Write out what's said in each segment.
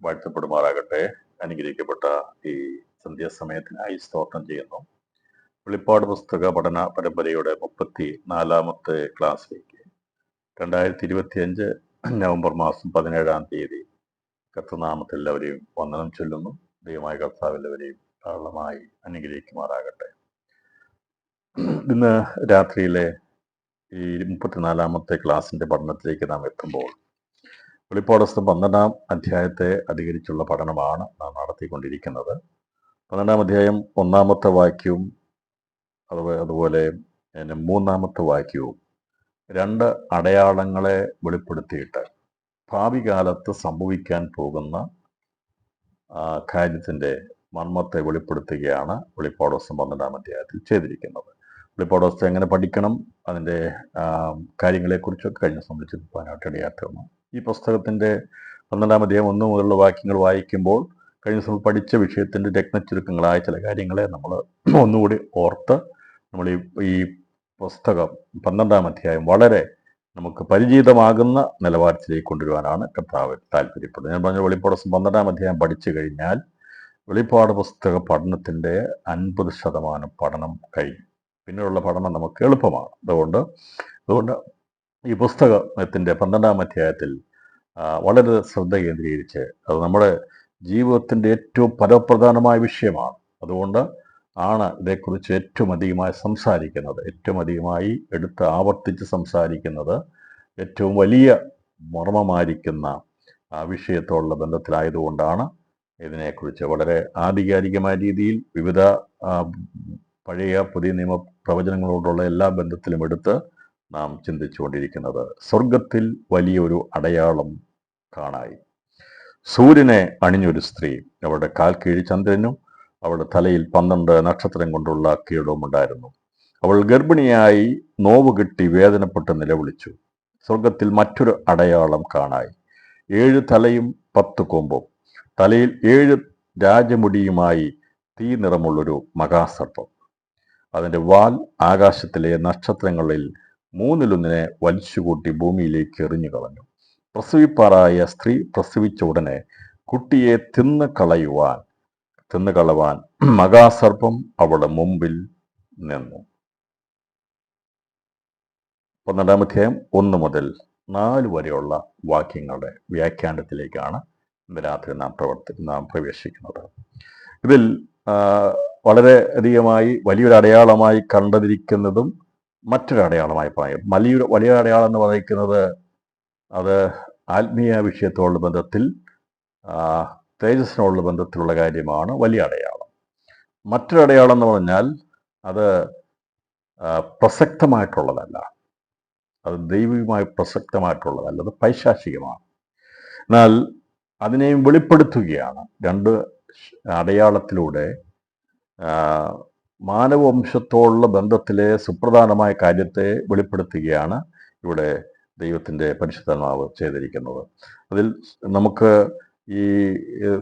വാഴ്ത്തപ്പെടുമാറാകട്ടെ. അനുഗ്രഹിക്കപ്പെട്ട ഈ സന്ധ്യാസമയത്തിനായി സ്തോത്രം ചെയ്യുന്നു. വെളിപ്പാട് പുസ്തക പഠന പരമ്പരയുടെ 34ാമത്തെ ക്ലാസ്സിലേക്ക് 2025 നവംബർ മാസം 17-ാം തീയതി കർത്തൃനാമത്തിൽ എല്ലാവരെയും വന്ദനം ചൊല്ലുന്നു. ദൈവമായ കർത്താവ് എല്ലാവരെയും ധാരാളമായി അനുഗ്രഹിക്കുമാറാകട്ടെ. ഇന്ന് രാത്രിയിലെ ഈ 34ാമത്തെ ക്ലാസ്സിന്റെ പഠനത്തിലേക്ക് നാം എത്തുമ്പോൾ വെളിപ്പാട് പുസ്തകം 12-ാം അധ്യായത്തെ അധികരിച്ചുള്ള പഠനമാണ് നാം നടത്തിക്കൊണ്ടിരിക്കുന്നത്. 12-ാം അധ്യായം 1-ാമത്തെ വാക്യവും അതുപോലെ 3-ാമത്തെ വാക്യവും രണ്ട് അടയാളങ്ങളെ വെളിപ്പെടുത്തിയിട്ട് ഭാവി കാലത്ത് സംഭവിക്കാൻ പോകുന്ന കാര്യത്തിൻ്റെ മർമ്മത്തെ വെളിപ്പെടുത്തുകയാണ് വെളിപ്പാട് പുസ്തകം 12-ാം അധ്യായത്തിൽ ചെയ്തിരിക്കുന്നത്. വെളിപ്പാട് പുസ്തകം എങ്ങനെ പഠിക്കണം, അതിൻ്റെ കാര്യങ്ങളെക്കുറിച്ചൊക്കെ കഴിഞ്ഞ സംബന്ധിച്ചിരിക്കാനായിട്ട് ഇടയാക്കുന്നു. ഈ പുസ്തകത്തിൻ്റെ 12-ാം അധ്യായം 1 മുതലുള്ള വാക്യങ്ങൾ വായിക്കുമ്പോൾ കഴിഞ്ഞ ദിവസം പഠിച്ച വിഷയത്തിൻ്റെ രത്നച്ചുരുക്കങ്ങളായ ചില കാര്യങ്ങളെ നമ്മൾ ഒന്നുകൂടി ഓർത്ത് നമ്മൾ ഈ പുസ്തകം 12-ാം അധ്യായം വളരെ നമുക്ക് പരിചിതമാകുന്ന നിലവാരത്തിലേക്ക് കൊണ്ടുവരുവാനാണ് കർത്താവ് താല്പര്യപ്പെടുന്നത്. ഞാൻ പറഞ്ഞ വെളിപ്പാട് പുസ്തകം 12-ാം അധ്യായം പഠിച്ചു കഴിഞ്ഞാൽ വെളിപ്പാട് പുസ്തക പഠനത്തിൻ്റെ 50% പഠനം കഴിഞ്ഞു. പിന്നെയുള്ള പഠനം നമുക്ക് എളുപ്പമാണ്. അതുകൊണ്ട് ഈ പുസ്തകത്തിൻ്റെ 12-ാം അധ്യായത്തിൽ വളരെ ശ്രദ്ധ കേന്ദ്രീകരിച്ച് അത് നമ്മുടെ ജീവിതത്തിൻ്റെ ഏറ്റവും പരമപ്രധാനമായ വിഷയമാണ്. അതുകൊണ്ട് ആണ് ഇതേക്കുറിച്ച് ഏറ്റവും അധികമായി സംസാരിക്കുന്നത്, ഏറ്റവും അധികമായി എടുത്ത് ആവർത്തിച്ച് സംസാരിക്കുന്നത്, ഏറ്റവും വലിയ മർമ്മമായിരിക്കുന്ന വിഷയത്തോടുള്ള ബന്ധത്തിലായതുകൊണ്ടാണ് ഇതിനെക്കുറിച്ച് വളരെ ആധികാരികമായ രീതിയിൽ വിവിധ പഴയ പുതിയ നിയമ പ്രവചനങ്ങളോടുള്ള എല്ലാ ബന്ധത്തിലും എടുത്ത് നാം ചിന്തിച്ചുകൊണ്ടിരിക്കുന്നത്. സ്വർഗത്തിൽ വലിയൊരു അടയാളം കാണായി. സൂര്യനെ അണിഞ്ഞൊരു സ്ത്രീ, അവളുടെ കാൽ കീഴ് ചന്ദ്രനും അവളുടെ തലയിൽ 12 നക്ഷത്രം കൊണ്ടുള്ള കിരീടവും ഉണ്ടായിരുന്നു. അവൾ ഗർഭിണിയായി നോവ് കിട്ടി വേദനപ്പെട്ട് നിലവിളിച്ചു. സ്വർഗത്തിൽ മറ്റൊരു അടയാളം കാണായി. 7 തലയും 10 കൊമ്പും, തലയിൽ 7 രാജമുടിയുമായി തീ നിറമുള്ളൊരു മഹാസർപ്പം. അതിൻ്റെ വാൽ ആകാശത്തിലെ നക്ഷത്രങ്ങളിൽ 1/3 വലിച്ചുകൂട്ടി ഭൂമിയിലേക്ക് എറിഞ്ഞു കളഞ്ഞു. പ്രസവിപ്പാറായ സ്ത്രീ പ്രസവിച്ച ഉടനെ കുട്ടിയെ തിന്നുകളവാൻ മഹാസർപ്പം അവളുടെ മുമ്പിൽ നിന്നു. 12-ാം അധ്യായം 1 മുതൽ 4 വരെയുള്ള വാക്യങ്ങളുടെ വ്യാഖ്യാനത്തിലേക്കാണ് ഇന്ന് രാത്രി നാം പ്രവേശിക്കുന്നത്. ഇതിൽ വളരെ അധികമായി വലിയൊരു അടയാളമായി കണ്ടിരിക്കുന്നതും മറ്റൊരു അടയാളമായി പറയും. വലിയ അടയാളം എന്ന് പറയുന്നത് അത് ആത്മീയ വിഷയത്തോടുള്ള ബന്ധത്തിൽ തേജസ്സിനോടുള്ള ബന്ധത്തിലുള്ള കാര്യമാണ് വലിയ അടയാളം. മറ്റൊരു അടയാളം എന്ന് പറഞ്ഞാൽ അത് പ്രസക്തമായിട്ടുള്ളതല്ല, അത് ദൈവികമായി പ്രസക്തമായിട്ടുള്ളതല്ല, അത് പൈശാചികമാണ്. എന്നാൽ അതിനെയും വെളിപ്പെടുത്തുകയാണ്. രണ്ട് അടയാളത്തിലൂടെ മാനവവംശത്തോടുള്ള ബന്ധത്തിലെ സുപ്രധാനമായ കാര്യത്തെ വെളിപ്പെടുത്തുകയാണ് ഇവിടെ ദൈവത്തിൻ്റെ പരിശുദ്ധാത്മാവ് ചെയ്തിരിക്കുന്നത്. അതിൽ നമുക്ക് ഈ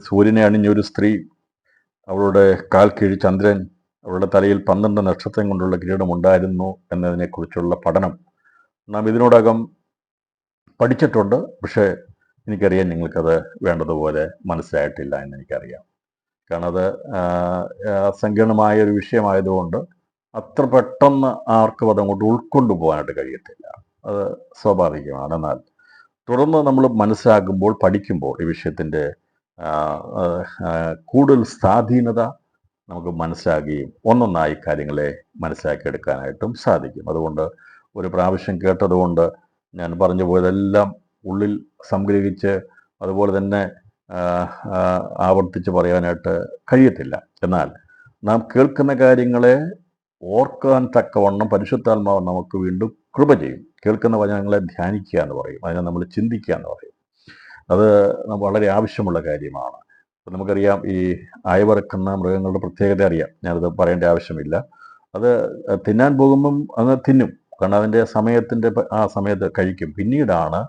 സൂര്യനെ അണിഞ്ഞൊരു സ്ത്രീ, അവളുടെ കാൽ കീഴ് ചന്ദ്രൻ, അവളുടെ തലയിൽ 12 നക്ഷത്രം കൊണ്ടുള്ള കിരീടം ഉണ്ടായിരുന്നു എന്നതിനെക്കുറിച്ചുള്ള പഠനം നാം ഇതിനോടകം പഠിച്ചിട്ടുണ്ട്. പക്ഷേ എനിക്കറിയാം നിങ്ങൾക്കത് വേണ്ടതുപോലെ മനസ്സിലായിട്ടില്ല എന്നെനിക്കറിയാം. കാരണം അത് സങ്കീർണമായ ഒരു വിഷയമായതുകൊണ്ട് അത്ര പെട്ടെന്ന് ആർക്കും അതങ്ങോട്ട് ഉൾക്കൊണ്ടു പോകാനായിട്ട് കഴിയത്തില്ല. അത് സ്വാഭാവികമാണ്. എന്നാൽ തുടർന്ന് നമ്മൾ മനസ്സിലാക്കുമ്പോൾ, പഠിക്കുമ്പോൾ ഈ വിഷയത്തിൻ്റെ കൂടുതൽ സ്വാധീനത നമുക്ക് മനസ്സിലാക്കുകയും ഒന്നൊന്നായി കാര്യങ്ങളെ മനസ്സിലാക്കിയെടുക്കാനായിട്ടും സാധിക്കും. അതുകൊണ്ട് ഒരു പ്രാവശ്യം കേട്ടതുകൊണ്ട് ഞാൻ പറഞ്ഞു പോയതെല്ലാം ഉള്ളിൽ സംഗ്രഹിച്ച് അതുപോലെ തന്നെ ആവർത്തിച്ച് പറയാനായിട്ട് കഴിയത്തില്ല. എന്നാൽ നാം കേൾക്കുന്ന കാര്യങ്ങളെ ഓർക്കാൻ തക്കവണ്ണം പരിശുദ്ധാത്മാവ് നമുക്ക് വീണ്ടും കൃപ ചെയ്യും. കേൾക്കുന്ന വചനങ്ങളെ ധ്യാനിക്കുക എന്ന് പറയും, അതിനെ നമ്മൾ ചിന്തിക്കുക എന്ന് പറയും. അത് വളരെ ആവശ്യമുള്ള കാര്യമാണ്. അപ്പം നമുക്കറിയാം, ഈ അയവറക്കുന്ന മൃഗങ്ങളുടെ പ്രത്യേകത അറിയാം, ഞാനത് പറയേണ്ട ആവശ്യമില്ല. അത് തിന്നാൻ പോകുമ്പം അങ്ങ് തിന്നും, കാരണം അതിൻ്റെ ആ സമയത്ത് കഴിക്കും. പിന്നീടാണ്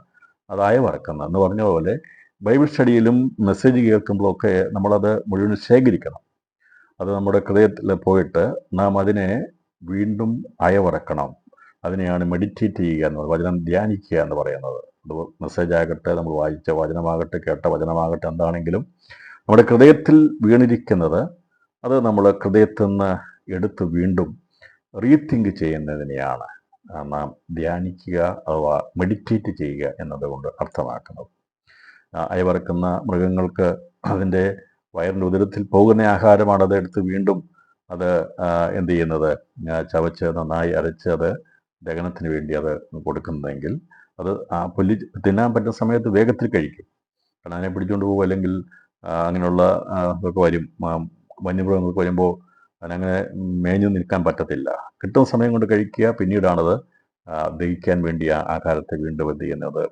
അത് അയവറക്കുന്നത് എന്ന് പറഞ്ഞ പോലെ ബൈബിൾ സ്റ്റഡിയിലും മെസ്സേജ് കേൾക്കുമ്പോഴൊക്കെ നമ്മളത് മുഴുവൻ ശേഖരിക്കണം. അത് നമ്മുടെ ഹൃദയത്തിൽ പോയിട്ട് നാം അതിനെ വീണ്ടും അയവറക്കണം. അതിനെയാണ് മെഡിറ്റേറ്റ് ചെയ്യുക എന്ന്, വചനം ധ്യാനിക്കുക എന്ന് പറയുന്നത്. അത് മെസ്സേജ് ആകട്ടെ, നമ്മൾ വായിച്ച വചനമാകട്ടെ, കേട്ട വചനമാകട്ടെ, എന്താണെങ്കിലും നമ്മുടെ ഹൃദയത്തിൽ വീണിരിക്കുന്നത് അത് നമ്മൾ ഹൃദയത്തിൽ നിന്ന് എടുത്ത് വീണ്ടും റീതിങ്ക് ചെയ്യുന്നതിനെയാണ് നാം ധ്യാനിക്കുക അഥവാ മെഡിറ്റേറ്റ് ചെയ്യുക എന്നതുകൊണ്ട് അർത്ഥമാക്കുന്നത്. അയവറക്കുന്ന മൃഗങ്ങൾക്ക് അതിൻ്റെ വയറിൻ്റെ ഉദരത്തിൽ പോകുന്ന ആഹാരമാണ് അത് എടുത്ത് വീണ്ടും അത് എന്ത് ചെയ്യുന്നത്, ചവച്ച് നന്നായി അരച്ച് അത് ദഹനത്തിന് വേണ്ടി അത് കൊടുക്കുന്നതെങ്കിൽ അത് ആ പുല്ല് തിന്നാൻ പറ്റുന്ന സമയത്ത് വേഗത്തിൽ കഴിക്കും. കാരണം അതിനെ പിടിച്ചുകൊണ്ട് പോകും, അല്ലെങ്കിൽ അങ്ങനെയുള്ള ഇതൊക്കെ വരും, വന്യമൃഗങ്ങൾക്ക് വരുമ്പോൾ അതിനങ്ങനെ മേഞ്ഞു നിൽക്കാൻ പറ്റത്തില്ല. കിട്ടുന്ന സമയം കൊണ്ട് കഴിക്കുക, പിന്നീടാണത് ദഹിക്കാൻ വേണ്ടി ആഹാരത്തെ വീണ്ടും എന്ത് ചെയ്യുന്നത്,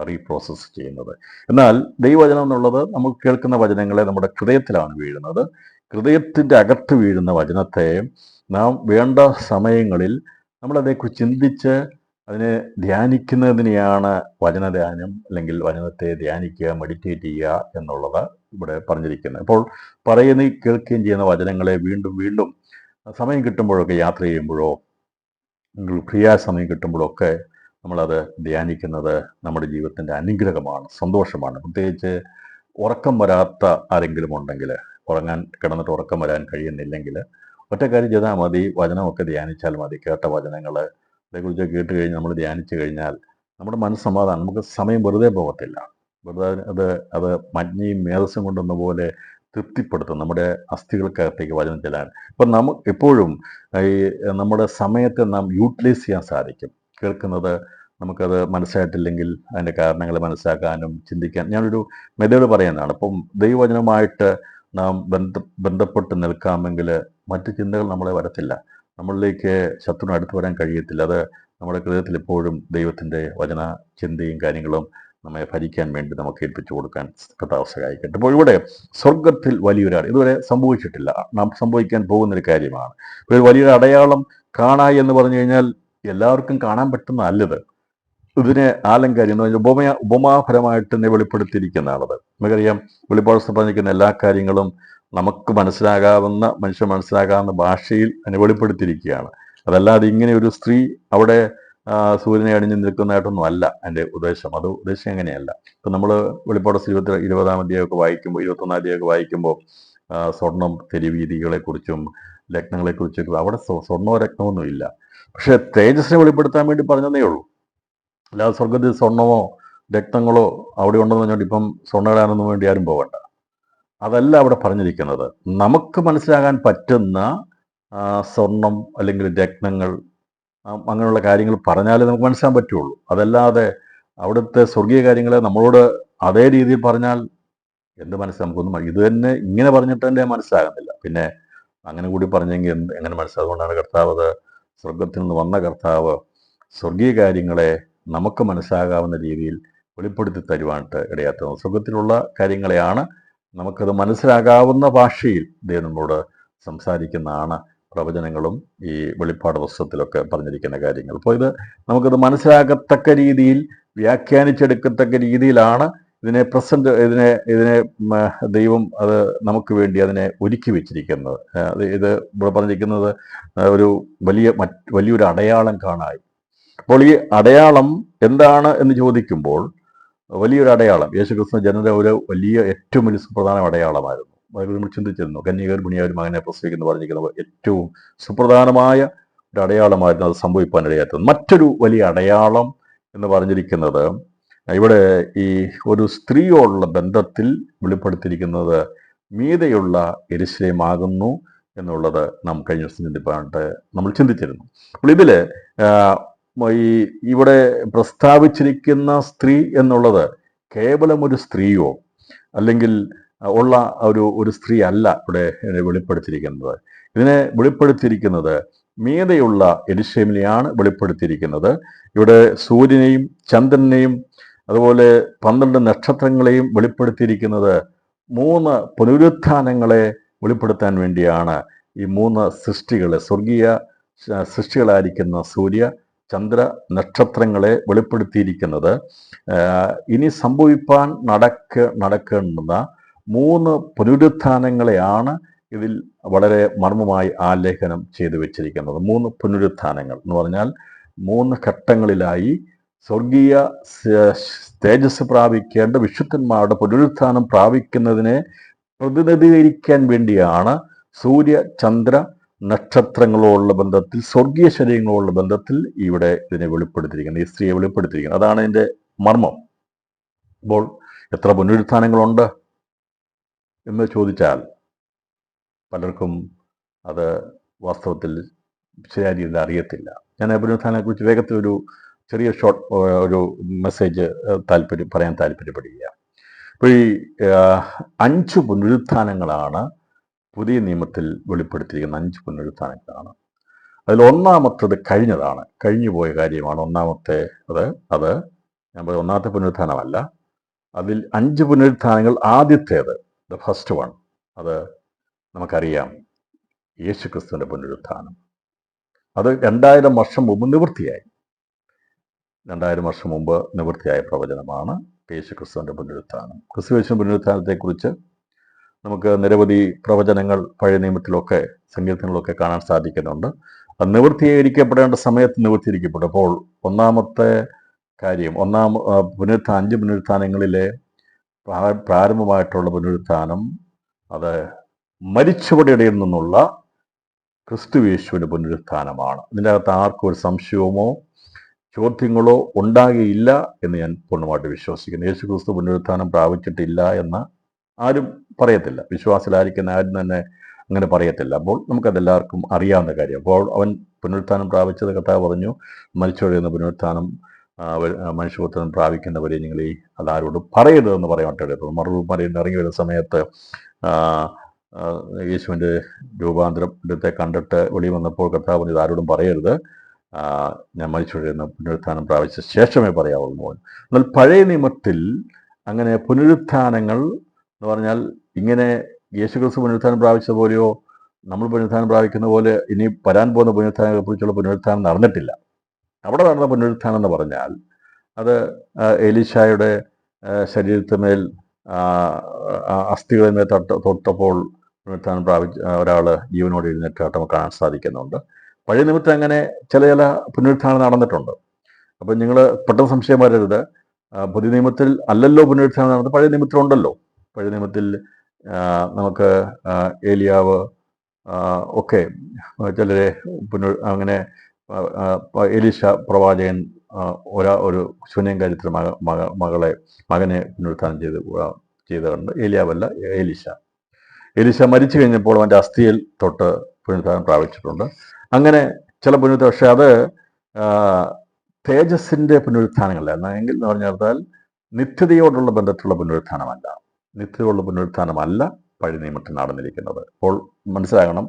റീപ്രോസസ് ചെയ്യുന്നത്. എന്നാൽ ദൈവവചനം എന്നുള്ളത് നമ്മൾ കേൾക്കുന്ന വചനങ്ങളെ നമ്മുടെ ഹൃദയത്തിലാണ് വീഴുന്നത്. ഹൃദയത്തിൻ്റെ അകത്ത് വീഴുന്ന വചനത്തെ നാം വേണ്ട സമയങ്ങളിൽ നമ്മളതേക്കുറിച്ച് ചിന്തിച്ച് അതിനെ ധ്യാനിക്കുന്നതിനെയാണ് വചനധ്യാനം, അല്ലെങ്കിൽ വചനത്തെ ധ്യാനിക്കുക, മെഡിറ്റേറ്റ് ചെയ്യുക എന്നുള്ളത് ഇവിടെ പറഞ്ഞിരിക്കുന്നത്. അപ്പോൾ പറയുകയും കേൾക്കുകയും ചെയ്യുന്ന വചനങ്ങളെ വീണ്ടും വീണ്ടും സമയം കിട്ടുമ്പോഴൊക്കെ, യാത്ര ചെയ്യുമ്പോഴോ ഫ്രീ ആയ സമയം കിട്ടുമ്പോഴൊക്കെ നമ്മളത് ധ്യാനിക്കുന്നത് നമ്മുടെ ജീവിതത്തിൻ്റെ അനുഗ്രഹമാണ്, സന്തോഷമാണ്. പ്രത്യേകിച്ച് ഉറക്കം വരാത്ത ആരെങ്കിലും ഉണ്ടെങ്കിൽ, ഉറങ്ങാൻ കിടന്നിട്ട് ഉറക്കം വരാൻ കഴിയുന്നില്ലെങ്കിൽ ഒറ്റ കാര്യം ചെയ്താൽ മതി, വചനമൊക്കെ ധ്യാനിച്ചാൽ മതി. കേട്ട വചനങ്ങൾ അതേക്കുറിച്ച് കേട്ട് കഴിഞ്ഞ് നമ്മൾ ധ്യാനിച്ചു കഴിഞ്ഞാൽ നമ്മുടെ മനസ്സമാധാനം, നമുക്ക് സമയം വെറുതെ പോകത്തില്ല. വെറുതെ അത് മജ്ഞയും മേധസ്സും കൊണ്ടുവന്ന പോലെ തൃപ്തിപ്പെടുത്തും നമ്മുടെ അസ്ഥികൾക്കകത്തേക്ക് വചനം ചെല്ലാൻ. അപ്പം എപ്പോഴും ഈ നമ്മുടെ സമയത്തെ നാം യൂട്ടിലൈസ് ചെയ്യാൻ സാധിക്കും. കേൾക്കുന്നത് നമുക്കത് മനസ്സിലായിട്ടില്ലെങ്കിൽ അതിൻ്റെ കാരണങ്ങൾ മനസ്സിലാക്കാനും ചിന്തിക്കാൻ ഞാനൊരു മെത്തേഡ് പറയുന്നതാണ്. അപ്പം ദൈവവചനമായിട്ട് നാം ബന്ധപ്പെട്ട് നിൽക്കാമെങ്കിൽ മറ്റ് ചിന്തകൾ നമ്മളെ വരത്തില്ല, നമ്മളിലേക്ക് ശത്രുവിന് അടുത്ത് വരാൻ കഴിയത്തില്ല. അത് നമ്മുടെ ഹൃദയത്തിൽ എപ്പോഴും ദൈവത്തിൻ്റെ വചന ചിന്തയും കാര്യങ്ങളും നമ്മെ ഭരിക്കാൻ വേണ്ടി നമുക്ക് ഏൽപ്പിച്ചു കൊടുക്കാൻ കർത്താവ് സഹായിക്കട്ടെ. അപ്പോൾ ഇവിടെ സ്വർഗത്തിൽ വലിയൊരാൾ ഇതുവരെ സംഭവിച്ചിട്ടില്ല, നാം സംഭവിക്കാൻ പോകുന്നൊരു കാര്യമാണ്. ഒരു വലിയൊരു അടയാളം കാണായി എന്ന് പറഞ്ഞു കഴിഞ്ഞാൽ എല്ലാവർക്കും കാണാൻ പറ്റുന്ന അല്ലത്. ഇതിനെ ആലങ്കാര്യം എന്ന് പറഞ്ഞാൽ ഉപമാപരമായിട്ട് തന്നെ വെളിപ്പെടുത്തിയിരിക്കുന്നതാണത്. നമുക്കറിയാം, വെളിപ്പാട് പറഞ്ഞിരിക്കുന്ന എല്ലാ കാര്യങ്ങളും നമുക്ക് മനസ്സിലാകാവുന്ന, മനുഷ്യൻ മനസ്സിലാകാവുന്ന ഭാഷയിൽ അതിനെ വെളിപ്പെടുത്തിയിരിക്കുകയാണ്. അതല്ലാതെ ഇങ്ങനെ ഒരു സ്ത്രീ അവിടെ സൂര്യനെ അണിഞ്ഞു നിൽക്കുന്നതായിട്ടൊന്നും അല്ല എൻ്റെ ഉദ്ദേശം. ഉദ്ദേശം എങ്ങനെയല്ല. ഇപ്പം നമ്മൾ വെളിപ്പാട് 20-ാം അധ്യായമൊക്കെ വായിക്കുമ്പോൾ, 21-ാം അധ്യായമൊക്കെ വായിക്കുമ്പോൾ സ്വർണം, തെരുവീതികളെക്കുറിച്ചും രത്നങ്ങളെക്കുറിച്ചൊക്കെ അവിടെ സ്വർണ്ണമോ രത്നമൊന്നും ഇല്ല. പക്ഷെ തേജസ്സിനെ വെളിപ്പെടുത്താൻ വേണ്ടി പറഞ്ഞതേ ഉള്ളൂ. അല്ലാതെ സ്വർഗത്തിൽ സ്വർണമോ രക്തങ്ങളോ അവിടെ ഉണ്ടെന്ന് പറഞ്ഞുകൊണ്ട് ഇപ്പം സ്വർണ്ണയിടാനൊന്നും വേണ്ടി ആരും പോകണ്ട. അതല്ല അവിടെ പറഞ്ഞിരിക്കുന്നത്. നമുക്ക് മനസ്സിലാകാൻ പറ്റുന്ന സ്വർണം അല്ലെങ്കിൽ രത്നങ്ങൾ, അങ്ങനെയുള്ള കാര്യങ്ങൾ പറഞ്ഞാലേ നമുക്ക് മനസ്സിലാൻ പറ്റുള്ളൂ. അതല്ലാതെ അവിടുത്തെ സ്വർഗീയ കാര്യങ്ങളെ നമ്മളോട് അതേ രീതിയിൽ പറഞ്ഞാൽ എന്ത് മനസ്സിലാകും? നമുക്കൊന്നും ഇത് തന്നെ ഇങ്ങനെ പറഞ്ഞിട്ട് തന്നെ മനസ്സിലാകുന്നില്ല. പിന്നെ അങ്ങനെ കൂടി പറഞ്ഞെങ്കിൽ എങ്ങനെ മനസ്സിലാകും? അതുകൊണ്ടാണ് കർത്താവ്, സ്വർഗത്തിൽ നിന്ന് വന്ന കർത്താവ് സ്വർഗീയ കാര്യങ്ങളെ നമുക്ക് മനസ്സിലാകാവുന്ന രീതിയിൽ വെളിപ്പെടുത്തി തരുവാനായിട്ട് ഇടയാക്കുന്നത്. സ്വർഗത്തിലുള്ള കാര്യങ്ങളെയാണ് നമുക്കത് മനസ്സിലാകാവുന്ന ഭാഷയിൽ ദൈവം നമ്മളോട് സംസാരിക്കുന്നതാണ് പ്രവചനങ്ങളും ഈ വെളിപ്പാട് പുസ്തകത്തിലൊക്കെ പറഞ്ഞിരിക്കുന്ന കാര്യങ്ങൾ. അപ്പോൾ ഇത് നമുക്കത് മനസ്സിലാകത്തക്ക രീതിയിൽ, വ്യാഖ്യാനിച്ചെടുക്കത്തക്ക രീതിയിലാണ് ഇതിനെ ദൈവം അത് നമുക്ക് വേണ്ടി അതിനെ ഒരുക്കി വെച്ചിരിക്കുന്നത്. ഇത് ഇവിടെ പറഞ്ഞിരിക്കുന്നത് ഒരു വലിയൊരു അടയാളം കാണായി. അപ്പോൾ ഈ അടയാളം എന്താണ് എന്ന് ചോദിക്കുമ്പോൾ, വലിയൊരു അടയാളം യേശുക്രിസ്തു ജനത ഒരു ഏറ്റവും വലിയ സുപ്രധാന അടയാളമായിരുന്നു. നമ്മൾ ചിന്തിച്ചിരുന്നു, കന്യകഗർഭിണിയായ ഒരു മകനെ പ്രസവിക്കുന്നു പറഞ്ഞിരിക്കുന്നത് ഏറ്റവും സുപ്രധാനമായ ഒരു അടയാളമായിരുന്നു അത് സംഭവിക്കാനിടയാത്തത്. മറ്റൊരു വലിയ അടയാളം എന്ന് പറഞ്ഞിരിക്കുന്നത് ഇവിടെ ഈ ഒരു സ്ത്രീയോടുള്ള ബന്ധത്തിൽ വെളിപ്പെടുത്തിയിരിക്കുന്നത് മീതെയുള്ള യെരൂശലേമാകുന്നു എന്നുള്ളത് നാം കഴിഞ്ഞ ദിവസം ചിന്തിപ്പാനായിട്ട് നമ്മൾ ചിന്തിച്ചിരുന്നു. അപ്പോൾ ഇതില് ഇവിടെ പ്രസ്താവിച്ചിരിക്കുന്ന സ്ത്രീ എന്നുള്ളത് കേവലം ഒരു സ്ത്രീയോ അല്ലെങ്കിൽ ഉള്ള ഒരു സ്ത്രീ അല്ല ഇവിടെ വെളിപ്പെടുത്തിയിരിക്കുന്നത്. ഇതിനെ വെളിപ്പെടുത്തിയിരിക്കുന്നത് മീതെയുള്ള യെരൂശലേമിനെയാണ് വെളിപ്പെടുത്തിയിരിക്കുന്നത്. ഇവിടെ സൂര്യനെയും ചന്ദ്രനെയും അതുപോലെ 12 നക്ഷത്രങ്ങളെയും വെളിപ്പെടുത്തിയിരിക്കുന്നത് 3 പുനരുത്ഥാനങ്ങളെ വെളിപ്പെടുത്താൻ വേണ്ടിയാണ്. ഈ 3 സൃഷ്ടികളെ, സ്വർഗീയ സൃഷ്ടികളായിരിക്കുന്ന സൂര്യ, ചന്ദ്ര, നക്ഷത്രങ്ങളെ വെളിപ്പെടുത്തിയിരിക്കുന്നത് ഇനി സംഭവിപ്പാൻ നടക്കേണ്ടുന്ന 3 പുനരുത്ഥാനങ്ങളെയാണ് ഇതിൽ വളരെ മർമ്മമായി ആലേഖനം ചെയ്തു വെച്ചിരിക്കുന്നത്. 3 പുനരുത്ഥാനങ്ങൾ എന്ന് പറഞ്ഞാൽ 3 ഘട്ടങ്ങളിലായി സ്വർഗീയ തേജസ് പ്രാപിക്കേണ്ട വിശുദ്ധന്മാരുടെ പുനരുത്ഥാനം പ്രാപിക്കുന്നതിനെ പ്രതിനിധീകരിക്കാൻ വേണ്ടിയാണ് സൂര്യ ചന്ദ്ര നക്ഷത്രങ്ങളോടുള്ള ബന്ധത്തിൽ, സ്വർഗീയ ശരീരങ്ങളോടുള്ള ബന്ധത്തിൽ ഇവിടെ ഇതിനെ വെളിപ്പെടുത്തിയിരിക്കുന്നത്, ഈ സ്ത്രീയെ വെളിപ്പെടുത്തിയിരിക്കുന്നത്. അതാണ് ഇതിൻ്റെ മർമ്മം. അപ്പോൾ എത്ര പുനരുത്ഥാനങ്ങളുണ്ട് എന്ന് ചോദിച്ചാൽ പലർക്കും അത് വാസ്തവത്തിൽ ശരിയായ രീതിയിൽ അറിയത്തില്ല. ഞാൻ പുനരുത്ഥാനത്തെക്കുറിച്ച് വേഗത്തിൽ ഒരു ചെറിയ ഒരു മെസ്സേജ് പറയാൻ താല്പര്യപ്പെടുകയാണ്. അപ്പോൾ ഈ 5 പുനരുത്ഥാനങ്ങളാണ് പുതിയ നിയമത്തിൽ വെളിപ്പെടുത്തിയിരിക്കുന്ന 5 പുനരുത്ഥാനങ്ങളാണ്. അതിൽ ഒന്നാമത്തത് കഴിഞ്ഞു പോയ കാര്യമാണ്. അത് ഞാൻ പറയും ഒന്നാമത്തെ പുനരുത്ഥാനമല്ല. അതിൽ 5 പുനരുത്ഥാനങ്ങൾ, ആദ്യത്തേത് ദ ഫസ്റ്റ് വൺ, അത് നമുക്കറിയാം, യേശുക്രിസ്തുവിൻ്റെ പുനരുത്ഥാനം. അത് 2000 വർഷം മുമ്പ് നിവൃത്തിയായി. 2000 വർഷം മുമ്പ് നിവൃത്തിയായ പ്രവചനമാണ് യേശുക്രിസ്തുവിൻ്റെ പുനരുത്ഥാനം. ക്രിസ്തുയേശുവിൻ്റെ പുനരുത്ഥാനത്തെക്കുറിച്ച് നമുക്ക് നിരവധി പ്രവചനങ്ങൾ പഴയ നിയമത്തിലൊക്കെ സങ്കീർത്തനങ്ങളിലൊക്കെ കാണാൻ സാധിക്കുന്നുണ്ട്. അത് നിവൃത്തീകരിക്കപ്പെടേണ്ട സമയത്ത് നിവൃത്തീകരിക്കപ്പെടും. അപ്പോൾ ഒന്നാമത്തെ കാര്യം, 5 പുനരുത്ഥാനങ്ങളിലെ പ്രാരംഭമായിട്ടുള്ള പുനരുത്ഥാനം, അത് മരിച്ചവരുടെ ഇടയിൽ നിന്നുള്ള ക്രിസ്തുയേശുവിൻ്റെ പുനരുത്ഥാനമാണ്. ഇതിൻ്റെ അകത്ത് ആർക്കും ഒരു സംശയമോ ചോദ്യങ്ങളോ ഉണ്ടാകുകയില്ല എന്ന് ഞാൻ പൂർണ്ണമായിട്ട് വിശ്വസിക്കുന്നു. യേശു ക്രിസ്തു പുനരുത്ഥാനം പ്രാപിച്ചിട്ടില്ല എന്ന് ആരും പറയത്തില്ല. വിശ്വാസത്തിലായിരിക്കുന്ന ആരും തന്നെ അങ്ങനെ പറയത്തില്ല. അപ്പോൾ നമുക്കതെല്ലാവർക്കും അറിയാവുന്ന കാര്യം. അപ്പോൾ അവൻ പുനരുത്ഥാനം പ്രാപിച്ചത് കർത്താവ് പറഞ്ഞു, മരിച്ചവരെന്ന് പുനരുത്ഥാനം മനുഷ്യപുത്രൻ പ്രാപിക്കുന്നവരെ നിങ്ങൾ അതാരോടും പറയരുതെന്ന് പറയാൻ മറുപടി ഇറങ്ങി വരുന്ന സമയത്ത് യേശുവിൻ്റെ രൂപാന്തരത്തെ കണ്ടിട്ട് വെളി വന്നപ്പോൾ കർത്താവ് പറഞ്ഞു, ഇതാരോടും പറയരുത്, ഞാൻ മരിച്ചവരെന്ന് പുനരുത്ഥാനം പ്രാപിച്ച ശേഷമേ പറയാവുള്ളൂ. എന്നാൽ പഴയ നിയമത്തിൽ അങ്ങനെ പുനരുത്ഥാനങ്ങൾ എന്ന് പറഞ്ഞാൽ ഇങ്ങനെ യേശുക്രിസ്തു പുനരുത്ഥാനം പ്രാപിച്ച പോലെയോ നമ്മൾ പുനരുത്ഥാനം പ്രാപിക്കുന്ന പോലെ ഇനി വരാൻ പോകുന്ന പുനരുത്ഥാനത്തെക്കുറിച്ചുള്ള പുനരുത്ഥാനം നടന്നിട്ടില്ല. അവിടെ നടന്ന പുനരുത്ഥാനം എന്ന് പറഞ്ഞാൽ അത് എലീശായുടെ ശരീരത്തിന്മേൽ അസ്ഥികളിന്മേൽ തൊട്ടപ്പോൾ പുനരുത്ഥാനം പ്രാപിച്ച ഒരാൾ ജീവനോട് എഴുന്നേറ്റായിട്ട് നമുക്ക് കാണാൻ സാധിക്കുന്നുണ്ട്. പഴയ നിമിത്തം അങ്ങനെ ചില പുനരുത്ഥാനം നടന്നിട്ടുണ്ട്. അപ്പം നിങ്ങൾ പെട്ടെന്ന് സംശയം വരരുത്, പുതിയ നിയമത്തിൽ അല്ലല്ലോ പുനരുത്ഥാനം നടന്നത്, പഴയ നിയമത്തിലുണ്ടല്ലോ. പഴയ നിയമത്തിൽ നമുക്ക് ഏലിയാവ് ഒക്കെ ചിലരെ അങ്ങനെ എലീശ പ്രവാചകൻ ഒരു ശൂന്യം കാര്യത്തിൽ മകനെ പുനരുത്ഥാനം ചെയ്തിട്ടുണ്ട്. ഏലിയാവല്ല, എലീശ മരിച്ചു കഴിഞ്ഞപ്പോൾ അവൻ്റെ അസ്ഥിയിൽ തൊട്ട് പുനരുത്ഥാനം പ്രാപിച്ചിട്ടുണ്ട്. അങ്ങനെ ചില പുനരുത്ഥാനം, പക്ഷെ അത് തേജസ്സിൻ്റെ പുനരുത്ഥാനങ്ങളല്ല. എങ്കിൽ എന്ന് പറഞ്ഞാൽ നിത്യതയോടുള്ള ബന്ധത്തിലുള്ള പുനരുത്ഥാനമല്ല. നിത്യതയോടുള്ള പുനരുത്ഥാനമല്ല പഴയ നിയമത്തിൽ നടന്നിരിക്കുന്നത്. അപ്പോൾ മനസ്സിലാകണം,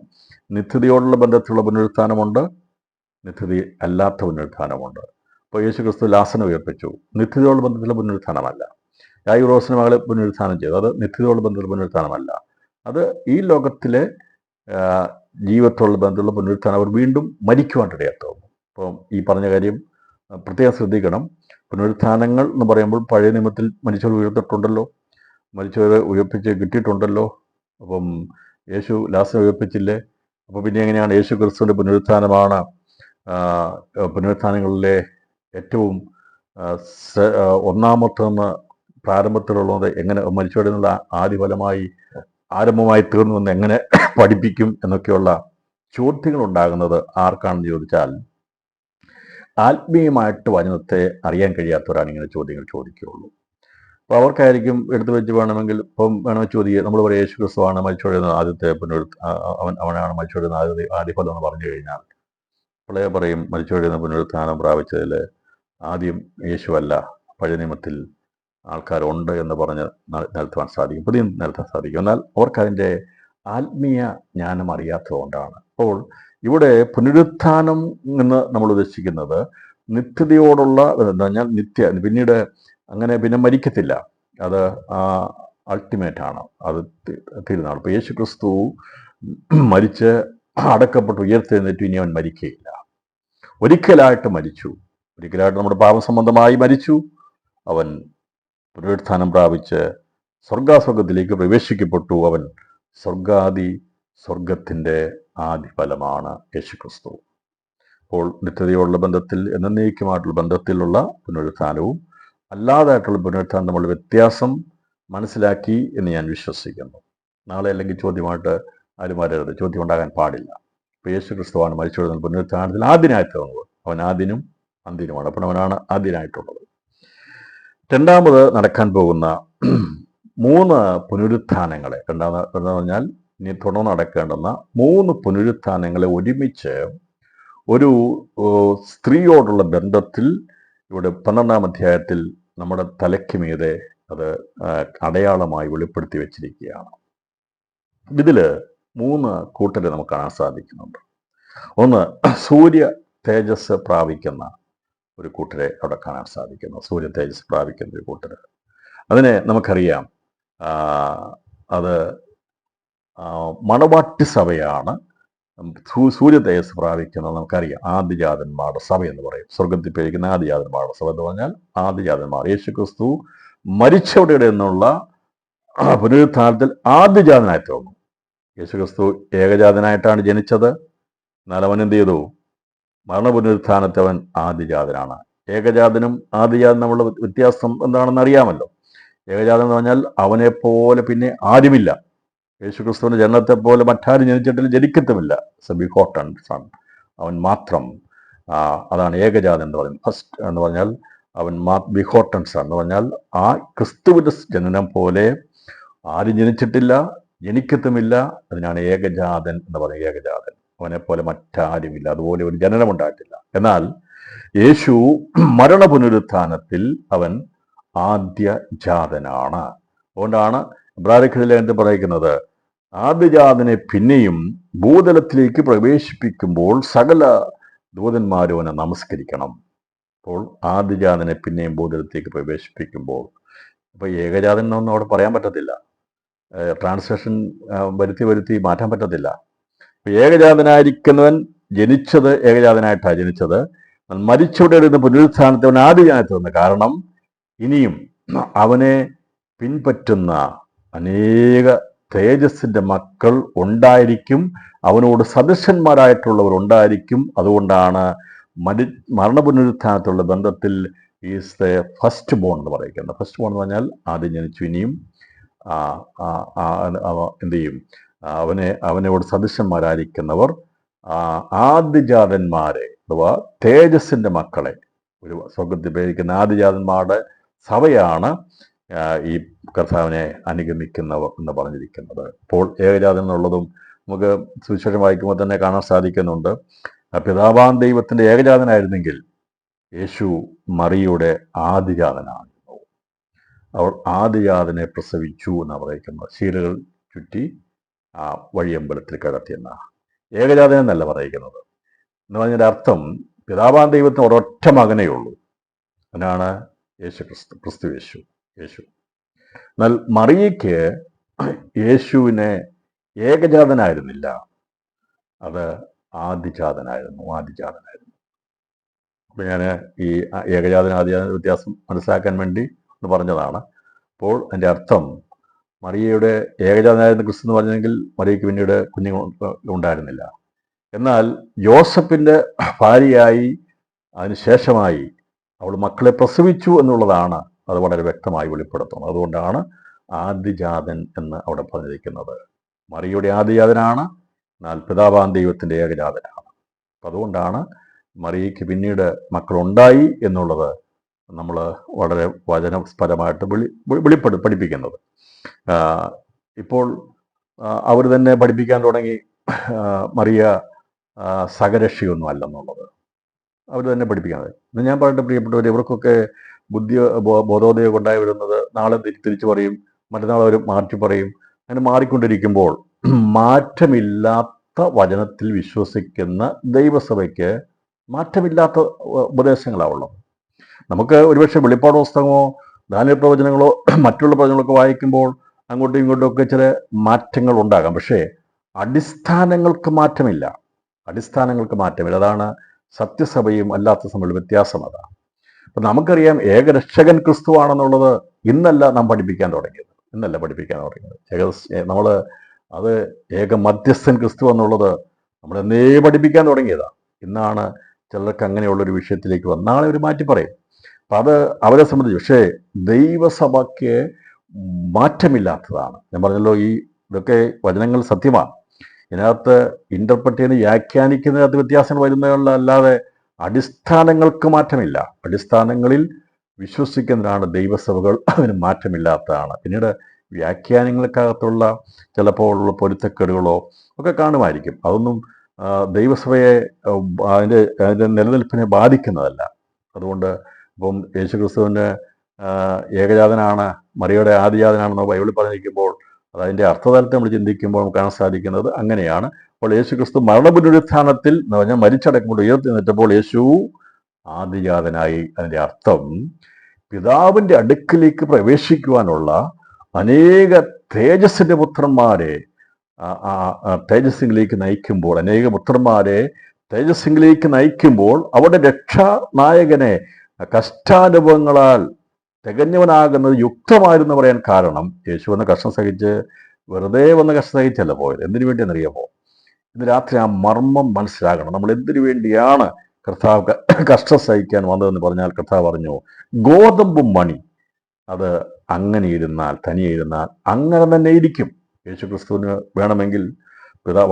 നിത്യതയോടുള്ള ബന്ധത്തിലുള്ള പുനരുത്ഥാനമുണ്ട്, നിത്യത അല്ലാത്ത പുനരുത്ഥാനമുണ്ട്. അപ്പോൾ യേശു ക്രിസ്തു ലാസറിനെ ഉയർപ്പിച്ചു, നിത്യതയോടുള്ള ബന്ധത്തിലുള്ള പുനരുത്ഥാനമല്ല. യായിറോസിന്റെ മകളെ പുനരുത്ഥാനം ചെയ്തു, അത് നിത്യതയോടുള്ള ബന്ധത്തിലുള്ള പുനരുത്ഥാനമല്ല. അത് ഈ ലോകത്തിലെ ജീവിതത്തോടുള്ള ബന്ധമുള്ള പുനരുത്ഥാനം. അവർ വീണ്ടും മരിക്കുവാനിടയാത്തും. അപ്പം ഈ പറഞ്ഞ കാര്യം പ്രത്യേകം ശ്രദ്ധിക്കണം. പുനരുത്ഥാനങ്ങൾ എന്ന് പറയുമ്പോൾ പഴയ നിയമത്തിൽ മരിച്ചവർ ഉയർത്തിട്ടുണ്ടല്ലോ, മരിച്ചവരെ ഉയർപ്പിച്ച് കിട്ടിയിട്ടുണ്ടല്ലോ. അപ്പം യേശു ലാസറിനെ ഉയർപ്പിച്ചില്ലേ? അപ്പോൾ പിന്നെ എങ്ങനെയാണ് യേശു ക്രിസ്തുവിൻ്റെ പുനരുത്ഥാനമാണ് പുനരുത്ഥാനങ്ങളിലെ ഏറ്റവും ഒന്നാമത്തെന്ന് പ്രാരംഭത്തിലുള്ളത്? എങ്ങനെ മരിച്ചവരിൽ നിന്നുള്ള ആദിഫലമായി ആരംഭമായി തീർന്നുവെന്ന് എങ്ങനെ പഠിപ്പിക്കും എന്നൊക്കെയുള്ള ചോദ്യങ്ങൾ ഉണ്ടാകുന്നത് ആർക്കാണെന്ന് ചോദിച്ചാൽ ആത്മീയമായിട്ട് വചനത്തെ അറിയാൻ കഴിയാത്തവരാണ് ഇങ്ങനെ ചോദ്യങ്ങൾ ചോദിക്കുകയുള്ളൂ. അപ്പോൾ അവർക്കായിരിക്കും എടുത്തു വെച്ച് വേണമെങ്കിൽ ചോദിക്കുക, നമ്മൾ പറയും യേശു ക്രിസ്തുവാണ് മരിച്ചവരുന്ന ആദ്യത്തെ അവനാണ് മരിച്ചവരുന്ന ആദിഫലം എന്ന് പറഞ്ഞു കഴിഞ്ഞാൽ പിള്ളയെ പറയും മരിച്ചവരുന്ന പുനരുത്ഥാനം പ്രാപിച്ചതിൽ ആദ്യം യേശുവല്ല, പഴയ നിയമത്തിൽ ആൾക്കാരുണ്ട് എന്ന് പറഞ്ഞ് നിരത്തുവാൻ സാധിക്കും, പുതിയ നിരത്താൻ സാധിക്കും. എന്നാൽ അവർക്കതിൻ്റെ ആത്മീയ ജ്ഞാനം അറിയാത്തതുകൊണ്ടാണ്. അപ്പോൾ ഇവിടെ പുനരുത്ഥാനം എന്ന് നമ്മൾ ഉദ്ദേശിക്കുന്നത് നിത്യതയോടുള്ള എന്താ പറഞ്ഞാൽ പിന്നീട് അങ്ങനെ പിന്നെ മരിക്കത്തില്ല, അത് അൾട്ടിമേറ്റ് ആണ്, അത് തീരുന്നതാണ്. ഇപ്പോൾ യേശു ക്രിസ്തു മരിച്ച് അടക്കപ്പെട്ട് ഉയർത്തെഴുന്നേറ്റ് ഇനി അവൻ മരിക്കുകയില്ല. ഒരിക്കലായിട്ട് മരിച്ചു, ഒരിക്കലായിട്ട് നമ്മുടെ പാപസംബന്ധമായി മരിച്ചു. അവൻ പുനരുത്ഥാനം പ്രാപിച്ച് സ്വർഗാസ്വർഗത്തിലേക്ക് പ്രവേശിക്കപ്പെട്ടു. അവൻ സ്വർഗത്തിൻ്റെ ആദിഫലമാണ് യേശു ക്രിസ്തു. അപ്പോൾ നിത്യതയോടുള്ള ബന്ധത്തിൽ, എന്നേക്കുമായിട്ടുള്ള ബന്ധത്തിലുള്ള പുനരുത്ഥാനവും അല്ലാതായിട്ടുള്ള പുനരുത്ഥാനം തമ്മിലുള്ള വ്യത്യാസം മനസ്സിലാക്കി എന്ന് ഞാൻ വിശ്വസിക്കുന്നു. നാളെ അല്ലെങ്കിൽ ചോദ്യമായിട്ട് ആരും വരരുത്, ചോദ്യം ഉണ്ടാകാൻ പാടില്ല. ഇപ്പോൾ യേശു ക്രിസ്തുവാണ് മരിച്ചുകൊടുക്കുന്ന പുനരുത്ഥാനത്തിൽ ആദ്യനായി തീർന്നത്. അവൻ ആദ്യനും അന്ത്യനുമാണ്. അപ്പോൾ അവനാണ് ആദ്യനായിട്ടുള്ളത്. രണ്ടാമത് നടക്കാൻ പോകുന്ന 3 പുനരുത്ഥാനങ്ങളെ, രണ്ടാമെന്ന് പറഞ്ഞാൽ ഇനി തുടർന്ന് നടക്കേണ്ടുന്ന 3 പുനരുത്ഥാനങ്ങളെ ഒരുമിച്ച് ഒരു സ്ത്രീയോടുള്ള ബന്ധത്തിൽ ഇവിടെ 12-ാം അധ്യായത്തിൽ നമ്മുടെ തലയ്ക്ക് മീതെ അത് അടയാളമായി വെളിപ്പെടുത്തി വെച്ചിരിക്കുകയാണ്. ഇതിൽ 3 കൂട്ടരെ നമുക്ക് കാണാൻ സാധിക്കുന്നുണ്ട്. ഒന്ന്, സൂര്യ തേജസ് പ്രാപിക്കുന്ന ഒരു കൂട്ടരെ അവിടെ കാണാൻ സാധിക്കുന്നു. സൂര്യ തേജസ് പ്രാപിക്കുന്ന ഒരു കൂട്ടർ, അതിനെ നമുക്കറിയാം, അത് മണവാട്ടി സഭയാണ്. സൂര്യ തേജസ് പ്രാപിക്കുന്നത് നമുക്കറിയാം, ആദിജാതന്മാരുടെ സഭ എന്ന് പറയും. സ്വർഗത്തിൽ പേരിക്കുന്ന ആദിജാതന്മാരുടെ സഭ എന്ന് പറഞ്ഞാൽ ആദിജാതന്മാർ. യേശു ക്രിസ്തു മരിച്ചവരുടെ എന്നുള്ള പുനരുത്ഥാനത്തിൽ ആദ്യജാതനായി തീർന്നു. യേശു ക്രിസ്തു ഏകജാതനായിട്ടാണ് ജനിച്ചത്. എന്നാൽ അവൻ എന്ത് ചെയ്തു? മരണപുനരുത്ഥാനത്തെ അവൻ ആദിജാതനാണ്. ഏകജാതനും ആദിജാതനും തമ്മിലുള്ള വ്യത്യാസം എന്താണെന്ന് അറിയാമല്ലോ. ഏകജാതൻ എന്ന് പറഞ്ഞാൽ അവനെപ്പോലെ പിന്നെ ആരുമില്ല. യേശു ക്രിസ്തുവിന്റെ ജനനത്തെ പോലെ മറ്റാരും ജനിച്ചിട്ടില്ല, ജനിക്കത്തുമില്ല. ബിഗോട്ടൺ സൺ, അവൻ മാത്രം. അതാണ് ഏകജാതൻ എന്ന് പറയുന്നത്. ഫസ്റ്റ് എന്ന് പറഞ്ഞാൽ അവൻ ബിഗോട്ടൺ സൺ എന്ന് പറഞ്ഞാൽ ആ ക്രിസ്തുവിന്റെ ജനനം പോലെ ആരും ജനിച്ചിട്ടില്ല, ജനിക്കത്തുമില്ല. അതിനാണ് ഏകജാതൻ എന്ന് പറയുന്നത്. ഏകജാതൻ, അവനെ പോലെ മറ്റാരുമില്ല, അതുപോലെ ഒരു ജനനം ഉണ്ടായിട്ടില്ല. എന്നാൽ യേശു മരണപുനരുത്ഥാനത്തിൽ അവൻ ആദ്യജാതനാണ്. അതുകൊണ്ടാണ് ഇബ്രായലേഖനത്തിൽ എന്ത് പറയുന്നത്? ആദ്യജാതനെ പിന്നെയും ഭൂതലത്തിലേക്ക് പ്രവേശിപ്പിക്കുമ്പോൾ സകല ദൂതന്മാരും അവനെ നമസ്കരിക്കണം. അപ്പോൾ ആദ്യജാതനെ പിന്നെയും ഭൂതലത്തിലേക്ക് പ്രവേശിപ്പിക്കുമ്പോൾ, അപ്പോൾ ഏകജാതൻ എന്നൊന്നും അവിടെ പറയാൻ പറ്റത്തില്ല. ട്രാൻസ്ലേഷൻ വരുത്തി മാറ്റാൻ പറ്റത്തില്ല. ഏകജാതനായിരിക്കുന്നവൻ ജനിച്ചത് ഏകജാതനായിട്ടാണ് ജനിച്ചത്. മരിച്ചവിടെ ഇരുന്ന് പുനരുത്ഥാനത്തെ അവൻ ആദ്യജാതനായി തീർന്നു. കാരണം ഇനിയും അവനെ പിൻപറ്റുന്ന അനേക തേജസ്സിന്റെ മക്കൾ ഉണ്ടായിരിക്കും, അവനോട് സദൃശന്മാരായിട്ടുള്ളവർ ഉണ്ടായിരിക്കും. അതുകൊണ്ടാണ് മരണപുനരുത്ഥാനത്തുള്ള ബന്ധത്തിൽ ഈസ് ദ ഫസ്റ്റ് ബോൺ എന്ന് പറയുന്നത്. ഫസ്റ്റ് ബോൺ എന്ന് പറഞ്ഞാൽ ആദ്യം ജനിച്ചു. ഇനിയും എന്ത് ചെയ്യും? അവനോട് സദൃശന്മാരായിരിക്കുന്നവർ ആദിജാതന്മാരെ, അഥവാ തേജസ്സിന്റെ മക്കളെ, ഒരു സ്വർഗത്തിൽ പേരിക്കുന്ന ആദിജാതന്മാരുടെ സഭയാണ് ഈ കർത്താവിനെ അനുഗമിക്കുന്നവർ എന്ന് പറഞ്ഞിരിക്കുന്നത്. അപ്പോൾ ഏകജാതൻ എന്നുള്ളതും നമുക്ക് സുവിശേഷം വായിക്കുമ്പോൾ തന്നെ കാണാൻ സാധിക്കുന്നുണ്ട്. പിതാവാം ദൈവത്തിന്റെ ഏകജാതനായിരുന്നെങ്കിൽ യേശു മറിയുടെ ആദിജാതനായിരുന്നു. അവൾ ആദിജാതനെ പ്രസവിച്ചു എന്നാണ് പറയുന്നത്. ശീലകൾ ചുറ്റി വഴിയമ്പലത്തിൽ കിടത്തിയെന്ന ഏകജാതൻ എന്നല്ല പറയുന്നത്. എന്ന് പറഞ്ഞതിൻ്റെ അർത്ഥം പിതാവാം ദൈവത്തിന് ഒരൊറ്റ മകനേ ഉള്ളൂ. അതിനാണ് യേശു ക്രിസ്തു യേശു. എന്നാൽ മറിയയ്ക്ക് യേശുവിനെ ഏകജാതനായിരുന്നില്ല, അത് ആദിജാതനായിരുന്നു. അപ്പം ഞാൻ ഈ ഏകജാതന ആദിജാതന വ്യത്യാസം മനസ്സിലാക്കാൻ വേണ്ടി ഒന്ന് പറഞ്ഞതാണ്. അപ്പോൾ അതിൻ്റെ അർത്ഥം മറിയയുടെ ഏകജാതനായിരുന്ന ക്രിസ്തു എന്ന് പറഞ്ഞെങ്കിൽ മറിയയ്ക്ക് പിന്നീട് കുഞ്ഞുങ്ങൾ ഉണ്ടായിരുന്നില്ല. എന്നാൽ യോസഫിൻ്റെ ഭാര്യയായി അതിനുശേഷമായി അവൾ മക്കളെ പ്രസവിച്ചു എന്നുള്ളതാണ് അത് വളരെ വ്യക്തമായി വെളിപ്പെടുത്തുന്നത്. അതുകൊണ്ടാണ് ആദിജാതൻ എന്ന് അവിടെ പറഞ്ഞിരിക്കുന്നത്. മറിയയുടെ ആദിജാതനാണ്, എന്നാൽ പിതാവാം ദൈവത്തിൻ്റെ ഏകജാതനാണ്. അപ്പം അതുകൊണ്ടാണ് മറിയയ്ക്ക് പിന്നീട് മക്കളുണ്ടായി എന്നുള്ളത് നമ്മൾ വളരെ വചനപരമായിട്ട് പഠിപ്പിക്കുന്നത്. ഇപ്പോൾ അവർ തന്നെ പഠിപ്പിക്കാൻ തുടങ്ങി മറിയ സകരക്ഷിയൊന്നും അല്ലെന്നുള്ളത് അവർ തന്നെ പഠിപ്പിക്കുന്നത്. ഇന്ന് ഞാൻ പറയട്ടെ പ്രിയപ്പെട്ടവർ, ഇവർക്കൊക്കെ ബോധോദയം ഉണ്ടായി വരുന്നത് നാളെ തിരിച്ചു പറയും, മറ്റന്നാൾ അവർ മാറ്റി പറയും. അങ്ങനെ മാറിക്കൊണ്ടിരിക്കുമ്പോൾ മാറ്റമില്ലാത്ത വചനത്തിൽ വിശ്വസിക്കുന്ന ദൈവസഭയ്ക്ക് മാറ്റമില്ലാത്ത ഉപദേശങ്ങളാവുള്ളത്. നമുക്ക് ഒരുപക്ഷെ വെളിപ്പാട് പുസ്തകമോ ദാനിയേൽ പ്രവചനങ്ങളോ മറ്റുള്ള പ്രവചനങ്ങളൊക്കെ വായിക്കുമ്പോൾ അങ്ങോട്ടും ഇങ്ങോട്ടും ഒക്കെ ചില മാറ്റങ്ങൾ ഉണ്ടാകാം. പക്ഷേ അടിസ്ഥാനങ്ങൾക്ക് മാറ്റമില്ല. അതാണ് സത്യസഭയും അല്ലാത്ത സഭയുടെ വ്യത്യാസം. അതാണ്. അപ്പം നമുക്കറിയാം ഏകരക്ഷകൻ ക്രിസ്തുവാണെന്നുള്ളത് ഇന്നല്ല നാം പഠിപ്പിക്കാൻ തുടങ്ങിയത്. നമ്മൾ അത് ഏക മധ്യസ്ഥൻ ക്രിസ്തു എന്നുള്ളത് നമ്മൾ എന്നേ പഠിപ്പിക്കാൻ തുടങ്ങിയതാണ്. ഇന്നാണ് ചിലർക്ക് അങ്ങനെയുള്ളൊരു വിഷയത്തിലേക്ക് വന്ന് നാളെ ഒരു മാറ്റി പറയും. അപ്പം അത് അവരെ സംബന്ധിച്ച്. പക്ഷേ ദൈവസഭയ്ക്ക് മാറ്റമില്ലാത്തതാണ്. ഞാൻ പറഞ്ഞല്ലോ, ഇതൊക്കെ വചനങ്ങൾ സത്യമാണ്. ഇതിനകത്ത് ഇൻ്റർപ്രറ്റ് ചെയ്യുന്ന, വ്യാഖ്യാനിക്കുന്നതിനകത്ത് വ്യത്യാസങ്ങൾ വരുന്നതല്ലാതെ അടിസ്ഥാനങ്ങൾക്ക് മാറ്റമില്ല. അടിസ്ഥാനങ്ങളിൽ വിശ്വസിക്കുന്നതിനാണ് ദൈവസഭകൾ, അതിന് മാറ്റമില്ലാത്തതാണ്. പിന്നീട് വ്യാഖ്യാനങ്ങൾക്കകത്തുള്ള ചിലപ്പോൾ ഉള്ള പൊരുത്തക്കേടുകളോ ഒക്കെ കാണുമായിരിക്കും. അതൊന്നും ദൈവസഭയെ അതിൻ്റെ നിലനിൽപ്പിനെ ബാധിക്കുന്നതല്ല. അതുകൊണ്ട് ഇപ്പം യേശുക്രിസ്തുവിന് ഏകജാതനാണ്, മറിയയുടെ ആദിജാതനാണെന്ന് ബൈബിളിൽ പറഞ്ഞിരിക്കുമ്പോൾ അതിൻ്റെ അർത്ഥതലത്തെ നമ്മൾ ചിന്തിക്കുമ്പോൾ നമുക്ക് കാണാൻ സാധിക്കുന്നത് അങ്ങനെയാണ്. അപ്പോൾ യേശുക്രിസ്തു മരണപുനരുത്ഥാനത്തിൽ എന്ന് പറഞ്ഞാൽ മരിച്ചടക്കുമ്പോൾ ഉയർത്തി നിന്നപ്പോൾ യേശു ആദിജാതനായി. അതിൻ്റെ അർത്ഥം പിതാവിൻ്റെ അടുക്കിലേക്ക് പ്രവേശിക്കുവാനുള്ള അനേക തേജസ്സിൻ്റെ പുത്രന്മാരെ തേജസ്സിലേക്ക് നയിക്കുമ്പോൾ, അനേക പുത്രന്മാരെ തേജസ്സിലേക്ക് നയിക്കുമ്പോൾ അവിടെ രക്ഷാനായകനെ കഷ്ടാനുഭവങ്ങളാൽ തികഞ്ഞവനാകുന്നത് യുക്തമായിരുന്നു പറയാൻ കാരണം, യേശു വന്ന് കഷ്ടം സഹിച്ച് വെറുതെ വന്ന് കഷ്ടം സഹിച്ചല്ല പോയത്. എന്തിനു വേണ്ടിയെന്നറിയാമോ? ഇന്ന് രാത്രി ആ മർമ്മം മനസ്സിലാകണം. നമ്മൾ എന്തിനു വേണ്ടിയാണ് കർത്താവ് കഷ്ടം സഹിക്കാൻ വന്നതെന്ന് പറഞ്ഞാൽ, കർത്താവ് പറഞ്ഞു, ഗോതമ്പും മണി അത് അങ്ങനെ ഇരുന്നാൽ, തനിയെ ഇരുന്നാൽ അങ്ങനെ തന്നെ ഇരിക്കും. യേശു ക്രിസ്തുവിന് വേണമെങ്കിൽ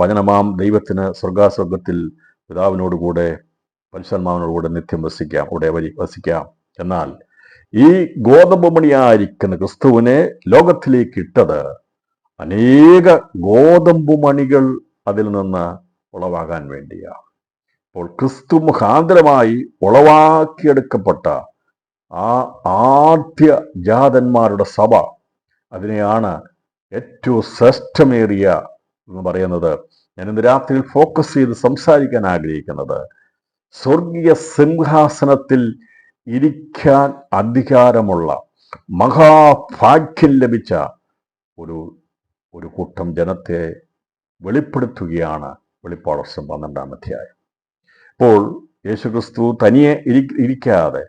വചനമാം ദൈവത്തിന് സ്വർഗാസ്വർഗത്തിൽ പിതാവിനോടുകൂടെ പരിശുദ്ധാത്മാവിനോടുകൂടെ നിത്യം വസിക്കാം, അവിടെ വസിക്കാം. എന്നാൽ ഈ ഗോതമ്പ് മണിയായിരിക്കുന്ന ക്രിസ്തുവിനെ ലോകത്തിലേക്ക് ഇട്ടത് അനേക ഗോതമ്പ് മണികൾ അതിൽ നിന്ന് ഉളവാകാൻ വേണ്ടിയാണ്. അപ്പോൾ ക്രിസ്തു മുഖാന്തരമായി ഉളവാക്കിയെടുക്കപ്പെട്ട ആ ആദ്യ ജാതന്മാരുടെ സഭ, അതിനെയാണ് ഏറ്റവും ശ്രേഷ്ഠമേറിയ എന്ന് പറയുന്നത്. ഞാൻ ഇന്ന് രാത്രിയിൽ ഫോക്കസ് ചെയ്ത് സംസാരിക്കാൻ ആഗ്രഹിക്കുന്നത്, സ്വർഗീയ സിംഹാസനത്തിൽ ഇരിക്കാൻ അധികാരമുള്ള മഹാഭാഗ്യം ലഭിച്ച ഒരു കൂട്ടം ജനത്തെ വെളിപ്പെടുത്തുകയാണ് വെളിപ്പാട് പുസ്തകം 12-ാം അധ്യായം. അപ്പോൾ യേശുക്രിസ്തു തനിയെ ഇരിക്കാതെ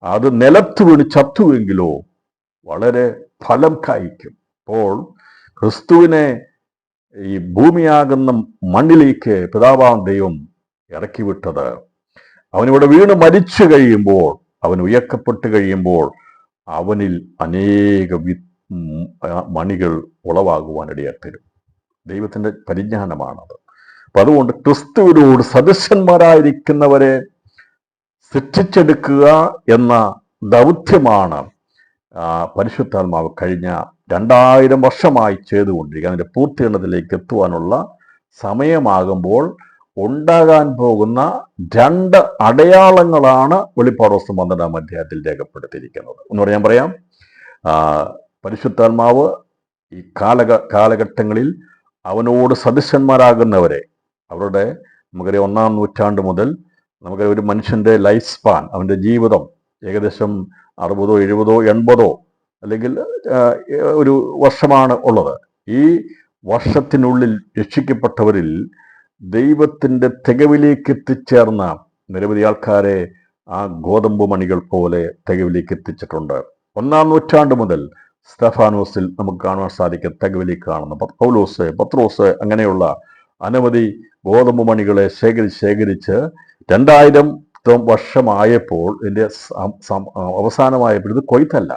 അത് നിലത്ത് വീണ് ചത്തുവെങ്കിലോ വളരെ ഫലം കായ്ക്കും. അപ്പോൾ ക്രിസ്തുവിനെ ഈ ഭൂമിയാകുന്ന മണ്ണിലേക്ക് പിതാവാം ദൈവം ഇറക്കി വിട്ടത്, അവനിവിടെ വീണ് മരിച്ചു കഴിയുമ്പോൾ, അവൻ ഉയർക്കപ്പെട്ട് കഴിയുമ്പോൾ അവനിൽ അനേക മണികൾ ഉളവാകുവാൻ ഇടയാത്തരും. ദൈവത്തിൻ്റെ പരിജ്ഞാനമാണത്. അപ്പം അതുകൊണ്ട് ക്രിസ്തുവിനോട് സദൃശന്മാരായിരിക്കുന്നവരെ സൃഷ്ടിച്ചെടുക്കുക എന്ന ദൗത്യമാണ് പരിശുദ്ധാത്മാവ് കഴിഞ്ഞ 2000 വർഷമായി ചെയ്തുകൊണ്ടിരിക്കുക. അതിൻ്റെ പൂർത്തീകരണത്തിലേക്ക് എത്തുവാനുള്ള സമയമാകുമ്പോൾ ഉണ്ടാകാൻ പോകുന്ന 2 അടയാളങ്ങളാണ് വെളിപ്പാട് പുസ്തകം 12-ാം അധ്യായത്തിൽ രേഖപ്പെടുത്തിയിരിക്കുന്നത്. എന്ന് പറഞ്ഞാൽ പറയാം, പരിശുദ്ധാത്മാവ് ഈ കാലഘട്ടങ്ങളിൽ അവനോട് സദൃശന്മാരാകുന്നവരെ, അവരുടെ നമുക്കറിയാം 1-ാം നൂറ്റാണ്ട് മുതൽ നമുക്കറിയാം ഒരു മനുഷ്യൻ്റെ ലൈഫ് സ്പാൻ, അവൻ്റെ ജീവിതം ഏകദേശം 60, 70, 80 അല്ലെങ്കിൽ ഒരു വർഷമാണ് ഉള്ളത്. ഈ വർഷത്തിനുള്ളിൽ രക്ഷിക്കപ്പെട്ടവരിൽ ദൈവത്തിൻ്റെ തികവിലേക്ക് എത്തിച്ചേർന്ന നിരവധി ആൾക്കാരെ ആ ഗോതമ്പ് മണികൾ പോലെ തികവിലേക്ക് എത്തിച്ചിട്ടുണ്ട്. 1-ാം നൂറ്റാണ്ട് മുതൽ സ്തെഫാനോസിൽ നമുക്ക് കാണുവാൻ സാധിക്കും തികവിലേക്ക് കാണുന്ന പൗലോസ്, പത്രോസ്, അങ്ങനെയുള്ള അനവധി ഗോതമ്പ് മണികളെ ശേഖരിച്ച് 2000 വർഷമായപ്പോൾ ഇതിൻ്റെ അവസാനമായപ്പോൾ, ഇത് കൊയ്ത്തല്ല,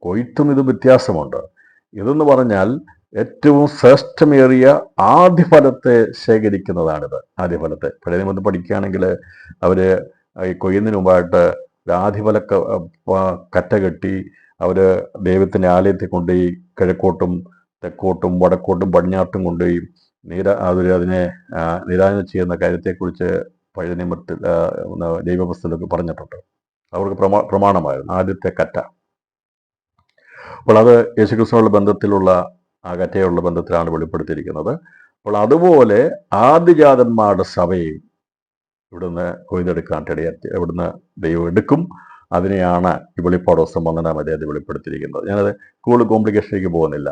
കൊയ്ത്തും ഇത് വ്യത്യാസമുണ്ട്. ഇതെന്ന് പറഞ്ഞാൽ ഏറ്റവും ശ്രേഷ്ഠമേറിയ ആദ്യഫലത്തെ ശേഖരിക്കുന്നതാണിത്. ആദ്യഫലത്തെ പഴയ നിയമത്തിൽ പഠിക്കുകയാണെങ്കിൽ അവർ ഈ കൊയ്യുന്നതിന് മുമ്പായിട്ട് ആദ്യഫല കറ്റ കെട്ടി അവർ ദൈവത്തിൻ്റെ ആലയത്തിൽ കൊണ്ടുപോയി കിഴക്കോട്ടും തെക്കോട്ടും വടക്കോട്ടും പടിഞ്ഞാട്ടും കൊണ്ടുപോയി അതിനെ നിരാജനം ചെയ്യുന്ന കാര്യത്തെക്കുറിച്ച് പഴയ നിയമത്തിൽ ദൈവപുസ്തകത്തിൽ പറഞ്ഞിട്ടുണ്ട്. അവർക്ക് പ്രമാണമായിരുന്നു ആദ്യത്തെ കറ്റ. അപ്പോൾ അത് യേശുക്രിസ്തുവിനുള്ള ബന്ധത്തിലുള്ള ആ കറ്റയുള്ള ബന്ധത്തിലാണ് വെളിപ്പെടുത്തിയിരിക്കുന്നത്. അപ്പോൾ അതുപോലെ ആദിജാതന്മാരുടെ സഭയെ ഇവിടുന്ന് കൊയ്തെടുക്കാൻ ഇവിടുന്ന് ദൈവം എടുക്കും. അതിനെയാണ് ഈ വെളിപ്പാട് പുസ്തകം 12-ാം അധ്യായത്തിൽ വെളിപ്പെടുത്തിയിരിക്കുന്നത്. ഞാനത് കൂടുതൽ കോംപ്ലിക്കേഷനിലേക്ക് പോകുന്നില്ല.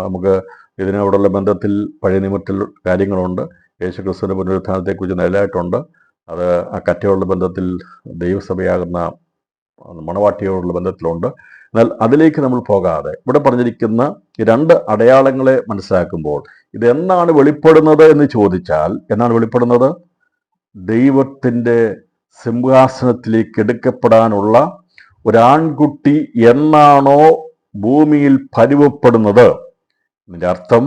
നമുക്ക് ഇതിനോടുള്ള ബന്ധത്തിൽ പഴയ നിയമത്തിൽ കാര്യങ്ങളുണ്ട്. യേശുക്രിസ്തുവിൻ്റെ പുനരുത്ഥാനത്തെക്കുറിച്ച് നിലയായിട്ടുണ്ട്. അത് ആ കറ്റയുള്ള ബന്ധത്തിൽ ദൈവസഭയാകുന്ന മണവാട്ടിയോടുള്ള ബന്ധത്തിലുണ്ട്. എന്നാൽ അതിലേക്ക് നമ്മൾ പോകാതെ ഇവിടെ പറഞ്ഞിരിക്കുന്ന ഈ 2 അടയാളങ്ങളെ മനസ്സിലാക്കുമ്പോൾ ഇതെന്നാണ് വെളിപ്പെടുന്നത് എന്ന് ചോദിച്ചാൽ, എന്നാണ് വെളിപ്പെടുന്നത്? ദൈവത്തിൻ്റെ സിംഹാസനത്തിലേക്ക് എടുക്കപ്പെടാനുള്ള ഒരാൺകുട്ടി എന്നാണോ ഭൂമിയിൽ പരുവപ്പെടുന്നത്, ഇതിൻ്റെ അർത്ഥം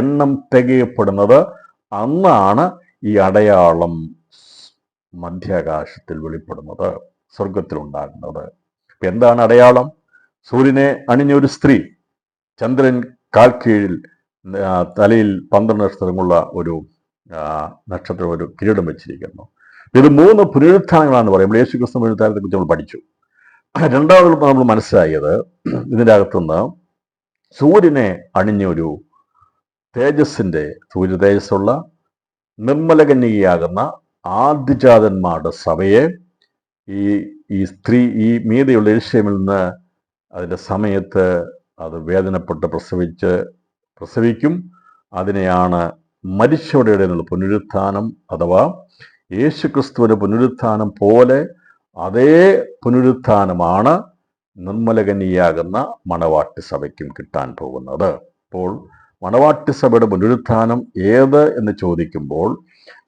എണ്ണം തികയപ്പെടുന്നത്, അന്നാണ് ഈ അടയാളം മധ്യാകാശത്തിൽ വെളിപ്പെടുന്നത്, സ്വർഗത്തിലുണ്ടാകുന്നത്. ഇപ്പൊ എന്താണ് അടയാളം? സൂര്യനെ അണിഞ്ഞൊരു സ്ത്രീ, ചന്ദ്രൻ കാൽ കീഴിൽ, തലയിൽ 12 നക്ഷത്രമുള്ള ഒരു നക്ഷത്രം, ഒരു കിരീടം വെച്ചിരിക്കുന്നു. ഇത് 3 പുനരുത്ഥാനങ്ങളാണ് പറയുമ്പോൾ യേശു ക്രിസ്തു പുനരുത്ഥാനത്തെ കുറിച്ച് നമ്മൾ പഠിച്ചു. രണ്ടാമത് നമ്മൾ മനസ്സിലായത്, ഇതിൻ്റെ അകത്തുനിന്ന് സൂര്യനെ അണിഞ്ഞൊരു തേജസ്സിന്റെ, സൂര്യ തേജസ്സുള്ള നിർമ്മലകന്യകയാകുന്ന ആദ്യജാതന്മാരുടെ സഭയെ ഈ സ്ത്രീ ഈ മീതെയുള്ള യെരൂശലേമിൽ നിന്ന് അതിൻ്റെ സമയത്ത് അത് വേദനപ്പെട്ട് പ്രസവിക്കും. അതിനെയാണ് മരിച്ചവരുടെ എന്നുള്ള പുനരുത്ഥാനം, അഥവാ യേശു ക്രിസ്തുവിന്റെ പുനരുത്ഥാനം പോലെ അതേ പുനരുത്ഥാനമാണ് നിർമ്മലകന്യയാകുന്ന മണവാട്ടി സഭയ്ക്കും കിട്ടാൻ പോകുന്നത്. അപ്പോൾ മണവാട്ടി സഭയുടെ പുനരുത്ഥാനം ഏത് എന്ന് ചോദിക്കുമ്പോൾ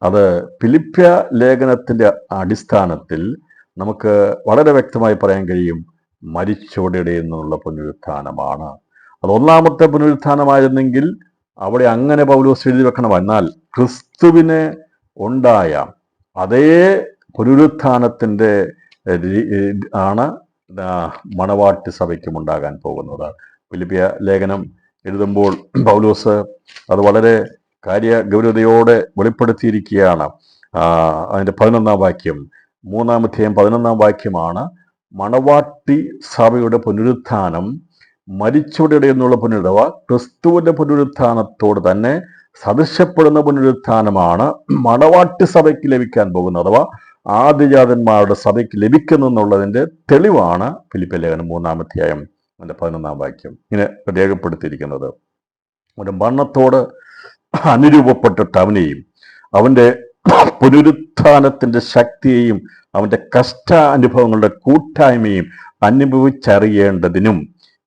അത് ഫിലിപ്പ്യ ലേഖനത്തിന്റെ അടിസ്ഥാനത്തിൽ നമുക്ക് വളരെ വ്യക്തമായി പറയാൻ കഴിയും, മരിച്ചവരുടെ എന്നുള്ള പുനരുത്ഥാനമാണ്. അത് ഒന്നാമത്തെ പുനരുത്ഥാനമായിരുന്നെങ്കിൽ അവിടെ അങ്ങനെ പൗലോസ് എഴുതി വെക്കണം. എന്നാൽ ക്രിസ്തുവിന് ഉണ്ടായ അതേ പുനരുത്ഥാനത്തിന്റെ ആണ് മണവാട്ടി സഭയ്ക്കും ഉണ്ടാകാൻ പോകുന്നത്. ഫിലിപ്പിയ ലേഖനം എഴുതുമ്പോൾ പൗലോസ് അത് വളരെ ഗൗരവതയോടെ വെളിപ്പെടുത്തിയിരിക്കുകയാണ്. അതിൻ്റെ 11-ാം വാക്യം, 3-ാം അധ്യായം 11-ാം വാക്യമാണ് മണവാട്ടി സഭയുടെ പുനരുത്ഥാനം മരിച്ചവരുടെ എന്നുള്ള പുനരുദ്ധവ ക്രിസ്തുവിന്റെ പുനരുത്ഥാനത്തോട് തന്നെ സദൃശ്യപ്പെടുന്ന പുനരുത്ഥാനമാണ് മണവാട്ടി സഭയ്ക്ക് ലഭിക്കാൻ പോകുന്നത്, അഥവാ ആദിജാതന്മാരുടെ സഭയ്ക്ക് ലഭിക്കുന്നു എന്നുള്ളതിന്റെ തെളിവാണ് ഫിലിപ്പിയ ലേഖനം 3-ാം അധ്യായം 11-ാം വാക്യം ഇങ്ങനെ രേഖപ്പെടുത്തിയിരിക്കുന്നത്. അവന്റെ മരണത്തോട് അനുരൂപപ്പെട്ടിട്ട് അവനെയും അവന്റെ പുനരുത്ഥാനത്തിന്റെ ശക്തിയെയും അവന്റെ കഷ്ടാനുഭവങ്ങളുടെ കൂട്ടായ്മയും അനുഭവിച്ചറിയേണ്ടതിനും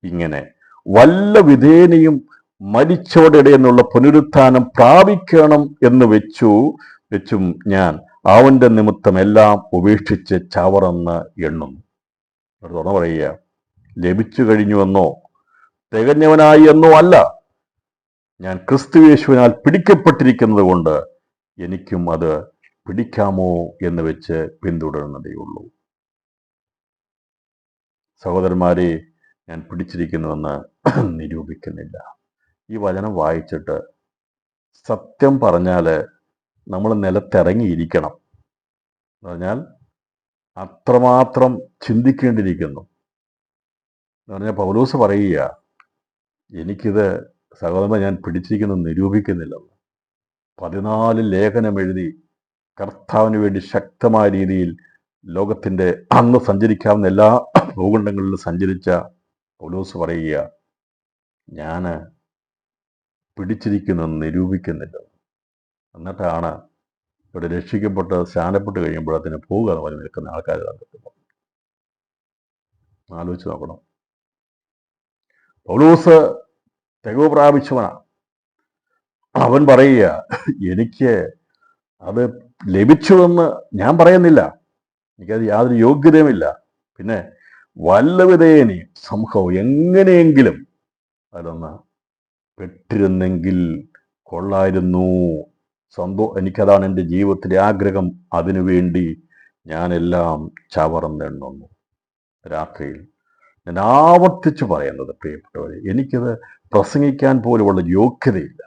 ഇങ്ങനെ വല്ല വിധേനയും മരിച്ചവരുടെ എന്നുള്ള പുനരുത്ഥാനം പ്രാപിക്കണം എന്ന് വെച്ചും ഞാൻ അവന്റെ നിമിത്തം എല്ലാം ഉപേക്ഷിച്ച് ചവറെന്ന് എണ്ണുന്നു. തുറന്നു പറയുക, ലഭിച്ചു കഴിഞ്ഞുവെന്നോ തികഞ്ഞവനായി എന്നോ അല്ല, ഞാൻ ക്രിസ്തുയേശുവിനാൽ പിടിക്കപ്പെട്ടിരിക്കുന്നത് കൊണ്ട് എനിക്കും അത് പിടിക്കാമോ എന്ന് വെച്ച് പിന്തുടരുന്നതേയുള്ളൂ. സഹോദരന്മാരെ, ഞാൻ പിടിച്ചിരിക്കുന്നുവെന്ന് നിരൂപിക്കുന്നില്ല. ഈ വചനം വായിച്ചിട്ട് സത്യം പറഞ്ഞാൽ നമ്മൾ നിലത്തിറങ്ങിയിരിക്കണം. എന്ന് പറഞ്ഞാൽ അത്രമാത്രം ചിന്തിക്കേണ്ടിയിരിക്കുന്നു. എന്ന് പറഞ്ഞാൽ പൗലോസ് പറയുക, എനിക്കിത് സഹോദരൻ ഞാൻ പിടിച്ചിരിക്കുന്നു നിരൂപിക്കുന്നില്ലെന്ന്. 14 ലേഖനം എഴുതി കർത്താവിന് വേണ്ടി ശക്തമായ രീതിയിൽ ലോകത്തിൻ്റെ അന്ന് സഞ്ചരിക്കാവുന്ന എല്ലാ ഭൂഖണ്ഡങ്ങളിലും സഞ്ചരിച്ച പൗലോസ് പറയുക, ഞാൻ പിടിച്ചിരിക്കുന്നത് നിരൂപിക്കുന്നില്ല. എന്നിട്ടാണ് ഇവിടെ രക്ഷിക്കപ്പെട്ട് സ്നാനപ്പെട്ട് കഴിയുമ്പോൾ അതിന് പോവുക എന്ന് പറഞ്ഞ് നിൽക്കുന്ന ആൾക്കാർ കണ്ടെത്തുന്നത്. ആലോചിച്ച് നോക്കണം. പൗലോസ് തികവ് പ്രാപിച്ചവനാണ്. അവൻ പറയുക, എനിക്ക് അത് ലഭിച്ചുവെന്ന് ഞാൻ പറയുന്നില്ല, എനിക്കത് യാതൊരു യോഗ്യതയുമില്ല. പിന്നെ വല്ലവിധേയനി സംഭവം എങ്ങനെയെങ്കിലും അതൊന്ന് പെട്ടിരുന്നെങ്കിൽ കൊള്ളായിരുന്നു. എനിക്കതാണ് എൻ്റെ ജീവിതത്തിലെ ആഗ്രഹം. അതിനുവേണ്ടി ഞാനെല്ലാം ചവറന്നെണ്ണുന്നു. രാത്രിയിൽ ഞാൻ ആവർത്തിച്ച് പറയുന്നത്, പ്രിയപ്പെട്ടവരെ, എനിക്കത് പ്രസംഗിക്കാൻ പോലുമുള്ള യോഗ്യതയില്ല,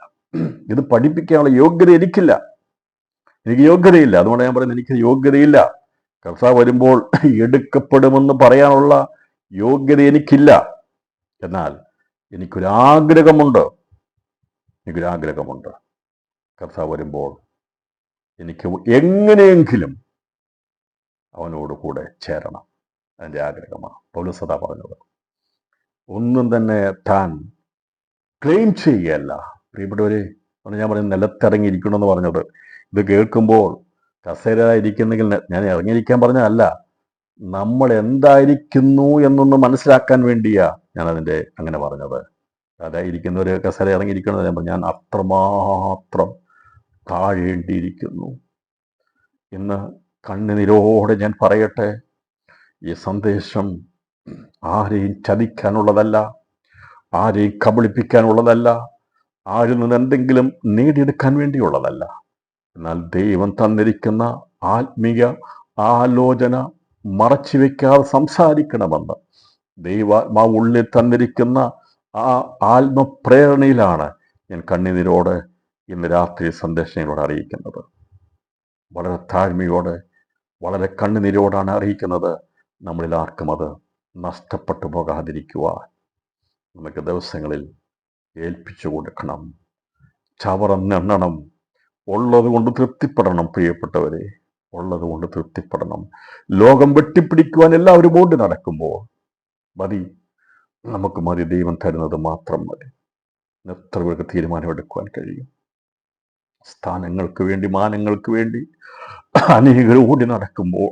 ഇത് പഠിപ്പിക്കാനുള്ള യോഗ്യത എനിക്ക് യോഗ്യതയില്ല. അതുകൊണ്ട് ഞാൻ പറയുന്നത്, എനിക്ക് യോഗ്യതയില്ല. കർത്താവ് വരുമ്പോൾ എടുക്കപ്പെടുമെന്ന് പറയാനുള്ള യോഗ്യത എനിക്കില്ല. എന്നാൽ എനിക്കൊരാഗ്രഹമുണ്ട്. കർത്താവ് വരുമ്പോൾ എനിക്ക് എങ്ങനെയെങ്കിലും അവനോട് കൂടെ ചേരണം. അതിൻ്റെ ആഗ്രഹമാണ് പൗലോസ് സദാ പറഞ്ഞത്. ഒന്നും തന്നെ താൻ ക്ലെയിം ചെയ്യുകയല്ല. പ്രിയപ്പെട്ടവരെ, ഞാൻ പറയുന്നത് നിലത്തിറങ്ങിയിരിക്കണമെന്ന് പറഞ്ഞത്, ഇത് കേൾക്കുമ്പോൾ കസേരയിരിക്കുന്നെങ്കിൽ ഞാൻ ഇറങ്ങിയിരിക്കാൻ പറഞ്ഞതല്ല, നമ്മൾ എന്തായിരിക്കുന്നു എന്നൊന്ന് മനസ്സിലാക്കാൻ വേണ്ടിയാ ഞാൻ അതിൻ്റെ അങ്ങനെ പറഞ്ഞത്. അതായിരിക്കുന്ന ഒരു കസേര ഇറങ്ങിയിരിക്കണമെന്ന് ഞാൻ അത്രമാത്രം താഴേണ്ടിയിരിക്കുന്നു. ഇന്ന് കണ്ണുനീരോടെ ഞാൻ പറയട്ടെ, ഈ സന്ദേശം ആരെയും ചതിക്കാനുള്ളതല്ല, ആരെയും കബളിപ്പിക്കാനുള്ളതല്ല, ആരിൽ നിന്ന് എന്തെങ്കിലും നേടിയെടുക്കാൻ വേണ്ടിയുള്ളതല്ല. എന്നാൽ ദൈവം തന്നിരിക്കുന്ന ആത്മീയ ആലോചന മറച്ചു വെക്കാതെ സംസാരിക്കണമെന്ന് ദൈവാത്മാവ് ഉള്ളിൽ തന്നിരിക്കുന്ന ആ ആത്മപ്രേരണയിലാണ് ഞാൻ കണ്ണുനീരോടെ ഇന്ന് രാത്രി സന്ദേശങ്ങളോട് അറിയിക്കുന്നത്. വളരെ താഴ്മയോടെ, വളരെ കണ്ണുനീരോടാണ് അറിയിക്കുന്നത്. നമ്മളിൽ ആർക്കും അത് നഷ്ടപ്പെട്ടു പോകാതിരിക്കുവാൻ നമുക്ക് ദിവസങ്ങളിൽ ഏൽപ്പിച്ചു കൊടുക്കണം. ചവറന്നെണ്ണണം. ഉള്ളത് കൊണ്ട് തൃപ്തിപ്പെടണം പ്രിയപ്പെട്ടവരെ, ഉള്ളത് കൊണ്ട് തൃപ്തിപ്പെടണം. ലോകം വെട്ടിപ്പിടിക്കുവാൻ എല്ലാവരും ഓടി നടക്കുമ്പോൾ മതി, നമുക്ക് മതി, ദൈവം തരുന്നത് മാത്രം മതി. എത്ര പേർക്ക് തീരുമാനമെടുക്കുവാൻ കഴിയും? സ്ഥാനങ്ങൾക്ക് വേണ്ടി, മാനങ്ങൾക്ക് വേണ്ടി അനേകർ ഓടി നടക്കുമ്പോൾ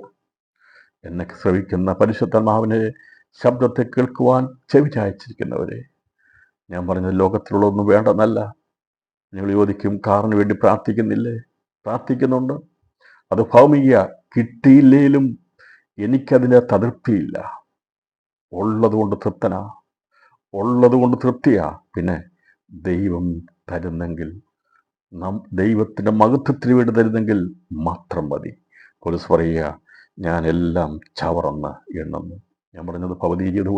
എന്നെ ശ്രവിക്കുന്ന പരിശുദ്ധാത്മാവിനെ ശബ്ദത്തെ കേൾക്കുവാൻ ചെവി ചായച്ചിരിക്കുന്നവരെ, ഞാൻ പറഞ്ഞത് ലോകത്തിലുള്ളതൊന്നും വേണ്ടെന്നല്ല. നിങ്ങൾ ചോദിക്കും, കാറിന് വേണ്ടി പ്രാർത്ഥിക്കുന്നില്ലേ? പ്രാർത്ഥിക്കുന്നുണ്ട്. അത് ഭൗമിക. കിട്ടിയില്ലേലും എനിക്കതിന് തൃപ്തിയില്ല. ഉള്ളത് കൊണ്ട് തൃപ്തനാ, ഉള്ളത് കൊണ്ട് തൃപ്തിയാ. പിന്നെ ദൈവം തരുന്നെങ്കിൽ, ദൈവത്തിൻ്റെ മഹത്വത്തിന് വേണ്ടി തരുന്നെങ്കിൽ മാത്രം മതി. പോലീസ് പറയുക, ഞാൻ എല്ലാം ചവറന്ന് എണ്ണുന്നു. ഞാൻ പറഞ്ഞത് ഭൗതിക ജീവിതം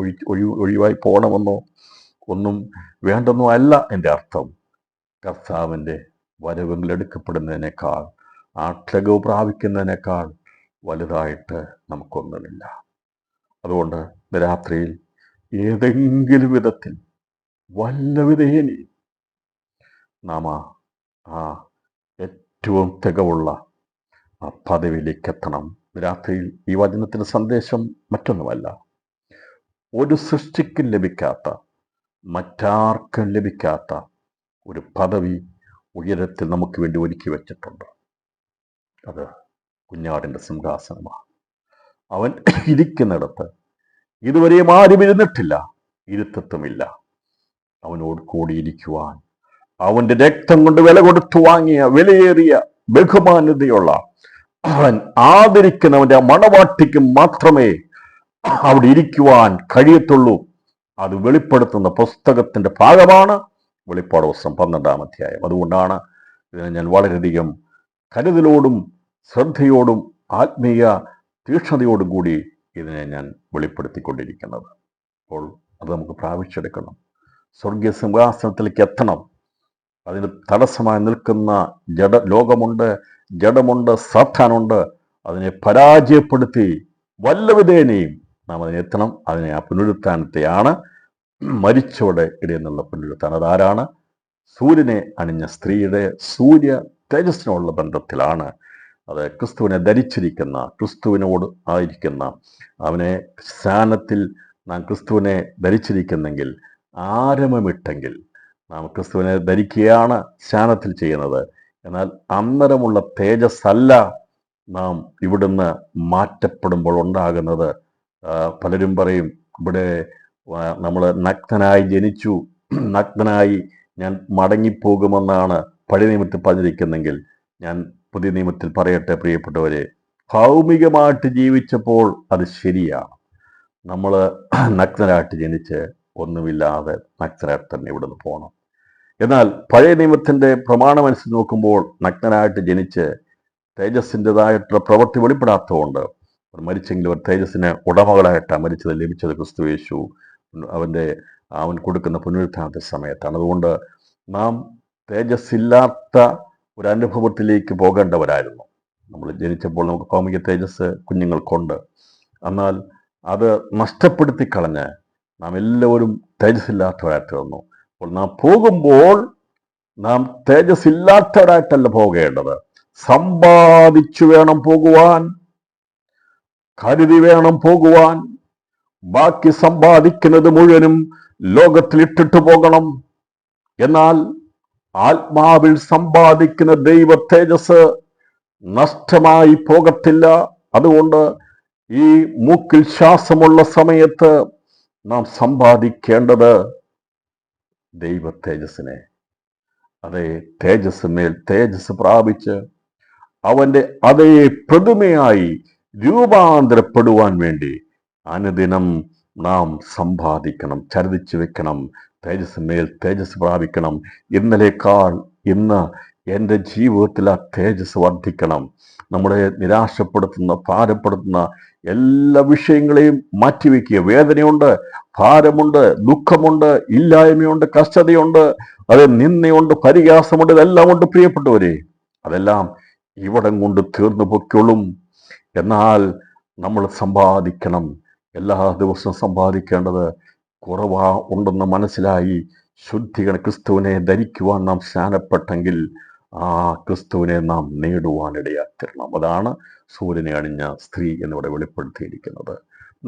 ഒഴിവായി പോകണമെന്നോ ഒന്നും വേണ്ടെന്നോ അല്ല എൻ്റെ അർത്ഥം. കർത്താവിൻ്റെ വരവെങ്കിൽ എടുക്കപ്പെടുന്നതിനേക്കാൾ, ആക്ഷേപം പ്രാപിക്കുന്നതിനേക്കാൾ വലുതായിട്ട് നമുക്കൊന്നുമില്ല. അതുകൊണ്ട് രാത്രിയിൽ ഏതെങ്കിലും വിധത്തിൽ വല്ല വിധേയനി നാം ആ ഏറ്റവും തികവുള്ള ആ പദവിയിലേക്ക് എത്തണം. രാത്രിയിൽ ഈ വചനത്തിൻ്റെ സന്ദേശം മറ്റൊന്നുമല്ല. ഒരു സൃഷ്ടിക്കും ലഭിക്കാത്ത, മറ്റാർക്കും ലഭിക്കാത്ത ഒരു പദവി ഉയരത്തിൽ നമുക്ക് വേണ്ടി ഒരുക്കി വെച്ചിട്ടുണ്ട്. അത് കുഞ്ഞാടിൻ്റെ സിംഹാസനമാണ്. അവൻ ഇരിക്കുന്നിടത്ത് ഇതുവരെയും ആരും ഇരുന്നിട്ടില്ല, ഇരുത്തത്തുമില്ല. അവനോട് കൂടിയിരിക്കുവാൻ അവൻ്റെ രക്തം കൊണ്ട് വില കൊടുത്തു വാങ്ങിയ വിലയേറിയ ബഹുമാന്യതയുള്ള അവൻ ആദരിക്കുന്നവൻ്റെ മണവാട്ടിക്ക് മാത്രമേ അവിടെ ഇരിക്കുവാൻ കഴിയത്തുള്ളൂ. അത് വെളിപ്പെടുത്തുന്ന പുസ്തകത്തിൻ്റെ ഭാഗമാണ് വെളിപ്പാട് പുസ്തകം 12-ാം അധ്യായം. അതുകൊണ്ടാണ് ഇതിനെ ഞാൻ വളരെയധികം കരുതലോടും ശ്രദ്ധയോടും ആത്മീയ തീക്ഷ്ണതയോടും കൂടി ഇതിനെ ഞാൻ വെളിപ്പെടുത്തിക്കൊണ്ടിരിക്കുന്നത്. അപ്പോൾ അത് നമുക്ക് പ്രാപിച്ചെടുക്കണം. സ്വർഗീയ സിംഹാസനത്തിലേക്ക് എത്തണം. അതിന് തടസ്സമായി നിൽക്കുന്ന ലോകമുണ്ട്, ജഡമുണ്ട്, സാത്താനുണ്ട്. അതിനെ പരാജയപ്പെടുത്തി വല്ലവിധേനയും നാം അതിനെത്തണം. അതിനെ ആ പുനരുത്ഥാനത്തെയാണ്, മരിച്ചവരുടെ ഇടയിൽ നിന്നുള്ള പുനരുത്ഥാനം. അതാരാണ്? സൂര്യനെ അണിഞ്ഞ സ്ത്രീയുടെ സൂര്യ തേജസ്സിനുള്ള ബന്ധത്തിലാണ്. അത് ക്രിസ്തുവിനെ ധരിച്ചിരിക്കുന്ന, ക്രിസ്തുവിനോട് ആയിരിക്കുന്ന, അവനെ സ്ഥാനത്തിൽ നാം ക്രിസ്തുവിനെ ധരിച്ചിരിക്കുന്നെങ്കിൽ, ആരംഭമിട്ടെങ്കിൽ നാം ക്രിസ്തുവിനെ ധരിക്കുകയാണ് സ്ഥാനത്തിൽ ചെയ്യുന്നത്. എന്നാൽ അന്നരമുള്ള തേജസ്സല്ല നാം ഇവിടുന്ന് മാറ്റപ്പെടുമ്പോൾ ഉണ്ടാകുന്നത്. പലരും പറയും, ഇവിടെ നമ്മൾ നഗ്നനായി ജനിച്ചു, നഗ്നനായി ഞാൻ മടങ്ങിപ്പോകുമെന്നാണ് പഴയ നിയമത്തിൽ പറഞ്ഞിരിക്കുന്നെങ്കിൽ, ഞാൻ പുതിയ നിയമത്തിൽ പറയട്ടെ പ്രിയപ്പെട്ടവരെ, ഭൗമികമായിട്ട് ജീവിച്ചപ്പോൾ അത് ശരിയാണ്. നമ്മൾ നഗ്നരായിട്ട് ജനിച്ച് ഒന്നുമില്ലാതെ നഗ്നരായിട്ട് തന്നെ ഇവിടുന്ന് പോകണം. എന്നാൽ പഴയ നിയമത്തിൻ്റെ പ്രമാണമനുസരിച്ച് നോക്കുമ്പോൾ നഗ്നനായിട്ട് ജനിച്ച് തേജസ്സിൻ്റെതായിട്ടുള്ള പ്രവൃത്തി വെളിപ്പെടാത്തതുകൊണ്ട് മരിച്ചെങ്കിലും ഒരു തേജസ്സിന് ഉടമകളായിട്ടാണ് മരിച്ചത്. ലഭിച്ചത് ക്രിസ്തു യേശു അവൻ കൊടുക്കുന്ന പുനരുത്ഥാനത്തെ സമയത്താണ്. അതുകൊണ്ട് നാം തേജസ്സില്ലാത്ത ഒരു അനുഭവത്തിലേക്ക് പോകേണ്ടവരായിരുന്നു. നമ്മൾ ജനിച്ചപ്പോൾ നമുക്ക് ഭൗമിക തേജസ് കുഞ്ഞുങ്ങൾക്കുണ്ട്. എന്നാൽ അത് നഷ്ടപ്പെടുത്തി കളഞ്ഞ് നാം എല്ലാവരും തേജസ്സില്ലാത്തവരായിട്ട് വന്നു. അപ്പോൾ നാം പോകുമ്പോൾ നാം തേജസ്സില്ലാത്തവരായിട്ടല്ല പോകേണ്ടത്. സമ്പാദിച്ചു വേണം പോകുവാൻ, കരുതി വേണം പോകുവാൻ. ബാക്കി സമ്പാദിക്കുന്നത് മുഴുവനും ലോകത്തിൽ ഇട്ടിട്ട് പോകണം. എന്നാൽ ആത്മാവിൽ സമ്പാദിക്കുന്ന ദൈവ തേജസ് നഷ്ടമായി പോകത്തില്ല. അതുകൊണ്ട് ഈ മൂക്കിൽ ശ്വാസമുള്ള സമയത്ത് നാം സമ്പാദിക്കേണ്ടത് ദൈവ തേജസ്സിനെ. അതേ തേജസ് മേൽ തേജസ് പ്രാപിച്ച് അവന്റെ അതേ പ്രതിമയായി രൂപാന്തരപ്പെടുവാൻ വേണ്ടി അനുദിനം നാം സമ്പാദിക്കണം, ചരിതിച്ചു വെക്കണം, തേജസ് മേൽ തേജസ് പ്രാപിക്കണം. ഇന്നലേക്കാൾ ഇന്ന് എൻ്റെ ജീവിതത്തിൽ ആ തേജസ് വർദ്ധിക്കണം. നമ്മളെ നിരാശപ്പെടുത്തുന്ന, ഭാരപ്പെടുത്തുന്ന എല്ലാ വിഷയങ്ങളെയും മാറ്റിവെക്കുക. വേദനയുണ്ട്, ഭാരമുണ്ട്, ദുഃഖമുണ്ട്, ഇല്ലായ്മയുണ്ട്, കഷ്ടതയുണ്ട്, അത് നിന്ദയുണ്ട്, പരിഹാസമുണ്ട്, ഇതെല്ലാം ഉണ്ട് പ്രിയപ്പെട്ടവരെ. അതെല്ലാം ഇവിടം കൊണ്ട് തീർന്നു പൊയ്ക്കൊള്ളും. എന്നാൽ നമ്മൾ സമ്പാദിക്കണം. എല്ലാ ദിവസവും സമ്പാദിക്കേണ്ടത് കുറവാ ഉണ്ടെന്ന് മനസ്സിലായി ശുദ്ധികൾ ക്രിസ്തുവിനെ ധരിക്കുവാൻ നാം സ്നാനപ്പെട്ടെങ്കിൽ ആ ക്രിസ്തുവിനെ നാം നേടുവാനിടയാത്തിരണം. അതാണ് സൂര്യനെ അണിഞ്ഞ സ്ത്രീ എന്നിവിടെ വെളിപ്പെടുത്തിയിരിക്കുന്നത്.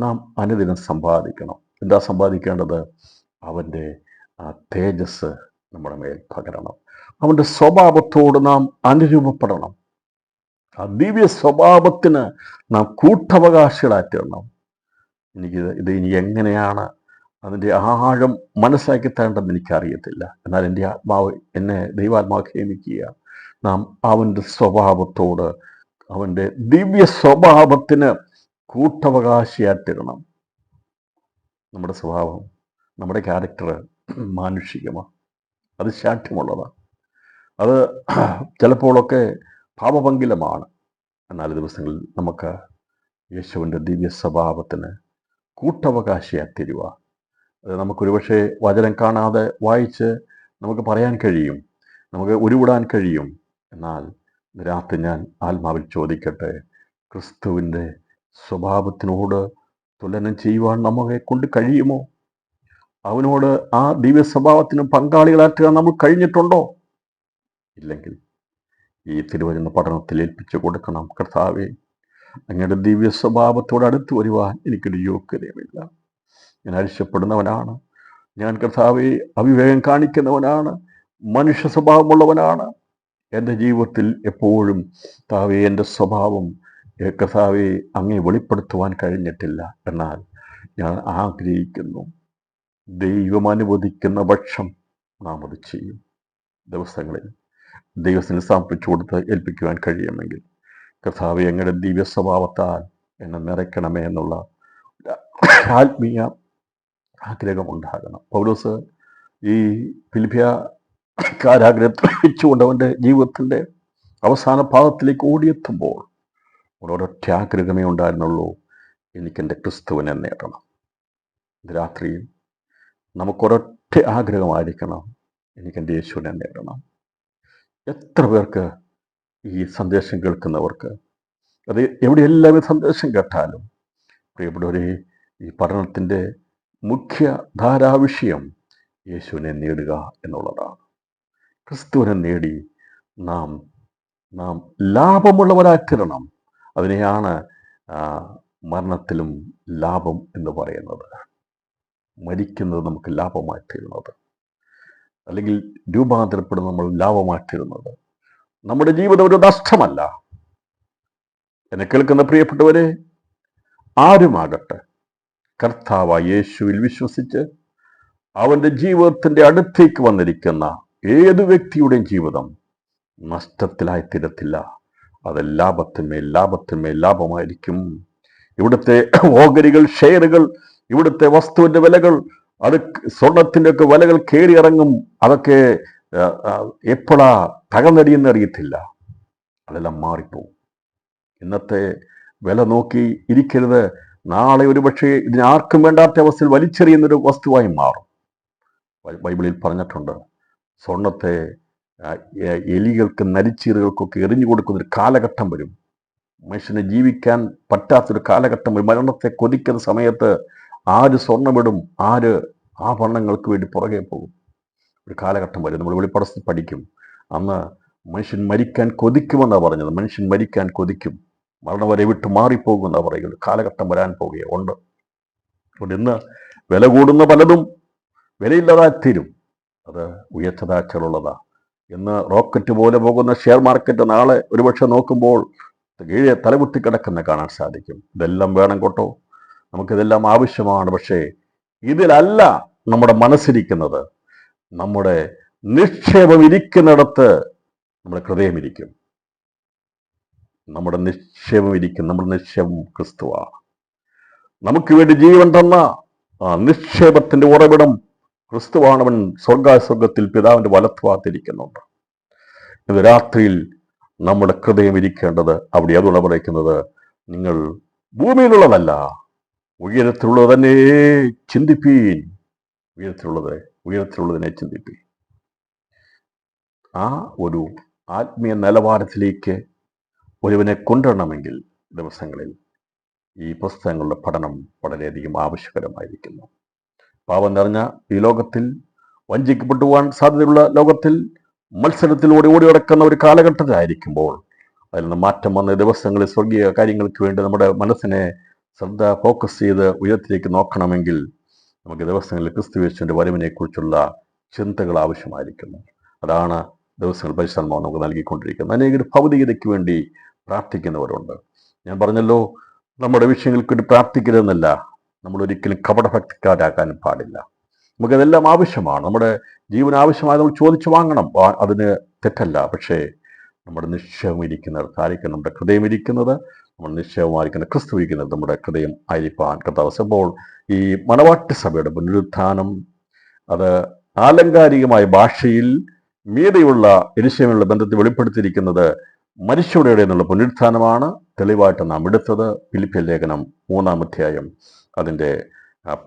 നാം അനുദിനം സമ്പാദിക്കണം. എന്താ സമ്പാദിക്കേണ്ടത്? അവൻ്റെ ആ തേജസ് നമ്മുടെ മേൽ പകരണം. അവൻ്റെ സ്വഭാവത്തോട് നാം അനുരൂപപ്പെടണം. ആ ദിവ്യ സ്വഭാവത്തിന് നാം കൂട്ടവകാശികളായിത്തീരണം. ഇത് ഇനി എങ്ങനെയാണ് അതിൻ്റെ ആഴം മനസ്സിലാക്കി തരേണ്ടെന്ന് എനിക്കറിയത്തില്ല. എന്നാൽ എൻ്റെ ആത്മാവ് എന്നെ ദൈവാത്മാവ് ക്ഷേമിക്കുക. നാം അവൻ്റെ സ്വഭാവത്തോട്, അവൻ്റെ ദിവ്യ സ്വഭാവത്തിന് കൂട്ടവകാശിയായിത്തീരണം. നമ്മുടെ സ്വഭാവം, നമ്മുടെ ക്യാരക്ടർ മാനുഷികമാണ്, അത് ശാഠ്യമുള്ളതാണ്, അത് ചിലപ്പോഴൊക്കെ പാപഭംഗിലമാണ്. എന്നാൽ ദിവസങ്ങളിൽ നമുക്ക് യേശുവിൻ്റെ ദിവ്യ സ്വഭാവത്തിന് കൂട്ടവകാശിയായി തീരുക. അത് നമുക്കൊരുപക്ഷെ വചനം കാണാതെ വായിച്ച് നമുക്ക് പറയാൻ കഴിയും, നമുക്ക് ഉരുവിടാൻ കഴിയും. എന്നാൽ രാത്രി ഞാൻ ആത്മാവിൽ ചോദിക്കട്ടെ, ക്രിസ്തുവിൻ്റെ സ്വഭാവത്തിനോട് തുലനം ചെയ്യുവാൻ നമ്മളെ കൊണ്ട് കഴിയുമോ? അവനോട് ആ ദിവ്യ സ്വഭാവത്തിന് പങ്കാളികളാറ്റുക നമ്മൾ കഴിഞ്ഞിട്ടുണ്ടോ? ഇല്ലെങ്കിൽ ഈ തിരുവചന പഠനത്തിൽ ഏൽപ്പിച്ചു കൊടുക്കണം. കർത്താവേ, അങ്ങയുടെ ദിവ്യ സ്വഭാവത്തോട് അടുത്ത് വരുവാൻ എനിക്കൊരു യോഗ്യതയുമില്ല. ഞാൻ അരിശപ്പെടുന്നവനാണ്, ഞാൻ കർത്താവെ അവിവേകം കാണിക്കുന്നവനാണ്, മനുഷ്യ സ്വഭാവമുള്ളവനാണ്. എൻ്റെ ജീവിതത്തിൽ എപ്പോഴും കർത്താവെ എൻ്റെ സ്വഭാവം കർത്താവെ അങ്ങേ വെളിപ്പെടുത്തുവാൻ കഴിഞ്ഞിട്ടില്ല. എന്നാൽ ഞാൻ ആഗ്രഹിക്കുന്നു, ദൈവം അനുവദിക്കുന്ന പക്ഷം നാം അത് ചെയ്യും. ദിവസങ്ങളിൽ ദൈവത്തിന് സമർപ്പിച്ചു കൊടുത്ത് ഏൽപ്പിക്കുവാൻ കഴിയുമെങ്കിൽ കർത്താവെ അങ്ങയുടെ ദിവ്യ സ്വഭാവത്താൽ എന്നെ നിറയ്ക്കണമേ എന്നുള്ള ആത്മീയ ആഗ്രഹമുണ്ടാകണം. പൗലോസ് ഈ ഫിലിപ്പിയ കാരാഗ്രഹത്തിൽ വെച്ചുകൊണ്ട് അവൻ്റെ ജീവിതത്തിൻ്റെ അവസാന ഭാഗത്തിലേക്ക് ഓടിയെത്തുമ്പോൾ ഒരൊറ്റ ആഗ്രഹമേ ഉണ്ടായിരുന്നുള്ളൂ, എനിക്കെൻ്റെ ക്രിസ്തുവിനെ നേടണം. ഇത് രാത്രിയിൽ നമുക്കൊരൊറ്റ ആഗ്രഹമായിരിക്കണം, എനിക്കെൻ്റെ യേശുവിനെ നേടണം. എത്ര പേർക്ക് ഈ സന്ദേശം കേൾക്കുന്നവർക്ക്, അത് എവിടെയെല്ലാം സന്ദേശം കേട്ടാലും പ്രിയപ്പെട്ടവരെ, ഈ പഠനത്തിൻ്റെ മുഖ്യ ധാരാവിഷയം യേശുവിനെ നേടുക എന്നുള്ളതാണ്. ക്രിസ്തുവിനെ നേടി നാം ലാഭമുള്ളവരായിത്തീരണം. അതിനെയാണ് മരണത്തിലും ലാഭം എന്ന് പറയുന്നത്. മരിക്കുന്നത് നമുക്ക് ലാഭമായിത്തീരുന്നത്, അല്ലെങ്കിൽ രൂപാന്തരപ്പെടുന്ന നമ്മൾ ലാഭമായിത്തീരുന്നത്. നമ്മുടെ ജീവിതം ഒരു നഷ്ടമല്ല. എന്നെ കേൾക്കുന്ന പ്രിയപ്പെട്ടവരെ, ആരുമാകട്ടെ, കർത്താവായ യേശുവിൽ വിശ്വസിച്ച് അവൻ്റെ ജീവിതത്തിൻ്റെ അടുത്തേക്ക് വന്നിരിക്കുന്ന ഏതു വ്യക്തിയുടെയും ജീവിതം നഷ്ടത്തിലായിത്തീരത്തില്ല. അത് ലാഭത്തിന്മേൽ ലാഭമായിരിക്കും. ഇവിടുത്തെ ഓഹരികൾ, ഷെയറുകൾ, ഇവിടുത്തെ വസ്തുവിൻ്റെ വിലകൾ, അത് സ്വർണത്തിൻ്റെ ഒക്കെ വിലകൾ കയറിയിറങ്ങും. അതൊക്കെ എപ്പോഴാ തകർന്നടിയെന്ന് അറിയത്തില്ല. അതെല്ലാം മാറിപ്പോവും. ഇന്നത്തെ വില നോക്കി ഇരിക്കരുത്. നാളെ ഒരുപക്ഷെ ഇതിനാർക്കും വേണ്ടാത്ത അവസ്ഥയിൽ വലിച്ചെറിയുന്നൊരു വസ്തുവായി മാറും. ബൈബിളിൽ പറഞ്ഞിട്ടുണ്ട്, സ്വർണത്തെ എലികൾക്കും നരിച്ചീറുകൾക്കൊക്കെ എറിഞ്ഞു കൊടുക്കുന്നൊരു കാലഘട്ടം വരും. മനുഷ്യനെ ജീവിക്കാൻ പറ്റാത്തൊരു കാലഘട്ടം വരും. മരണത്തെ കൊതിക്കുന്ന സമയത്ത് ആര് സ്വർണ്ണമിടും, ആര് ആഭരണങ്ങൾക്ക് വേണ്ടി പുറകെ പോകും? ഒരു കാലഘട്ടം വരും. നമ്മൾ വെളിപ്പാട് പഠിക്കും. അന്ന് മനുഷ്യൻ മരിക്കാൻ കൊതിക്കുമെന്നാണ് പറഞ്ഞത്. മനുഷ്യൻ മരിക്കാൻ കൊതിക്കും, മരണം വരെ വിട്ട് മാറിപ്പോകുമെന്നാണ് പറയുന്നത്. കാലഘട്ടം വരാൻ പോകുകയുണ്ട്. അതുകൊണ്ട് ഇന്ന് വില കൂടുന്ന പലതും വിലയില്ലാതായിത്തീരും. അത് ഉയർച്ചതാഴ്ചകളുള്ളതാണ്. ഇന്ന് റോക്കറ്റ് പോലെ പോകുന്ന ഷെയർ മാർക്കറ്റ് നാളെ ഒരുപക്ഷെ നോക്കുമ്പോൾ കീഴെ തലകുത്തി കിടക്കുന്ന കാണാൻ സാധിക്കും. ഇതെല്ലാം വേണം കേട്ടോ, നമുക്കിതെല്ലാം ആവശ്യമാണ്. പക്ഷേ ഇതിലല്ല നമ്മുടെ മനസ്സിരിക്കുന്നത്. നമ്മുടെ നിക്ഷേപം ഇരിക്കുന്നിടത്ത് നമ്മുടെ ഹൃദയം ഇരിക്കും. നമ്മുടെ നിശ്ചയം ഇരിക്കും. നമ്മുടെ നിശ്ചയം ക്രിസ്തുവാണ്. നമുക്ക് വേണ്ടി ജീവൻ തന്ന ആ നിക്ഷേപത്തിന്റെ ഉറവിടം ക്രിസ്തുവാണവൻ. സ്വർഗത്തിൽ പിതാവിന്റെ വലത്തുഭാഗത്തിരിക്കുന്നുണ്ട്. ഇന്ന് രാത്രിയിൽ നമ്മുടെ ഹൃദയം ഇരിക്കേണ്ടത് അവിടെ. അതുള്ള പറയുന്നത്, നിങ്ങൾ ഭൂമിയിലുള്ളതല്ല, ഉയരത്തിലുള്ളത് തന്നെ ചിന്തിപ്പീൻ. ഉയരത്തിലുള്ളതിനെ ചിന്തിപ്പീൻ. ആ ഒരു ആത്മീയ നിലവാരത്തിലേക്ക് ഒരുവനെ കൊണ്ടുവരണമെങ്കിൽ ദിവസങ്ങളിൽ ഈ പുസ്തകങ്ങളുടെ പഠനം വളരെയധികം ആവശ്യകരമായിരിക്കുന്നു. പാപം നിറഞ്ഞ ഈ ലോകത്തിൽ, വഞ്ചിക്കപ്പെട്ടു പോകാൻ സാധ്യതയുള്ള ലോകത്തിൽ, മത്സരത്തിലൂടെ ഓടി നടക്കുന്ന ഒരു കാലഘട്ടത്തിലായിരിക്കുമ്പോൾ അതിൽ നിന്ന് മാറ്റം വന്ന ദിവസങ്ങളിൽ സ്വർഗീയ കാര്യങ്ങൾക്ക് വേണ്ടി നമ്മുടെ മനസ്സിനെ ഫോക്കസ് ചെയ്ത് ഉയരത്തിലേക്ക് നോക്കണമെങ്കിൽ നമുക്ക് ദിവസങ്ങളിൽ ക്രിസ്തുയേശുവിന്റെ വരവിനെക്കുറിച്ചുള്ള ചിന്തകൾ ആവശ്യമായിരിക്കുന്നു. അതാണ് ദിവസങ്ങൾ പരിശുദ്ധാത്മാവ് നമുക്ക് നൽകിക്കൊണ്ടിരിക്കുന്നത്. അനേകം ഭൗതികതയ്ക്ക് വേണ്ടി പ്രാർത്ഥിക്കുന്നവരുണ്ട്. ഞാൻ പറഞ്ഞല്ലോ, നമ്മുടെ വിഷയങ്ങൾക്ക് വേണ്ടി പ്രാർത്ഥിക്കരുതെന്നല്ല, നമ്മൾ ഒരിക്കലും കപടഭക്തിക്കാരാക്കാനും പാടില്ല. നമുക്കതെല്ലാം ആവശ്യമാണ്. നമ്മുടെ ജീവൻ ആവശ്യമായി നമ്മൾ ചോദിച്ചു വാങ്ങണം, അതിന് തെറ്റല്ല. പക്ഷേ നമ്മുടെ നിശ്ചയം ഇരിക്കുന്നിടത്തായിരിക്കും നമ്മുടെ ഹൃദയം ഇരിക്കുന്നത്. നമ്മൾ നിശ്ചയമായിരിക്കുന്ന ക്രിസ്തു ഇരിക്കുന്നത് നമ്മുടെ ഹൃദയം ആയിരിക്കാൻ കർത്താവ്. അപ്പോൾ ഈ മണവാട്ടി സഭയുടെ പുനരുത്ഥാനം അത് ആലങ്കാരികമായ ഭാഷയിൽ മീതെയുള്ള യെരൂശലേമുള്ള ബന്ധത്തിൽ വെളിപ്പെടുത്തിയിരിക്കുന്നത് മരിച്ചവരുടെ എന്നുള്ള പുനരുത്ഥാനമാണ്. തെളിവായിട്ട് നാം എടുത്തത് ഫിലിപ്പിയർ ലേഖനം 3-ാം അധ്യായം അതിൻ്റെ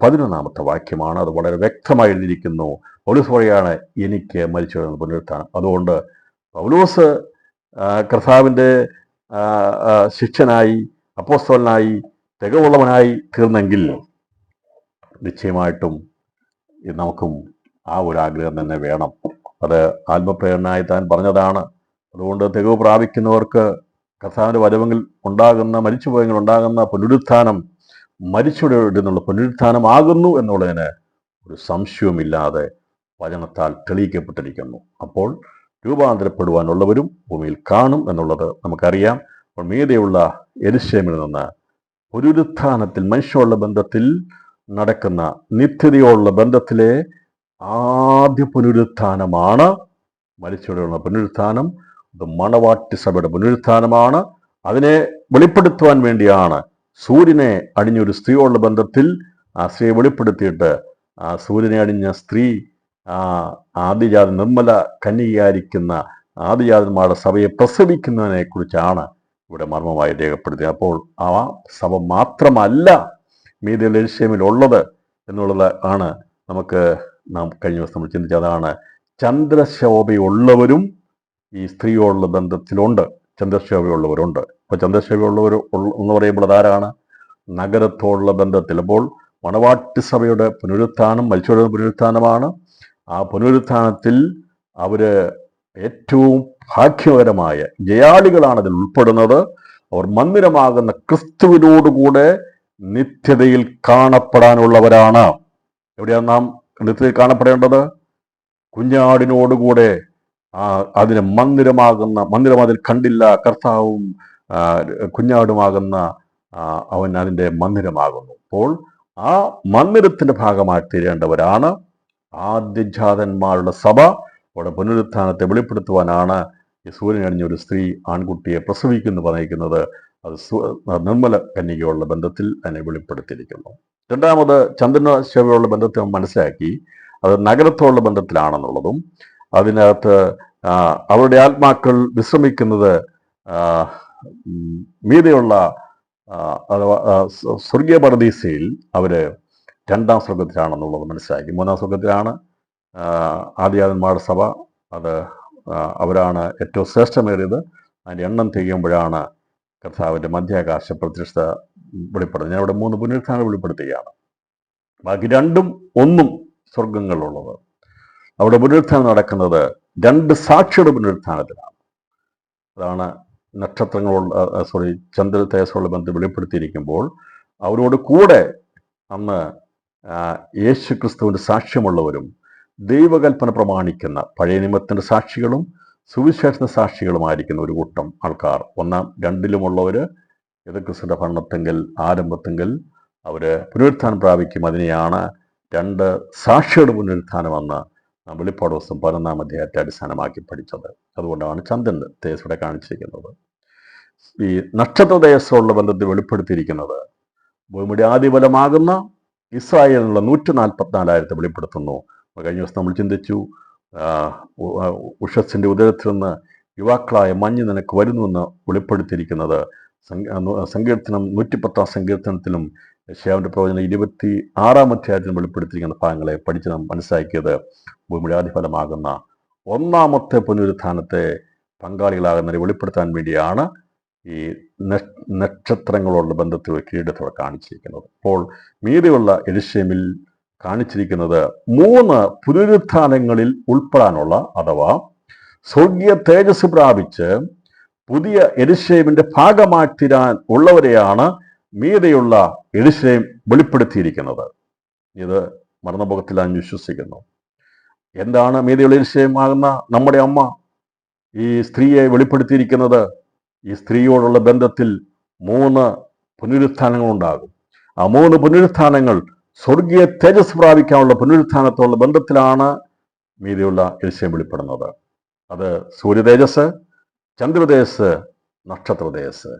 11-ാമത്തെ വാക്യമാണ്. അത് വളരെ വ്യക്തമായി എഴുതിയിരിക്കുന്നു. പൗലോസ് പറയാണ്, എനിക്ക് മരിച്ചവരുടെ പുനരുത്ഥാനം. അതുകൊണ്ട് പൗലോസ് കർത്താവിൻ്റെ ശിഷ്യനായി, അപ്പോസ്തലനായി, തികവുള്ളവനായി തീർന്നെങ്കിൽ നിശ്ചയമായിട്ടും നമുക്കും ആ ഒരു ആഗ്രഹം തന്നെ വേണം. അത് ആത്മപ്രേരണയായി താൻ പറഞ്ഞതാണ്. അതുകൊണ്ട് തികവ് പ്രാപിക്കുന്നവർക്ക് കർത്താവിൻ്റെ വരവെങ്കിൽ ഉണ്ടാകുന്ന, മരിച്ചുപോയെങ്കിൽ ഉണ്ടാകുന്ന പുനരുത്ഥാനം മരിച്ചവരുടെ നിന്നുള്ള പുനരുത്ഥാനമാകുന്നു എന്നുള്ളതിന് ഒരു സംശയവുമില്ലാതെ വചനത്താൽ തെളിയിക്കപ്പെട്ടിരിക്കുന്നു. അപ്പോൾ രൂപാന്തരപ്പെടുവാനുള്ളവരും ഭൂമിയിൽ കാണും എന്നുള്ളത് നമുക്കറിയാം. അപ്പോൾ മീതെയുള്ള യെരൂശലേമിൽ നിന്ന് പുനരുത്ഥാനത്തിൽ, മനുഷ്യനുള്ള ബന്ധത്തിൽ നടക്കുന്ന നിത്യതയോടുള്ള ബന്ധത്തിലെ ആദ്യ പുനരുത്ഥാനമാണ് മരിച്ചവരുടെ പുനരുത്ഥാനം. അത് മണവാട്ടി സഭയുടെ പുനരുത്ഥാനമാണ്. അതിനെ വെളിപ്പെടുത്തുവാൻ വേണ്ടിയാണ് സൂര്യനെ അണിഞ്ഞൊരു സ്ത്രീയോടുള്ള ബന്ധത്തിൽ ആ സ്ത്രീയെ വെളിപ്പെടുത്തിയിട്ട് ആ സൂര്യനെ അണിഞ്ഞ സ്ത്രീ ആദിജാത നിർമ്മല കന്യകയായിരിക്കുന്ന ആദിജാതന്മാരുടെ സഭയെ പ്രസവിക്കുന്നതിനെ കുറിച്ചാണ് ഇവിടെ മർമ്മമായി രേഖപ്പെടുത്തിയത്. അപ്പോൾ ആ സഭ മാത്രമല്ല മീതെയുള്ള യെരൂശലേമിൽ ഉള്ളത് എന്നുള്ളത് ആണ് നാം കഴിഞ്ഞ ദിവസം നമ്മൾ ചിന്തിച്ചത്. അതാണ് ചന്ദ്രശോഭയുള്ളവരും ഈ സ്ത്രീയോടുള്ള ബന്ധത്തിലുണ്ട്. ചന്ദ്രശോഭയുള്ളവരുണ്ട്. അപ്പോൾ ചന്ദ്രശോഭയുള്ളവർ എന്ന് പറയുമ്പോൾ അതാരാണ്? നഗരത്തോടുള്ള ബന്ധത്തിൽ. അപ്പോൾ മണവാട്ടി സഭയുടെ പുനരുത്ഥാനം മരിച്ചവരുടെ പുനരുത്ഥാനമാണ്. ആ പുനരുത്ഥാനത്തിൽ അവർ ഏറ്റവും ഭാഗ്യകരമായ ജയാളികളാണ് അതിൽ ഉൾപ്പെടുന്നത്. അവർ മന്ദിരമാകുന്ന ക്രിസ്തുവിനോടുകൂടെ നിത്യതയിൽ കാണപ്പെടാനുള്ളവരാണ്. എവിടെയാണ് നാം നിത്യതയിൽ കാണപ്പെടേണ്ടത്? കുഞ്ഞാടിനോടുകൂടെ. അതിന് മന്ദിരം അതിൽ കണ്ടില്ല, കർത്താവും കുഞ്ഞാടുമാകുന്ന അവൻ അതിൻ്റെ മന്ദിരമാകുന്നു. അപ്പോൾ ആ മന്ദിരത്തിന്റെ ഭാഗമായി തീരേണ്ടവരാണ് ആദ്യജാതന്മാരുടെ സഭ. അവിടെ പുനരുത്ഥാനത്തെ വെളിപ്പെടുത്തുവാനാണ് ഈ സൂര്യനണിഞ്ഞ ഒരു സ്ത്രീ ആൺകുട്ടിയെ പ്രസവിക്കുന്നു പറഞ്ഞിരിക്കുന്നത്. അത് നിർമ്മല കന്യകയുള്ള ബന്ധത്തിൽ അതിനെ വെളിപ്പെടുത്തിയിരിക്കുന്നു. രണ്ടാമത് ചന്ദ്രശോഭയുള്ള ബന്ധത്തെ മനസ്സിലാക്കി അത് നഗരത്തോടുള്ള ബന്ധത്തിലാണെന്നുള്ളതും, അതിനകത്ത് അവരുടെ ആത്മാക്കൾ വിശ്രമിക്കുന്നത് മീതെയുള്ള അഥവാ സ്വർഗീയ പരദീസയിൽ അവര് 2-ാം സ്വർഗത്തിലാണെന്നുള്ളത് മനസ്സിലാക്കി. 3-ാം സ്വർഗത്തിലാണ് ആദിജാതന്മാരുടെ സഭ. അത് അവരാണ് ഏറ്റവും ശ്രേഷ്ഠമേറിയത്. അതിൻ്റെ എണ്ണം തികയുമ്പോഴാണ് കർത്താവിൻ്റെ മധ്യാകാശ പ്രത്യക്ഷത വെളിപ്പെടുന്നത്. ഞാൻ ഇവിടെ 3 പുനരുത്ഥാനം വെളിപ്പെടുത്തുകയാണ്. ബാക്കി 2ഉം 1ഉം സ്വർഗങ്ങളുള്ളത്. അവിടെ പുനരുത്ഥാനം നടക്കുന്നത് 2 സാക്ഷിയുടെ പുനരുത്ഥാനത്തിലാണ്. അതാണ് ചന്ദ്ര തേജസ്സുള്ള ബന്ധം വെളിപ്പെടുത്തിയിരിക്കുമ്പോൾ അവരോട് കൂടെ അന്ന് യേശു ക്രിസ്തുവിൻ്റെ സാക്ഷ്യമുള്ളവരും ദൈവകൽപ്പന പ്രമാണിക്കുന്ന പഴയ നിയമത്തിൻ്റെ സാക്ഷികളും സുവിശേഷ സാക്ഷികളുമായിരിക്കുന്ന ഒരു കൂട്ടം ആൾക്കാർ. 1-ാം 2-ലുമുള്ളവർ ക്രിസ്തുവിൻ്റെ ഭരണത്തെങ്കിൽ ആരംഭത്തെങ്കിൽ അവർ പുനരുത്ഥാനം പ്രാപിക്കും. അതിനെയാണ് 2 സാക്ഷിയുടെ പുനരുത്ഥാനമെന്ന് വെളിപ്പാട് ദിവസം 11-ാം അധ്യായത്തെ അടിസ്ഥാനമാക്കി പഠിച്ചത്. അതുകൊണ്ടാണ് ചന്ദ്രൻ തേജസ്സോടെ കാണിച്ചിരിക്കുന്നത്. ഈ നക്ഷത്രദേശമുള്ള ബന്ധത്തിൽ വെളിപ്പെടുത്തിയിരിക്കുന്നത് ഭൂമിയുടെ ആദിഫലമാകുന്ന ഇസ്രായേലിനുള്ള 144,000 വെളിപ്പെടുത്തുന്നു. കഴിഞ്ഞ ദിവസം നമ്മൾ ചിന്തിച്ചു, ഉഷസ്സിൻ്റെ ഉദരത്തിൽ നിന്ന് യുവാക്കളായ മഞ്ഞ് നിനക്ക് വരുന്നുവെന്ന് വെളിപ്പെടുത്തിയിരിക്കുന്നത് സങ്കീർത്തനം 110 സങ്കീർത്തനത്തിലും യശയ്യാവിൻ്റെ പ്രവചനം 26 അധ്യായത്തിലും വെളിപ്പെടുത്തിയിരിക്കുന്ന ഭാഗങ്ങളെ പഠിച്ച് നാം മനസ്സിലാക്കിയത് ഭൂമിയുടെ ആദിഫലമാകുന്ന ഒന്നാമത്തെ പുനരുത്ഥാനത്തെ പങ്കാളികളാകുന്നവരെ വെളിപ്പെടുത്താൻ വേണ്ടിയാണ് ഈ നക്ഷത്രങ്ങളോടുള്ള ബന്ധത്തിൽ കിരീടത്തോടെ കാണിച്ചിരിക്കുന്നത്. അപ്പോൾ മീതെയുള്ള യെരൂശലേമിൽ കാണിച്ചിരിക്കുന്നത് 3 പുനരുത്ഥാനങ്ങളിൽ ഉൾപ്പെടാനുള്ള അഥവാ സ്വർഗീയ തേജസ് പ്രാപിച്ച് പുതിയ യെരൂശലേമിന്റെ ഭാഗമായി തീരാൻ ഉള്ളവരെയാണ് മീതെയുള്ള യെരൂശലേം വെളിപ്പെടുത്തിയിരിക്കുന്നത്. ഇത് മരണമുഖത്തിൽ ഞാൻ വിശ്വസിക്കുന്നു. എന്താണ് മീതെയുള്ള യെരൂശലേം ആകുന്ന നമ്മുടെ അമ്മ ഈ സ്ത്രീയെ വെളിപ്പെടുത്തിയിരിക്കുന്നത്? ഈ സ്ത്രീയോടുള്ള ബന്ധത്തിൽ 3 പുനരുത്ഥാനങ്ങൾ ഉണ്ടാകും. ആ 3 പുനരുത്ഥാനങ്ങൾ സ്വർഗീയ തേജസ് പ്രാപിക്കാനുള്ള പുനരുത്ഥാനത്തോടുള്ള ബന്ധത്തിലാണ് മീതെയുള്ള യെരൂശലേം വെളിപ്പെടുന്നത്. അത് സൂര്യതേജസ്, ചന്ദ്രതേജസ്, നക്ഷത്രതേജസ്.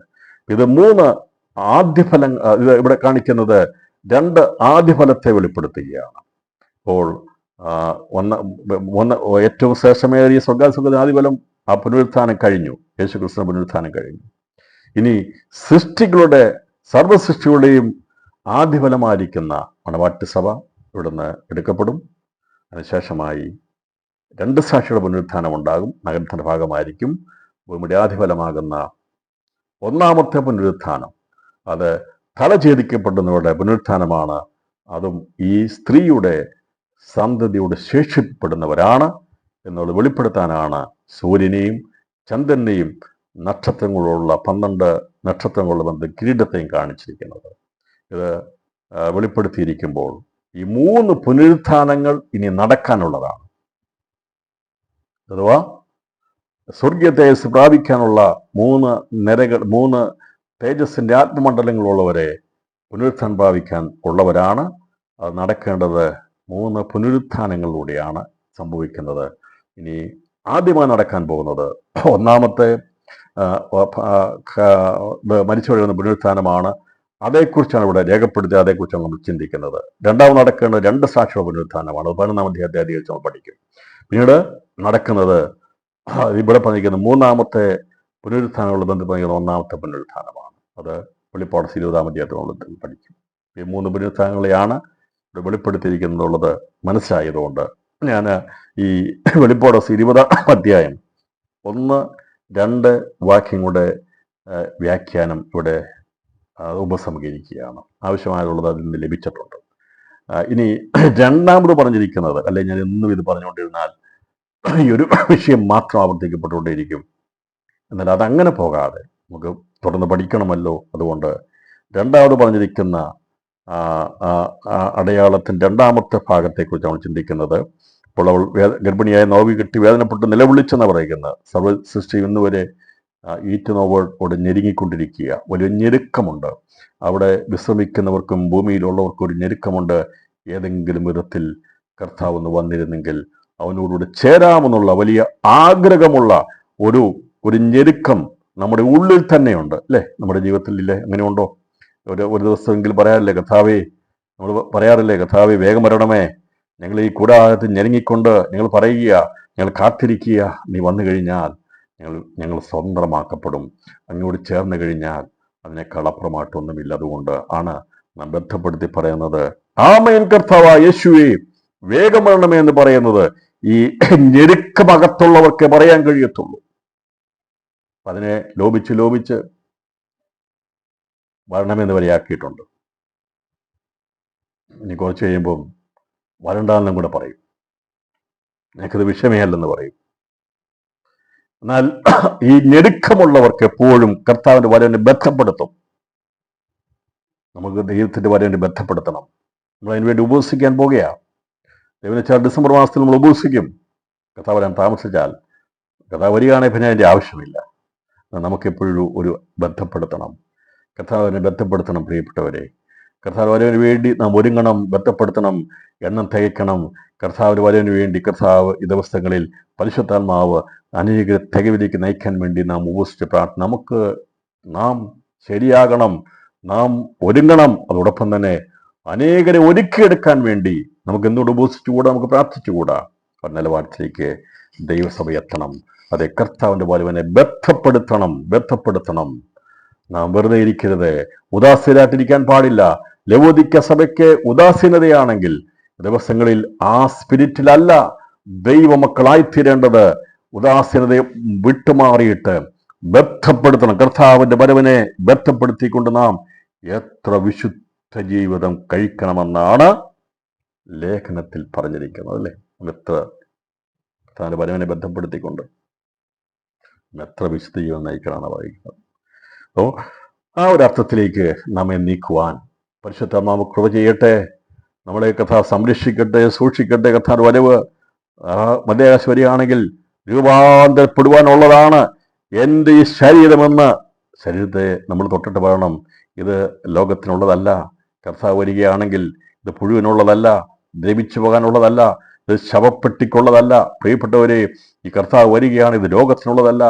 ഇത് 3 ആദ്യഫലം. ഇത് ഇവിടെ കാണിക്കുന്നത് 2 ആദ്യഫലത്തെ വെളിപ്പെടുത്തുകയാണ്. അപ്പോൾ ഏറ്റവും ശ്രേഷ്ഠമേറിയ സ്വർഗാസുഖ ആദിഫലം ആ പുനരുത്ഥാനം കഴിഞ്ഞു. യേശുക്രിസ്തു പുനരുത്ഥാനം കഴിഞ്ഞു. ഇനി സൃഷ്ടികളുടെ സർവ്വസൃഷ്ടികളുടെയും ആദിഫലമായിരിക്കുന്ന മണവാട്ടി സഭ ഇവിടുന്ന് എടുക്കപ്പെടും. അതിനുശേഷമായി 2 സാക്ഷിയുടെ പുനരുത്ഥാനം ഉണ്ടാകും. നഗരത്തിൻ്റെ ഭാഗമായിരിക്കും ഭൂമിയുടെ ആദിഫലമാകുന്ന ഒന്നാമത്തെ പുനരുത്ഥാനം. അത് തലഛേദിക്കപ്പെടുന്നവരുടെ പുനരുത്ഥാനമാണ്. അതും ഈ സ്ത്രീയുടെ സന്തതിയോട് ശേഷിപ്പെടുന്നവരാണ് എന്നുള്ളത് വെളിപ്പെടുത്താനാണ് സൂര്യനെയും ചന്ദ്രനെയും നക്ഷത്രങ്ങളുള്ള 12 നക്ഷത്രങ്ങളുള്ള ബന്ധം കിരീടത്തെയും കാണിച്ചിരിക്കുന്നത്. ഇത് വെളിപ്പെടുത്തിയിരിക്കുമ്പോൾ ഈ 3 പുനരുത്ഥാനങ്ങൾ ഇനി നടക്കാനുള്ളതാണ്. അഥവാ സ്വർഗീയ തേജസ് പ്രാപിക്കാനുള്ള 3 നിരകൾ, 3 തേജസ്സിൻ്റെ ആത്മമണ്ഡലങ്ങളുള്ളവരെ പുനരുത്ഥാനം പ്രാപിക്കാൻ ഉള്ളവരാണ്. അത് നടക്കേണ്ടത് 3 പുനരുത്ഥാനങ്ങളിലൂടെയാണ് സംഭവിക്കുന്നത്. ഇനി ആദ്യമായി നടക്കാൻ പോകുന്നത് ഒന്നാമത്തെ മരിച്ചവരുടെ പുനരുത്ഥാനമാണ്. അതേക്കുറിച്ചാണ് ഇവിടെ രേഖപ്പെടുത്തി, അതേക്കുറിച്ചാണ് നമ്മൾ ചിന്തിക്കുന്നത്. രണ്ടാമത് നടക്കേണ്ടത് 2 സാക്ഷിയുടെ പുനരുത്ഥാനമാണ്. 11-ാം അധ്യായത്തിൽ നമ്മൾ പഠിക്കും. പിന്നീട് നടക്കുന്നത് ഇവിടെ പറഞ്ഞിരിക്കുന്ന 3-ാമത്തെ പുനരുത്ഥാനമുള്ള ബന്ധം പറഞ്ഞിരിക്കുന്ന 1-ാമത്തെ പുനരുത്ഥാനമാണ്. അത് വെളിപ്പാട് 20-ാം അധ്യായത്തിൽ പഠിക്കും. ഈ 3 പുനരുത്ഥാനങ്ങളെയാണ് ഇവിടെ വെളിപ്പെടുത്തിയിരിക്കുന്നുള്ളത് മനസ്സിലായതുകൊണ്ട് ഞാൻ ഈ വെളിപ്പാട് 20-ാം അധ്യായം 1-2 വാക്യങ്ങളുടെ വ്യാഖ്യാനം ഇവിടെ ഉപസംഹരിക്കുകയാണ്. ആവശ്യമായുള്ളത് അതിൽ നിന്ന് ലഭിച്ചിട്ടുണ്ട്. ഇനി രണ്ടാമത് പറഞ്ഞിരിക്കുന്നത്, അല്ലെങ്കിൽ ഞാൻ എന്നും ഇത് പറഞ്ഞുകൊണ്ടിരുന്നാൽ ഈ ഒരു വിഷയം മാത്രം ആവർത്തിക്കപ്പെട്ടുകൊണ്ടേയിരിക്കും. എന്നാൽ അതങ്ങനെ പോകാതെ നമുക്ക് തുടർന്ന് പഠിക്കണമല്ലോ. അതുകൊണ്ട് രണ്ടാമത് പറഞ്ഞിരിക്കുന്ന അടയാളത്തിൻ്റെ 2-ാമത്തെ ഭാഗത്തെക്കുറിച്ച് നമ്മൾ ചിന്തിക്കുന്നത്. അപ്പോൾ അവൾ ഗർഭിണിയായ നോവി കെട്ടി വേദനപ്പെട്ട് നിലവിളിച്ചെന്ന് പറയുന്നത്. സർവ്വ സൃഷ്ടി ഇന്നുവരെ ഈറ്റുനോവോട് ഞെരുങ്ങിക്കൊണ്ടിരിക്കുക. വലിയ ഞെരുക്കമുണ്ട്. അവിടെ വിശ്രമിക്കുന്നവർക്കും ഭൂമിയിലുള്ളവർക്കും ഒരു ഞെരുക്കമുണ്ട്. ഏതെങ്കിലും വിധത്തിൽ കർത്താവ് ഒന്ന് വന്നിരുന്നെങ്കിൽ അവനോടുകൂടെ ചേരാമെന്നുള്ള വലിയ ആഗ്രഹമുള്ള ഒരു ഞെരുക്കം നമ്മുടെ ഉള്ളിൽ തന്നെയുണ്ട്. അല്ലേ? നമ്മുടെ ജീവിതത്തിൽ ഇല്ലേ? അങ്ങനെയുണ്ടോ? ഒരു ദിവസമെങ്കിലും പറയാറില്ലേ കർത്താവേ, നമ്മൾ പറയാറില്ലേ കർത്താവേ വേഗം വരണമേ, ഞങ്ങൾ ഈ കൂടാരത്തിൽ ഞെരുങ്ങിക്കൊണ്ട് ഞങ്ങൾ പറയുക, ഞങ്ങൾ കാത്തിരിക്കുക, നീ വന്നു കഴിഞ്ഞാൽ ഞങ്ങൾ സ്വതന്ത്രമാക്കപ്പെടും. അങ്ങോട്ട് ചേർന്ന് കഴിഞ്ഞാൽ അതിനേക്കാൾ അപ്പുറമായിട്ടൊന്നുമില്ല. അതുകൊണ്ട് ആണ് നാം ബന്ധപ്പെടുത്തി പറയുന്നത്, ആമേൻ കർത്താവായ യേശുവേ വേഗം വരണമേ എന്ന് പറയുന്നത്. ഈ ഞെരുക്കമകത്തുള്ളവർക്കേ പറയാൻ കഴിയത്തുള്ളൂ. അതിനെ ലോപിച്ച് വരണമെന്ന് വരെയാക്കിയിട്ടുണ്ട്. ഇനി കുറച്ച് കഴിയുമ്പം വരണ്ടെന്നും കൂടെ പറയും. എനിക്കത് വിഷയമേ അല്ലെന്ന് പറയും. എന്നാൽ ഈ ഞെരുക്കമുള്ളവർക്ക് എപ്പോഴും കർത്താവിൻ്റെ വരവിനെ ബന്ധപ്പെടുത്തും. നമുക്ക് ദൈവത്തിൻ്റെ വരവിനെ ബന്ധപ്പെടുത്തണം. നമ്മൾ അതിനുവേണ്ടി ഉപവസിക്കാൻ പോകുകയാണ്. ദൈവം വെച്ചാൽ ഡിസംബർ മാസത്തിൽ നമ്മൾ ഉപവസിക്കും. കർത്താവ് വരാൻ താമസിച്ചാൽ, കർത്താവ് വരികയാണെങ്കിൽ പിന്നെ അതിൻ്റെ ആവശ്യമില്ല. നമുക്കെപ്പോഴും ഒരു ബന്ധപ്പെടുത്തണം. കർത്താവിനെ ബന്ധപ്പെടുത്തണം. പ്രിയപ്പെട്ടവരെ, കർത്താവ് വരവിന് വേണ്ടി നാം ഒരുങ്ങണം, ബന്ധപ്പെടുത്തണം, എണ്ണം തികയ്ക്കണം. കർത്താവിന് വരവിന് വേണ്ടി കർത്താവ് ഈ ദിവസങ്ങളിൽ പരിശുദ്ധാത്മാവ് അനേക തികവിലേക്ക് നയിക്കാൻ വേണ്ടി നാം ഉപവസിച്ച് നമുക്ക് നാം ശരിയാകണം, നാം ഒരുങ്ങണം. അതോടൊപ്പം തന്നെ അനേകരെ ഒരുക്കിയെടുക്കാൻ വേണ്ടി നമുക്ക് എന്തുകൊണ്ട് ഉപസിച്ചുകൂടാ, നമുക്ക് പ്രാർത്ഥിച്ചുകൂടാ. ഒരു നിലവാരത്തിലേക്ക് ദൈവസഭ എത്തണം. അതെ, കർത്താവിൻ്റെ വലുവനെ ബന്ധപ്പെടുത്തണം. നാം വെറുതെ ഇരിക്കരുത്, ഉദാസീനരായിട്ടിരിക്കാൻ പാടില്ല. ലവോദിക്ക സഭയ്ക്ക് ഉദാസീനതയാണെങ്കിൽ ദിവസങ്ങളിൽ ആ സ്പിരിറ്റിലല്ല ദൈവമക്കളായിത്തീരേണ്ടത്. ഉദാസീനതയെ വിട്ടുമാറിയിട്ട് ബന്ധപ്പെടുത്തണം. കർത്താവിൻ്റെ വരവിനെ ബന്ധപ്പെടുത്തിക്കൊണ്ട് നാം എത്ര വിശുദ്ധ ജീവിതം കഴിക്കണമെന്നാണ് ലേഖനത്തിൽ പറഞ്ഞിരിക്കുന്നത്, അല്ലേ? എത്ര കർത്താവിൻ്റെ വരവിനെ ബന്ധപ്പെടുത്തിക്കൊണ്ട് എത്ര വിശുദ്ധ ജീവിതം നയിക്കണമെന്നാണ് പറയുന്നത്. അപ്പോൾ ആ ഒരു അർത്ഥത്തിലേക്ക് നമ്മെ നീക്കുവാൻ പരിശുദ്ധാത്മാവ് കൃപ ചെയ്യട്ടെ. നമ്മളെ കർത്താവ് സംരക്ഷിക്കട്ടെ, സൂക്ഷിക്കട്ടെ. കർത്താവിൻ്റെ വരവ് മധ്യാകാശം വരികയാണെങ്കിൽ രൂപാന്തരപ്പെടുവാനുള്ളതാണ് എൻ്റെ ഈ ശരീരമെന്ന്. ശരീരത്തെ നമ്മൾ തൊട്ടിട്ട് പറയണം, ഇത് ലോകത്തിനുള്ളതല്ല. കർത്താവ് വരികയാണെങ്കിൽ ഇത് പുഴുവിനുള്ളതല്ല, ദ്രവിച്ചു പോകാനുള്ളതല്ല, ഇത് ശവപ്പെട്ടിക്കുള്ളതല്ല. പ്രിയപ്പെട്ടവരെ, ഈ കർത്താവ് വരികയാണ്, ഇത് ലോകത്തിനുള്ളതല്ല.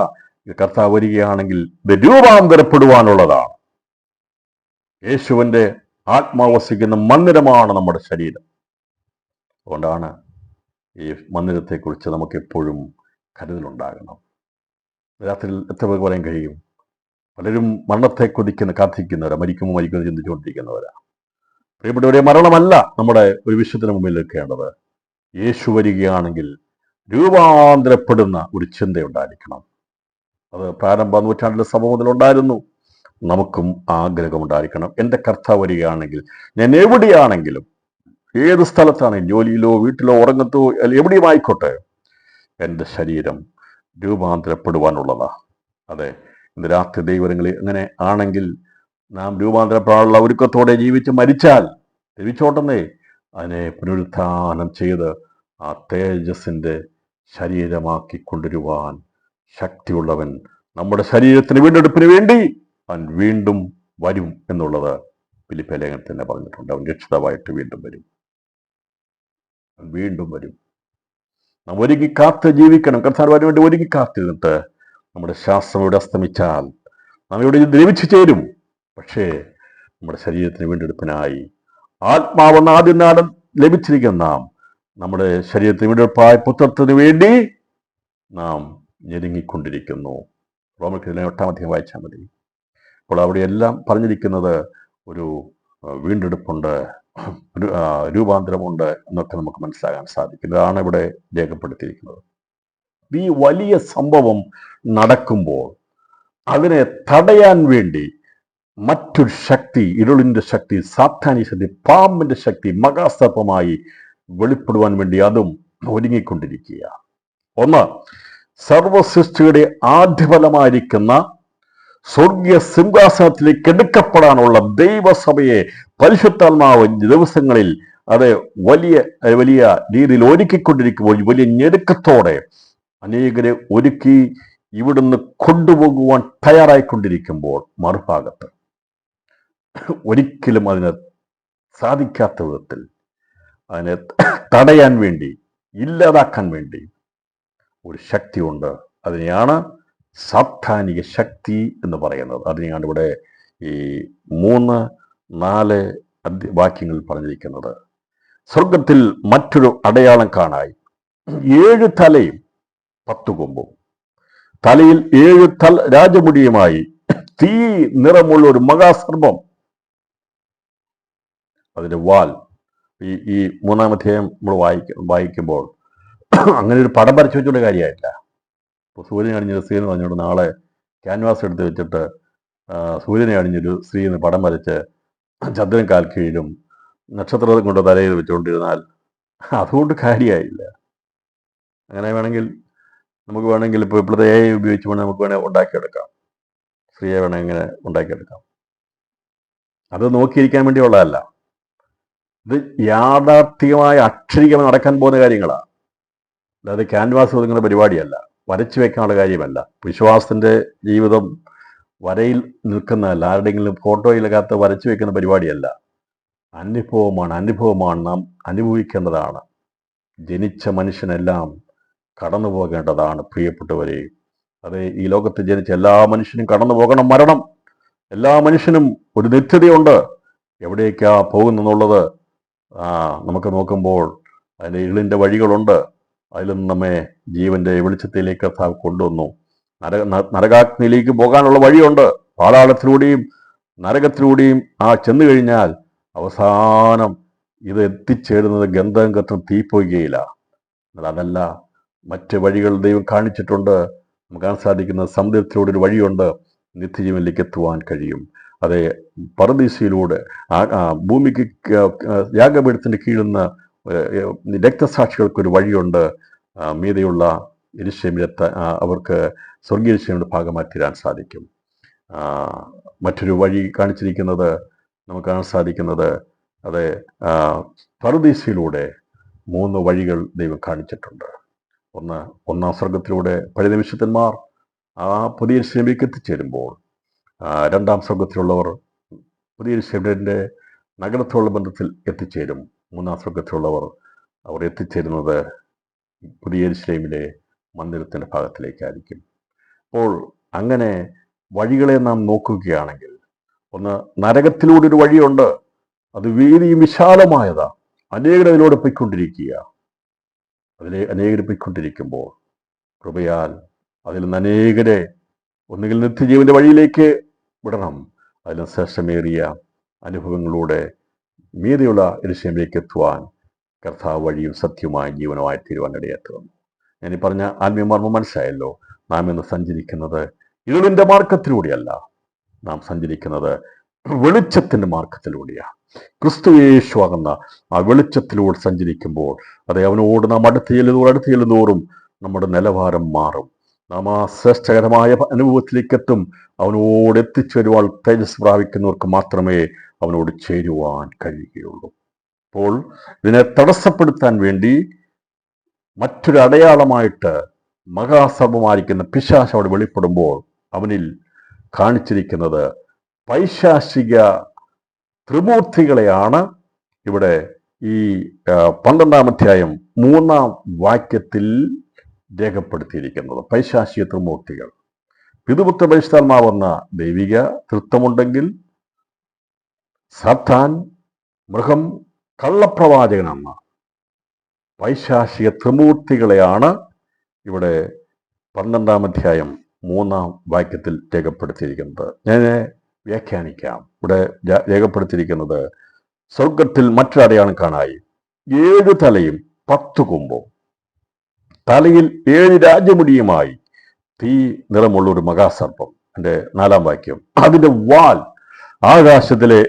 ഈ കർത്താവ് വരികയാണെങ്കിൽ ഇത് രൂപാന്തരപ്പെടുവാനുള്ളതാണ്. യേശുവിൻ്റെ ആത്മാവ് വസിക്കുന്ന മന്ദിരമാണ് നമ്മുടെ ശരീരം. അതുകൊണ്ടാണ് ഈ മന്ദിരത്തെക്കുറിച്ച് നമുക്ക് എപ്പോഴും കരുതലുണ്ടാകണം. രാത്രിയിൽ എത്ര പേർക്ക് പറയാൻ കഴിയും? പലരും മരണത്തെ കാത്തിരിക്കുന്നവരാ, മരിക്കുമെന്ന് ചിന്തിച്ചുകൊണ്ടിരിക്കുന്നവരാ. പ്രിയപ്പെട്ടവരെ, മരണമല്ല നമ്മുടെ ഒരു വിശുദ്ധന് മുമ്പിൽ നിൽക്കേണ്ടത്. യേശു വരികയാണെങ്കിൽ രൂപാന്തരപ്പെടുന്ന ഒരു ചിന്തയുണ്ടായിരിക്കണം. അത് പ്രാരംഭ നൂറ്റാണ്ടിലെ സഭ മുതലുണ്ടായിരുന്നു. നമുക്കും ആഗ്രഹമുണ്ടായിരിക്കണം. എൻ്റെ കർത്താവ് വരികയാണെങ്കിൽ ഞാൻ എവിടെയാണെങ്കിലും, ഏത് സ്ഥലത്താണെങ്കിലും, ജോലിയിലോ വീട്ടിലോ ഉറങ്ങത്തോ എവിടെയും ആയിക്കോട്ടെ, എൻ്റെ ശരീരം രൂപാന്തരപ്പെടുവാനുള്ളതാ. അതെ, ഇന്ന് രാത്രി ദൈവങ്ങളിൽ അങ്ങനെ ആണെങ്കിൽ നാം രൂപാന്തരപ്പെടാനുള്ള ഒരുക്കത്തോടെ ജീവിച്ച് മരിച്ചാൽ തിരിച്ചോട്ടുന്നേ അതിനെ പുനരുത്ഥാനം ചെയ്ത് ആ തേജസ്സിൻ്റെ ശരീരമാക്കി കൊണ്ടുവരുവാൻ ശക്തിയുള്ളവൻ നമ്മുടെ ശരീരത്തിന് വീണ്ടെടുപ്പിന് വേണ്ടി അവൻ വീണ്ടും വരും എന്നുള്ളത് ഫിലിപ്പിയ ലേഖനത്തിൽ തന്നെ പറഞ്ഞിട്ടുണ്ട്. അവൻ രക്ഷിതാവായിട്ട് വീണ്ടും വരും. നാം ഒരുങ്ങി കാത്ത് ജീവിക്കണം. കർത്താവിന് വേണ്ടി ഒരുങ്ങി കാത്തിരുന്നിട്ട് നമ്മുടെ ശാസ്ത്രം ഇവിടെ അസ്തമിച്ചാൽ നാം ഇവിടെ ദ്രവിച്ചു ചേരും. പക്ഷേ നമ്മുടെ ശരീരത്തിന് വീണ്ടെടുപ്പിനായി ആത്മാവെന്ന ആദ്യ നാടൻ ലഭിച്ചിരിക്കുന്ന നാം നമ്മുടെ ശരീരത്തിന് വീണ്ടെടുപ്പായ പുത്രത്തിന് വേണ്ടി നാം ഞെരുങ്ങിക്കൊണ്ടിരിക്കുന്നു. റോമർക്കെതിരെ 8-ാം അധ്യായം വായിച്ചാൽ മതി. അപ്പോൾ അവിടെയെല്ലാം പറഞ്ഞിരിക്കുന്നത് ഒരു വീണ്ടെടുപ്പുണ്ട്, രൂപാന്തരമുണ്ട് എന്നൊക്കെ നമുക്ക് മനസ്സിലാകാൻ സാധിക്കും. ഇതാണ് ഇവിടെ രേഖപ്പെടുത്തിയിരിക്കുന്നത്. ഈ വലിയ സംഭവം നടക്കുമ്പോൾ അതിനെ തടയാൻ വേണ്ടി മറ്റൊരു ശക്തി, ഇരുളിൻ്റെ ശക്തി, സാത്താനിക ശക്തി, പാമ്പിൻ്റെ ശക്തി മഹാസർപ്പമായി വെളിപ്പെടുവാൻ വേണ്ടി അതും ഒരുങ്ങിക്കൊണ്ടിരിക്കുക. ഒന്ന്, സർവസൃഷ്ടിയുടെ ആദ്യഫലമായിരിക്കുന്ന സ്വർഗീയ സിംഹാസനത്തിലേക്ക് എടുക്കപ്പെടാനുള്ള ദൈവസഭയെ പരിശുദ്ധാത്മാവ് ദിവസങ്ങളിൽ അത് വലിയ വലിയ രീതിയിൽ ഒരുക്കിക്കൊണ്ടിരിക്കുമ്പോൾ, വലിയ ഞെരുക്കത്തോടെ അനേകരെ ഒരുക്കി ഇവിടുന്ന് കൊണ്ടുപോകുവാൻ തയ്യാറായിക്കൊണ്ടിരിക്കുമ്പോൾ, മറുഭാഗത്ത് ഒരിക്കലും അതിന് സാധിക്കാത്ത വിധത്തിൽ അതിനെ തടയാൻ വേണ്ടി, ഇല്ലാതാക്കാൻ വേണ്ടി ഒരു ശക്തിയുണ്ട്. അതിനെയാണ് സാത്താനിക ശക്തി എന്ന് പറയുന്നത്. അതിനെയാണ് ഇവിടെ ഈ 3-4 വാക്യങ്ങളിൽ പറഞ്ഞിരിക്കുന്നത്. സ്വർഗത്തിൽ മറ്റൊരു അടയാളം കാണായി, 7 തലയും 10 കൊമ്പും, തലയിൽ 7 രാജമുടിയുമായി തീ നിറമുള്ള ഒരു മഹാസർപ്പം. അതിന്റെ വാൽ ഈ 3-ാം അധ്യായം നമ്മൾ വായിക്കുമ്പോൾ അങ്ങനെ ഒരു പടം വരച്ചു വെച്ചുകൊണ്ട് കാര്യമായില്ല. ഇപ്പോൾ സൂര്യനെ അണിഞ്ഞൊരു സ്ത്രീ എന്ന് പറഞ്ഞുകൊണ്ട് നാളെ ക്യാൻവാസ് എടുത്ത് വെച്ചിട്ട് സൂര്യനെ അണിഞ്ഞൊരു സ്ത്രീ എന്ന് പടം വരച്ച് ചന്ദ്രൻ കാൽ കീഴിലും നക്ഷത്രം കൊണ്ട് തലയിൽ വെച്ചുകൊണ്ടിരുന്നാൽ അതുകൊണ്ട് കാര്യമായില്ല. അങ്ങനെ വേണമെങ്കിൽ നമുക്ക് വേണമെങ്കിൽ ഇപ്പോൾ ഇപ്പോഴത്തെ AI ഉപയോഗിച്ച് വേണമെങ്കിൽ നമുക്ക് വേണമെങ്കിൽ ഉണ്ടാക്കിയെടുക്കാം. സ്ത്രീയെ വേണമെങ്കിൽ ഇങ്ങനെ ഉണ്ടാക്കിയെടുക്കാം. അത് നോക്കിയിരിക്കാൻ വേണ്ടിയുള്ളതല്ല. ഇത് യാഥാർത്ഥികമായ അക്ഷരികമായി നടക്കാൻ പോകുന്ന കാര്യങ്ങളാണ്. അതായത് ക്യാൻവാസ് ഒതുങ്ങുന്ന പരിപാടിയല്ല, വരച്ചു വെക്കാനുള്ള കാര്യമല്ല. വിശ്വാസത്തിൻ്റെ ജീവിതം വരയിൽ നിൽക്കുന്നതല്ല, ആരുടെയെങ്കിലും ഫോട്ടോയിലകത്ത് വരച്ചു വെക്കുന്ന പരിപാടിയല്ല. അനുഭവമാണ് നാം അനുഭവിക്കേണ്ടതാണ്. ജനിച്ച മനുഷ്യനെല്ലാം കടന്നു പോകേണ്ടതാണ് പ്രിയപ്പെട്ടവരെ. അത് ഈ ലോകത്ത് ജനിച്ച എല്ലാ മനുഷ്യനും കടന്നു പോകണം മരണം. എല്ലാ മനുഷ്യനും ഒരു നിത്യതയുണ്ട്. എവിടേക്കാ പോകുന്നെന്നുള്ളത് നമുക്ക് നോക്കുമ്പോൾ അതിൻ്റെ ഇരുളിൻ്റെ വഴികളുണ്ട്. അതിൽ നിന്ന് നമ്മെ ജീവന്റെ വെളിച്ചത്തിലേക്ക് കർത്താവ് കൊണ്ടുവന്നു. നരകാഗ്നിയിലേക്ക് പോകാനുള്ള വഴിയുണ്ട്. പാതാളത്തിലൂടെയും നരകത്തിലൂടെയും ചെന്നു കഴിഞ്ഞാൽ അവസാനം ഇത് എത്തിച്ചേരുന്നത് ഗന്ധം കത്തും തീപ്പൊയ്കയില്ല. എന്നാൽ അതല്ല, മറ്റ് വഴികൾ ദൈവം കാണിച്ചിട്ടുണ്ട്. നമുക്ക് കാണാൻ സാധിക്കുന്ന സമുദ്രത്തിലൂടെ ഒരു വഴിയുണ്ട്, നിത്യജീവനിലേക്ക് എത്തുവാൻ കഴിയും. അതെ, പറുദീസയിലൂടെ ഭൂമിക്ക് യാഗപീഠത്തിന്റെ കീഴിൽ നിന്ന് രക്തസാക്ഷികൾക്കൊരു വഴിയുണ്ട്. മീതെയുള്ള യെരൂശലേമിലെത്ത അവർക്ക് സ്വർഗീയ യെരൂശലേമിന്റെ ഭാഗമായി തീരാൻ സാധിക്കും. മറ്റൊരു വഴി കാണിച്ചിരിക്കുന്നത് നമുക്ക് കാണാൻ സാധിക്കുന്നത് അതെ, പറുദീസയിലൂടെ 3 വഴികൾ ദൈവം കാണിച്ചിട്ടുണ്ട്. ഒന്നാം സ്വർഗത്തിലൂടെ പഴയ നിമിഷത്തന്മാർ പുതിയ യെരൂശലേമിലേക്ക് എത്തിച്ചേരുമ്പോൾ, രണ്ടാം സ്വർഗത്തിലുള്ളവർ പുതിയ യെരൂശലേമിന്റെ നഗരത്തോടുള്ള ബന്ധത്തിൽ എത്തിച്ചേരും. മൂന്നാം സ്വർഗത്തിലുള്ളവർ അവർ എത്തിച്ചേരുന്നത് പുതിയ യെരൂശലേമിലെ മന്ദിരത്തിന്റെ ഭാഗത്തിലേക്കായിരിക്കും. അപ്പോൾ അങ്ങനെ വഴികളെ നാം നോക്കുകയാണെങ്കിൽ, നരകത്തിലൂടെ ഒരു വഴിയുണ്ട്. അത് വീതിയും വിശാലമായതാ. അനേകർ അതിലൂടെ പൊയ്ക്കൊണ്ടിരിക്കുക. അനേകർ പൊയ്ക്കൊണ്ടിരിക്കുമ്പോൾ കൃപയാൽ അതിൽ നിന്ന് അനേകരെ ഒന്നുകിൽ നിത്യജീവന്റെ വഴിയിലേക്ക് വിടണം. അതിലും ശ്രേഷ്ഠമേറിയ അനുഭവങ്ങളിലൂടെ മീതെയുള്ള യെരൂശലേമിലേക്ക് എത്തുവാൻ കർത്താവ് വഴിയും സത്യവുമായ ജീവനുമായി തീരുവാൻ ഇടയാത്തുന്നു. ഞാനീ പറഞ്ഞ ആത്മീയമാർമ്മ മനസ്സിലായല്ലോ. നാം ഇന്ന് സഞ്ചരിക്കുന്നത് ഇരുളിന്റെ മാർഗത്തിലൂടെയല്ല, നാം സഞ്ചരിക്കുന്നത് വെളിച്ചത്തിന്റെ മാർഗത്തിലൂടെയാണ്. ക്രിസ്തുയേശുവാകുന്ന ആ വെളിച്ചത്തിലൂടെ സഞ്ചരിക്കുമ്പോൾ അവനോട് നാം അടുത്ത് ചെല്ലുന്നതോറും നമ്മുടെ നിലവാരം മാറും. നാം ആ ശ്രേഷ്ഠകരമായ അനുഭവത്തിലേക്ക് എത്തും. അവനോട് എത്തിച്ചേരുവാൻ തേജസ് പ്രാപിക്കുന്നവർക്ക് മാത്രമേ അവനോട് ചേരുവാൻ കഴിയുകയുള്ളൂ. അപ്പോൾ ഇതിനെ തടസ്സപ്പെടുത്താൻ വേണ്ടി മറ്റൊരു അടയാളമായിട്ട് മഹാസർവമായിരിക്കുന്ന പിശാച് അവിടെ വെളിപ്പെടുമ്പോൾ അവനിൽ കാണിച്ചിരിക്കുന്നത് പൈശാചിക ത്രിമൂർത്തികളെയാണ്. ഇവിടെ ഈ 12-ാം അധ്യായം 3-ാം വാക്യത്തിൽ രേഖപ്പെടുത്തിയിരിക്കുന്നത്. പൈശാചിക ത്രിമൂർത്തികൾ. പിതൃപുത്ര പരിശുദ്ധാത്മാവെന്ന ദൈവിക തൃത്വമുണ്ടെങ്കിൽ സാത്താൻ, മൃഗം, കള്ളപ്രവാചകനെന്ന പൈശാചിക ത്രിമൂർത്തികളെയാണ് ഇവിടെ 12-ാം അധ്യായം 3-ാം വാക്യത്തിൽ രേഖപ്പെടുത്തിയിരിക്കുന്നത്. ഞാൻ വ്യാഖ്യാനിക്കാം. ഇവിടെ രേഖപ്പെടുത്തിയിരിക്കുന്നത്, സ്വർഗത്തിൽ മറ്റൊരു അടയാളം കാണായി, 7 തലയും 10 കൊമ്പും, തലയിൽ 7 രാജമുടിയുമായി തീ നിറമുള്ള ഒരു മഹാസർപ്പം. എൻ്റെ 4-ാം വാക്യം, അതിന്റെ വാൽ ആകാശത്തിലെ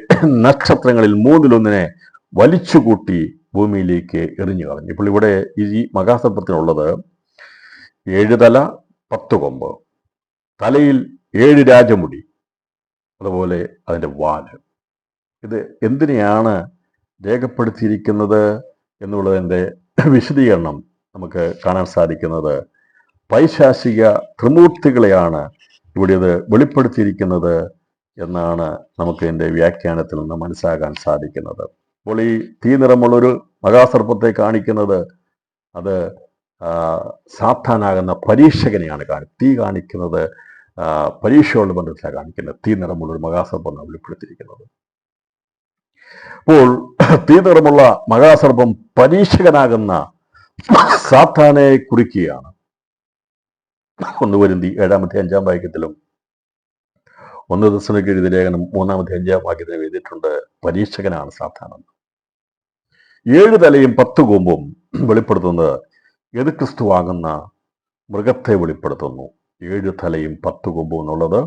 നക്ഷത്രങ്ങളിൽ 3-1 വലിച്ചുകൂട്ടി ഭൂമിയിലേക്ക് എറിഞ്ഞു കളഞ്ഞു. ഇപ്പോൾ ഇവിടെ ഈ മഹാസർപ്പത്തിനുള്ളത് 7 തല 10 കൊമ്പ്, തലയിൽ 7 രാജമുടി, അതുപോലെ അതിൻ്റെ വാല്. ഇത് എന്തിനെയാണ് രേഖപ്പെടുത്തിയിരിക്കുന്നത് എന്നുള്ളതിൻ്റെ വിശദീകരണം നമുക്ക് കാണാൻ സാധിക്കുന്നത്, പൈശാചിക ത്രിമൂർത്തികളെയാണ് ഇവിടെ ഇത് വെളിപ്പെടുത്തിയിരിക്കുന്നത് എന്നാണ് നമുക്ക് ഇതിൻ്റെ വ്യാഖ്യാനത്തിൽ നിന്ന് മനസ്സിലാക്കാൻ സാധിക്കുന്നത്. അപ്പോൾ ഈ തീ നിറമുള്ളൊരു മഹാസർപ്പത്തെ കാണിക്കുന്നത് അത് സാത്താനാകുന്ന പരീക്ഷകനെയാണ് തീ കാണിക്കുന്നത്. പരീക്ഷയുള്ള ബന്ധത്തിലാണ് കാണിക്കുന്നത്. തീ നിറമുള്ളൊരു മഹാസർപ്പം വെളിപ്പെടുത്തിയിരിക്കുന്നത്. അപ്പോൾ തീ നിറമുള്ള മഹാസർപ്പം പരീക്ഷകനാകുന്ന സാത്താനെ കുറിക്കുകയാണ്. 1 Corinthians 7-ാം അധ്യായം 5-ാം വാക്യത്തിലും 1 തെസ്സലോനിക്കർ എഴുതിയ ലേഖനം 3-ാം അധ്യായം 5-ാം വാക്യത്തിലും എഴുതിയിട്ടുണ്ട്, പരീക്ഷകനാണ് സാത്താനെന്ന്. 7 തലയും 10 കൊമ്പും വെളിപ്പെടുത്തുന്നത് എതിർക്രിസ്തുവാകുന്ന മൃഗത്തെ വെളിപ്പെടുത്തുന്നു. 7 തലയും 10 കൊമ്പും എന്നുള്ളത്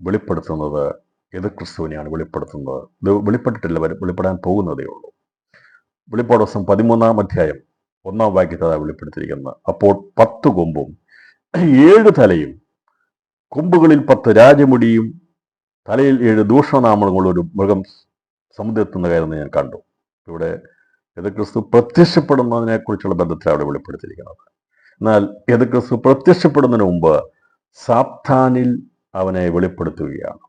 വെളിപ്പെടുത്തുന്നത് എതിർക്രിസ്തുവിനെയാണ് വെളിപ്പെടുത്തുന്നത്. ഇത് വെളിപ്പെട്ടിട്ടില്ല, വെളിപ്പെടാൻ പോകുന്നതേ ഉള്ളൂ. വെളിപ്പാട് ദിവസം 13-ാം അധ്യായം 1-ാം വാക്യത്തിൽ വെളിപ്പെടുത്തിയിരിക്കുന്നത്, അപ്പോൾ 10 കൊമ്പും 7 തലയും, കൊമ്പുകളിൽ 10 രാജമുടിയും, തലയിൽ 7 ദൂഷണനാമങ്ങളുള്ള ഒരു മൃഗം സമുദ്രത്തിൽ നിന്ന് കയറുന്നത് ഞാൻ കണ്ടു. ഇവിടെ എതിർക്രിസ്തു പ്രത്യക്ഷപ്പെടുന്നതിനെ കുറിച്ചുള്ള ബന്ധത്തിൽ അവിടെ വെളിപ്പെടുത്തിയിരിക്കുന്നത്. എന്നാൽ എതിർക്രിസ്തു പ്രത്യക്ഷപ്പെടുന്നതിന് മുമ്പ് സാത്താനിൽ അവനെ വെളിപ്പെടുത്തുകയാണ്.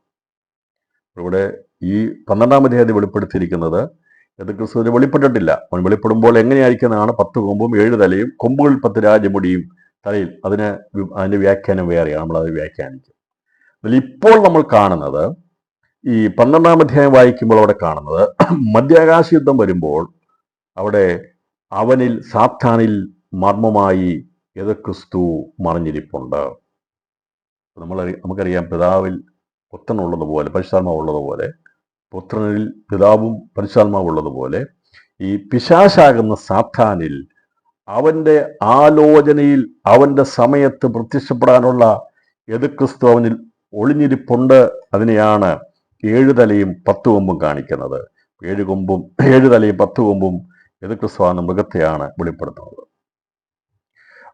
ഇവിടെ ഈ 12-ാം അധ്യായത്തിൽ വെളിപ്പെടുത്തിയിരിക്കുന്നത് എതിർക്രിസ്തുവിന് വെളിപ്പെട്ടിട്ടില്ല. അവൻ വെളിപ്പെടുമ്പോൾ എങ്ങനെയായിരിക്കുന്നതാണ് 10 കൊമ്പും 7 തലയും, കൊമ്പുകളിൽ 10 രാജമുടിയും, തലയിൽ അതിൻ്റെ വ്യാഖ്യാനം വേറെയാണ്. നമ്മളത് വ്യാഖ്യാനിക്കും. അതിൽ ഇപ്പോൾ നമ്മൾ കാണുന്നത് ഈ 12-ാം അധ്യായം വായിക്കുമ്പോൾ അവിടെ കാണുന്നത് മധ്യാകാശ യുദ്ധം വരുമ്പോൾ അവിടെ അവനിൽ സാത്താനിൽ മർമ്മമായി എതിർക്രിസ്തു മറിഞ്ഞിരിപ്പുണ്ട്. നമുക്കറിയാം, പിതാവിൽ പുത്രനുള്ളതുപോലെ പരിശുദ്ധാത്മാവ് ഉള്ളതുപോലെ, പുത്രനിൽ പിതാവും പരിശുദ്ധാത്മാവ് ഉള്ളതുപോലെ ഈ പിശാചാകുന്ന സാത്താനിൽ അവന്റെ ആലോചനയിൽ അവന്റെ സമയത്ത് പ്രത്യക്ഷപ്പെടാനുള്ള എതിർക്രിസ്തു അവനിൽ ഒളിഞ്ഞിരിപ്പുണ്ട്. അതിനെയാണ് 7 തലയും 10 കൊമ്പും കാണിക്കുന്നത്. 7 തലയും 10 കൊമ്പും എതിർക്രിസ്തു എന്ന മൃഗത്തെയാണ് വെളിപ്പെടുത്തുന്നത്.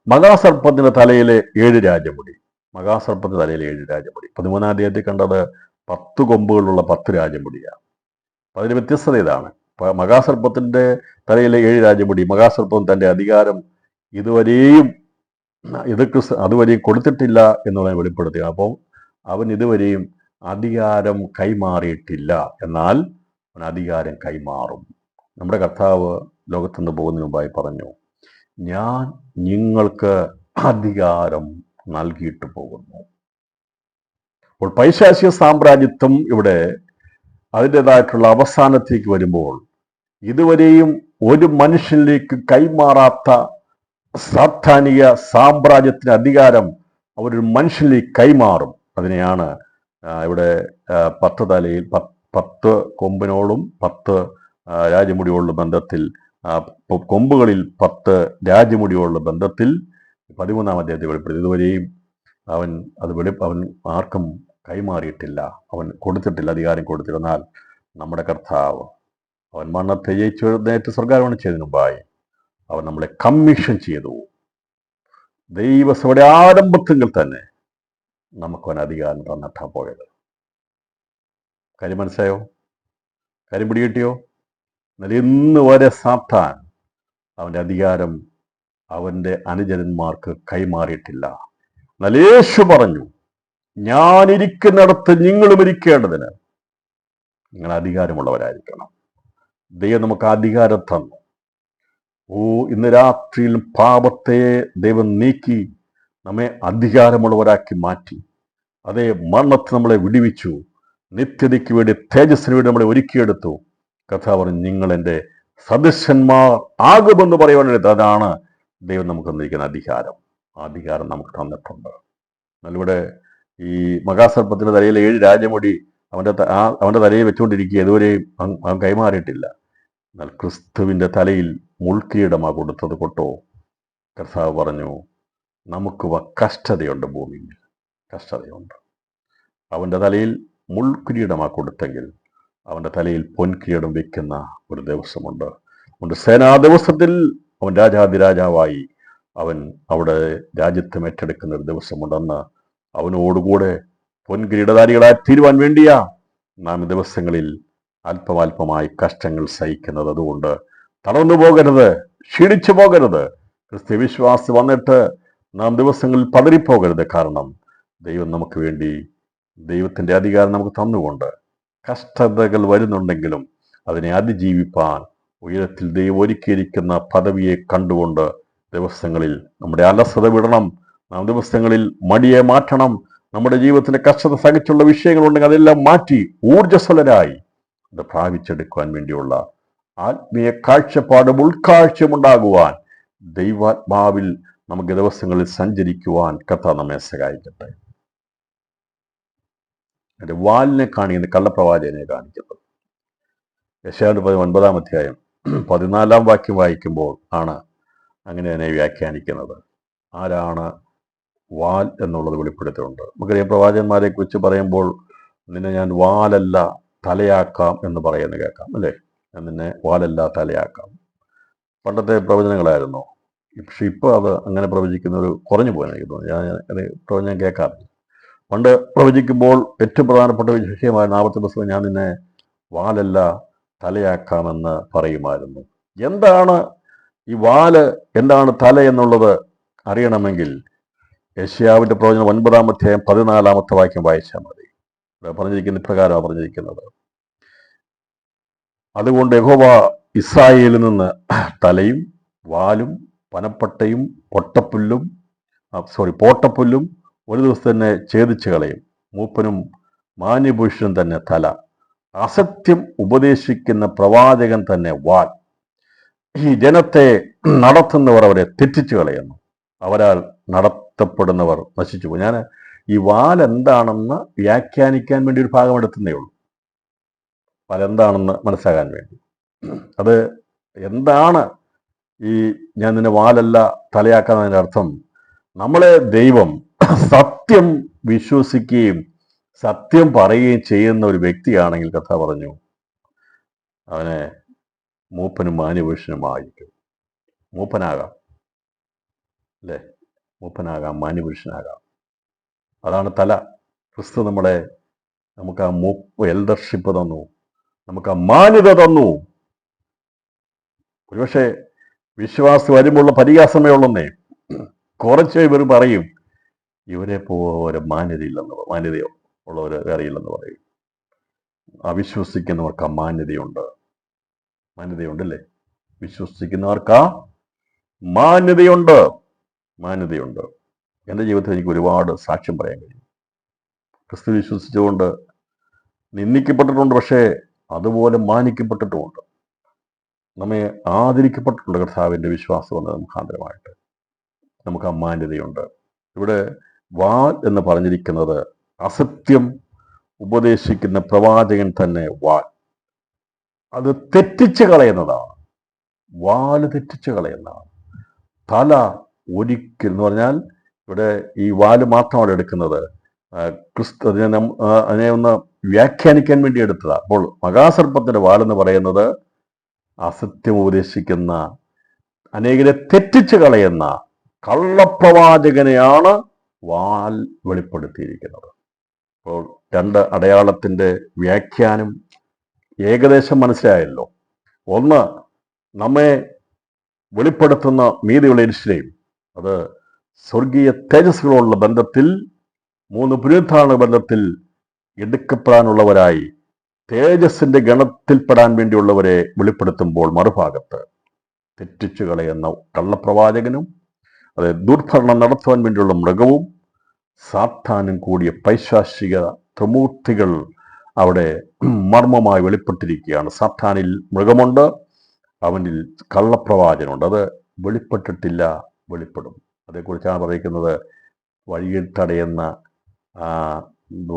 മഹാസർപ്പത്തിന്റെ തലയിലെ 7 രാജമുടി, മഹാസർപ്പത്തിന്റെ തലയിലെ 7 രാജമുടി. 13-ാം അധ്യായത്തിൽ കണ്ടത് 10 കൊമ്പുകളുള്ള 10 രാജമുടിയാണ്. അപ്പൊ അതിന് വ്യത്യസ്തത ഇതാണ്. മഹാസർപ്പത്തിന്റെ തലയിലെ 7 രാജമുടി, മഹാസർപ്പം തന്റെ അധികാരം ഇതുവരെയും അതുവരെയും കൊടുത്തിട്ടില്ല എന്നുള്ളത് വെളിപ്പെടുത്തുക. അപ്പോൾ അവൻ ഇതുവരെയും അധികാരം കൈമാറിയിട്ടില്ല, എന്നാൽ അവൻ അധികാരം കൈമാറും. നമ്മുടെ കർത്താവ് ലോകത്തുനിന്ന് പോകുന്നതിന് മുമ്പായി പറഞ്ഞു, ഞാൻ നിങ്ങൾക്ക് അധികാരം നൽകിയിട്ട് പോകുന്നു. അപ്പോൾ പൈശാചിക സാമ്രാജ്യത്വം ഇവിടെ അതിൻ്റെതായിട്ടുള്ള അവസാനത്തേക്ക് വരുമ്പോൾ ഇതുവരെയും ഒരു മനുഷ്യനിലേക്ക് കൈമാറാത്ത സാത്താനിക സാമ്രാജ്യത്തിന് അധികാരം അവരൊരു മനുഷ്യനിലേക്ക് കൈമാറും. അതിനെയാണ് ഇവിടെ 10 തലയിൽ 10 കൊമ്പിനോടും 10 രാജമുടിയോടുള്ള ബന്ധത്തിൽ, കൊമ്പുകളിൽ 10 രാജമുടിയോടുള്ള ബന്ധത്തിൽ 13-ാം അധ്യായത്തിൽ വെളിപ്പെടുത്തി. ഇതുവരെയും അവൻ ആർക്കും കൈമാറിയിട്ടില്ല, അവൻ കൊടുത്തിട്ടില്ല, അധികാരം കൊടുത്തില്ല. എന്നാൽ നമ്മുടെ കർത്താവ് അവൻ മരണത്തെ ജയിച്ചെഴുന്നേറ്റ് സ്വർഗ്ഗാരോഹണം ചെയ്തതിനു മുമ്പായി അവൻ നമ്മളെ കമ്മീഷൻ ചെയ്തു. ദൈവസഭയുടെ ആരംഭത്തിൽ തന്നെ നമുക്കവൻ അധികാരം തന്നിട്ടാ പോയത്. കാര്യം മനസ്സിലായോ? കാര്യം പിടികിട്ടിയോ? എന്നാൽ ഇന്ന് വരെ സാത്താൻ അവൻ്റെ അധികാരം അവൻ്റെ അനുജനന്മാർക്ക് കൈമാറിയിട്ടില്ല. എന്നാൽ യേശു പറഞ്ഞു, ഞാനിരിക്കുന്നിടത്ത് നിങ്ങളും ഇരിക്കേണ്ടതിന് നിങ്ങൾ അധികാരമുള്ളവരായിരിക്കണം. ദൈവം നമുക്ക് അധികാരം തന്നു. ഇന്ന് രാത്രിയിൽ പാപത്തെ ദൈവം നീക്കി നമ്മെ അധികാരമുള്ളവരാക്കി മാറ്റി. അതേ, മരണത്തെ നമ്മളെ വിടുവിച്ചു. നിത്യതയ്ക്ക് വേണ്ടി, തേജസ്സിന് വേണ്ടി നമ്മളെ ഒരുക്കിയെടുത്തു. കർത്താവ് പറഞ്ഞു, നിങ്ങൾ എൻ്റെ സദൃശന്മാർ ആകുമെന്ന് പറയുവാനായിട്ട് അതാണ് ദൈവം നമുക്ക് തന്നിരിക്കുന്ന അധികാരം. ആ അധികാരം നമുക്ക് തന്നിട്ടുണ്ട്. എന്നാലിവിടെ ഈ മഹാസർപ്പത്തിന്റെ തലയിൽ 7 രാജമുടി അവന്റെ തലയിൽ വെച്ചുകൊണ്ടിരിക്കുക, ഇതുവരെയും അവൻ കൈമാറിയിട്ടില്ല. എന്നാൽ ക്രിസ്തുവിന്റെ തലയിൽ മുൾക്കിരീടമാ കൊടുത്തത് കൊട്ടോ കർത്താവ് പറഞ്ഞു, നമുക്ക് കഷ്ടതയുണ്ട്, ഭൂമിയിൽ കഷ്ടതയുണ്ട്. അവന്റെ തലയിൽ മുൾക്കിരീടമാ കൊടുത്തെങ്കിൽ അവന്റെ തലയിൽ പൊൻകിരീടം വെക്കുന്ന ഒരു ദിവസമുണ്ട്. അവന്റെ സേനാ ദിവസത്തിൽ അവൻ രാജാതിരാജാവായി അവൻ അവിടെ രാജ്യത്വം ഏറ്റെടുക്കുന്ന ഒരു ദിവസമുണ്ടെന്ന് അവനോടുകൂടെ പൊൻകിരീടധാരികളായി തീരുവാൻ വേണ്ടിയാ നാം ദിവസങ്ങളിൽ അല്പമല്പമായി കഷ്ടങ്ങൾ സഹിക്കുന്നത്. അതുകൊണ്ട് തളർന്നു പോകരുത്, ക്ഷീണിച്ചു പോകരുത്. ക്രിസ്ത്യ വിശ്വാസി വന്നിട്ട് നാം ദിവസങ്ങളിൽ പതറിപ്പോകരുത്. കാരണം ദൈവം നമുക്ക് വേണ്ടി ദൈവത്തിൻ്റെ അധികാരം നമുക്ക് തന്നുകൊണ്ട് കഷ്ടതകൾ വരുന്നുണ്ടെങ്കിലും അതിനെ അതിജീവിപ്പാൻ ഉയരത്തിൽ ദൈവം ഒരുക്കിയിരിക്കുന്ന പദവിയെ കണ്ടുകൊണ്ട് ദിവസങ്ങളിൽ നമ്മുടെ അലസത വിടണം. നാം ദിവസങ്ങളിൽ മടിയെ മാറ്റണം. നമ്മുടെ ജീവിതത്തിന്റെ കഷ്ടത സഹിച്ചുള്ള വിഷയങ്ങളുണ്ടെങ്കിൽ അതെല്ലാം മാറ്റി ഊർജ്ജസ്വലരായി അത് പ്രാപിച്ചെടുക്കുവാൻ വേണ്ടിയുള്ള ആത്മീയ കാഴ്ചപ്പാടും ഉൾക്കാഴ്ചയുമുണ്ടാകുവാൻ ദൈവാത്മാവിൽ നമുക്ക് ദിവസങ്ങളിൽ സഞ്ചരിക്കുവാൻ കർത്താവ് നമ്മെ സഹായിക്കട്ടെ. എൻ്റെ വാലിനെ കാണിക്കുന്ന കള്ളപ്രവാചകനെ കാണിക്കുന്നത് യെശയ്യാ 19-ാം അധ്യായം 14-ാം വാക്യം വായിക്കുമ്പോൾ ആണ് അങ്ങനെ തന്നെ വ്യാഖ്യാനിക്കുന്നത്. ആരാണ് വാൽ എന്നുള്ളത് വെളിപ്പെടുത്തിയിട്ടുണ്ട്. നമുക്കറിയാം, പ്രവാചകന്മാരെ കുറിച്ച് പറയുമ്പോൾ നിന്നെ ഞാൻ വാലല്ല തലയാക്കാം എന്ന് പറയുന്നത് കേൾക്കാം, അല്ലേ? ഞാൻ നിന്നെ വാലല്ല തലയാക്കാം. പണ്ടത്തെ പ്രവചനങ്ങളായിരുന്നു. പക്ഷെ ഇപ്പോൾ അത് അങ്ങനെ പ്രവചിക്കുന്നൊരു കുറഞ്ഞു പോയെന്ന് എനിക്ക് തോന്നുന്നു. ഞാൻ അത് പ്രവചനം കേൾക്കാറില്ല. പണ്ട് പ്രവചിക്കുമ്പോൾ ഏറ്റവും പ്രധാനപ്പെട്ട വിഷയമായ 40 ദിവസം ഞാൻ നിന്നെ വാലല്ല തലയാക്കാമെന്ന് പറയുമായിരുന്നു. എന്താണ് ഈ വാല്, എന്താണ് തല എന്നുള്ളത് അറിയണമെങ്കിൽ യെശയ്യാവിന്റെ പ്രവചനം 9-ാം അധ്യായം 14-ാമത്തെ വാക്യം വായിച്ചാൽ മതി. പറഞ്ഞിരിക്കുന്ന ഇപ്രകാരമാണ് പറഞ്ഞിരിക്കുന്നത്, അതുകൊണ്ട് യഹോവ ഇസ്രായേലിൽ നിന്ന് തലയും വാലും പനപ്പട്ടയും പോട്ടപ്പുല്ലും ഒരു ദിവസം തന്നെ ഛേദിച്ചു കളയും. മൂപ്പനും മാന്യപുരുഷനും തന്നെ തല, അസത്യം ഉപദേശിക്കുന്ന പ്രവാചകൻ തന്നെ വാൽ. ഈ ജനത്തെ നടത്തുന്നവർ അവരെ തെറ്റിച്ചു കളയുന്നു, അവരാൽ നടത്തപ്പെടുന്നവർ നശിച്ചു പോകും. ഞാൻ ഈ വാൽ എന്താണെന്ന് വ്യാഖ്യാനിക്കാൻ വേണ്ടി ഒരു ഭാഗം എടുത്തുന്നേ ഉള്ളൂ, വാൽ എന്താണെന്ന് മനസ്സിലാകാൻ വേണ്ടി. അത് എന്താണ് ഈ ഞാൻ നിന്നെ വാലല്ല തലയാക്കാന്നതിൻ്റെ അർത്ഥം, നമ്മളെ ദൈവം സത്യം വിശ്വസിക്കുകയും സത്യം പറയുകയും ചെയ്യുന്ന ഒരു വ്യക്തിയാണെങ്കിൽ കഥ പറഞ്ഞു അവനെ മൂപ്പനും മാന്യപുരുഷനുമായിരിക്കും. മൂപ്പനാകാം അല്ലേ, മൂപ്പനാകാം, മാന്യപുരുഷനാകാം. അതാണ് തല. ക്രിസ്തു നമുക്ക് ആ എൽഡർഷിപ്പ് തന്നു, നമുക്ക് ആ മാന്യത തന്നു. ഒരുപക്ഷെ വിശ്വാസം വരുമ്പോഴുള്ള പരിഹാസമേ ഉള്ളന്നേ. കുറച്ച് ഇവർ പറയും ഇവരെ പോലെ മാന്യതയോ ഉള്ളവർ അറിയില്ലെന്ന് പറയും. അവിശ്വസിക്കുന്നവർക്ക് ആ മാന്യതയുണ്ടല്ലേ, വിശ്വസിക്കുന്നവർക്ക് ആ മാന്യതയുണ്ട്. എൻ്റെ ജീവിതത്തിൽ എനിക്ക് ഒരുപാട് സാക്ഷ്യം പറയാൻ കഴിയും. ക്രിസ്തു വിശ്വസിച്ചുകൊണ്ട് നിന്ദിക്കപ്പെട്ടിട്ടുണ്ട്, പക്ഷേ അതുപോലെ മാനിക്കപ്പെട്ടിട്ടുമുണ്ട്. നമ്മെ ആദരിക്കപ്പെട്ടിട്ടുണ്ട് കർത്താവിൻ്റെ വിശ്വാസം എന്നത് മുഖാന്തരമായിട്ട്. നമുക്ക് ആ മാന്യതയുണ്ട്. ഇവിടെ വാൽ എന്ന് പറഞ്ഞിരിക്കുന്നത് അസത്യം ഉപദേശിക്കുന്ന പ്രവാചകൻ തന്നെ വാൽ. അത് തെറ്റിച്ച് കളയുന്നതാണ്. വാല് തെറ്റിച്ച് കളയുന്നതാണ്. തല ഒരിക്കൽ എന്ന് പറഞ്ഞാൽ ഇവിടെ ഈ വാല് മാത്രമാണ് എടുക്കുന്നത്. ക്രിസ്തു അതിനെ ഒന്ന് വ്യാഖ്യാനിക്കാൻ വേണ്ടി എടുത്തതാണ്. അപ്പോൾ മഹാസർപ്പത്തിന്റെ വാലെന്ന് പറയുന്നത് അസത്യം ഉപദേശിക്കുന്ന, അനേകരെ തെറ്റിച്ച് കളയുന്ന കള്ളപ്രവാചകനെയാണ് വാൽ വെളിപ്പെടുത്തിയിരിക്കുന്നത്. അപ്പോൾ രണ്ട് അടയാളത്തിന്റെ വ്യാഖ്യാനം ഏകദേശം മനസ്സിലായല്ലോ. ഒന്ന്, നമ്മെ വെളിപ്പെടുത്തുന്ന മീതിയുള്ള യെരൂശലേം, അത് സ്വർഗീയ തേജസ്സുകളുള്ള ബന്ധത്തിൽ, 3 പുനരുത്ഥാന ബന്ധത്തിൽ എടുക്കപ്പെടാനുള്ളവരായി തേജസ്സിന്റെ ഗണത്തിൽപ്പെടാൻ വേണ്ടിയുള്ളവരെ വെളിപ്പെടുത്തുമ്പോൾ, മറുഭാഗത്ത് തെറ്റിച്ചു കളയുന്ന കള്ളപ്രവാചകനും അത് ദുർഭരണം നടത്തുവാൻ വേണ്ടിയുള്ള മൃഗവും സാത്താനും കൂടിയ പൈശാചിക ത്രിമൂർത്തികൾ അവിടെ മർമ്മമായി വെളിപ്പെട്ടിരിക്കുകയാണ്. സാത്താനിൽ മൃഗമുണ്ട്, അവനിൽ കള്ളപ്രവാചനുണ്ട്. അത് വെളിപ്പെട്ടിട്ടില്ല, വെളിപ്പെടും. അതേക്കുറിച്ചാണ് പറയുന്നത്. വഴിയിൽ തടയുന്ന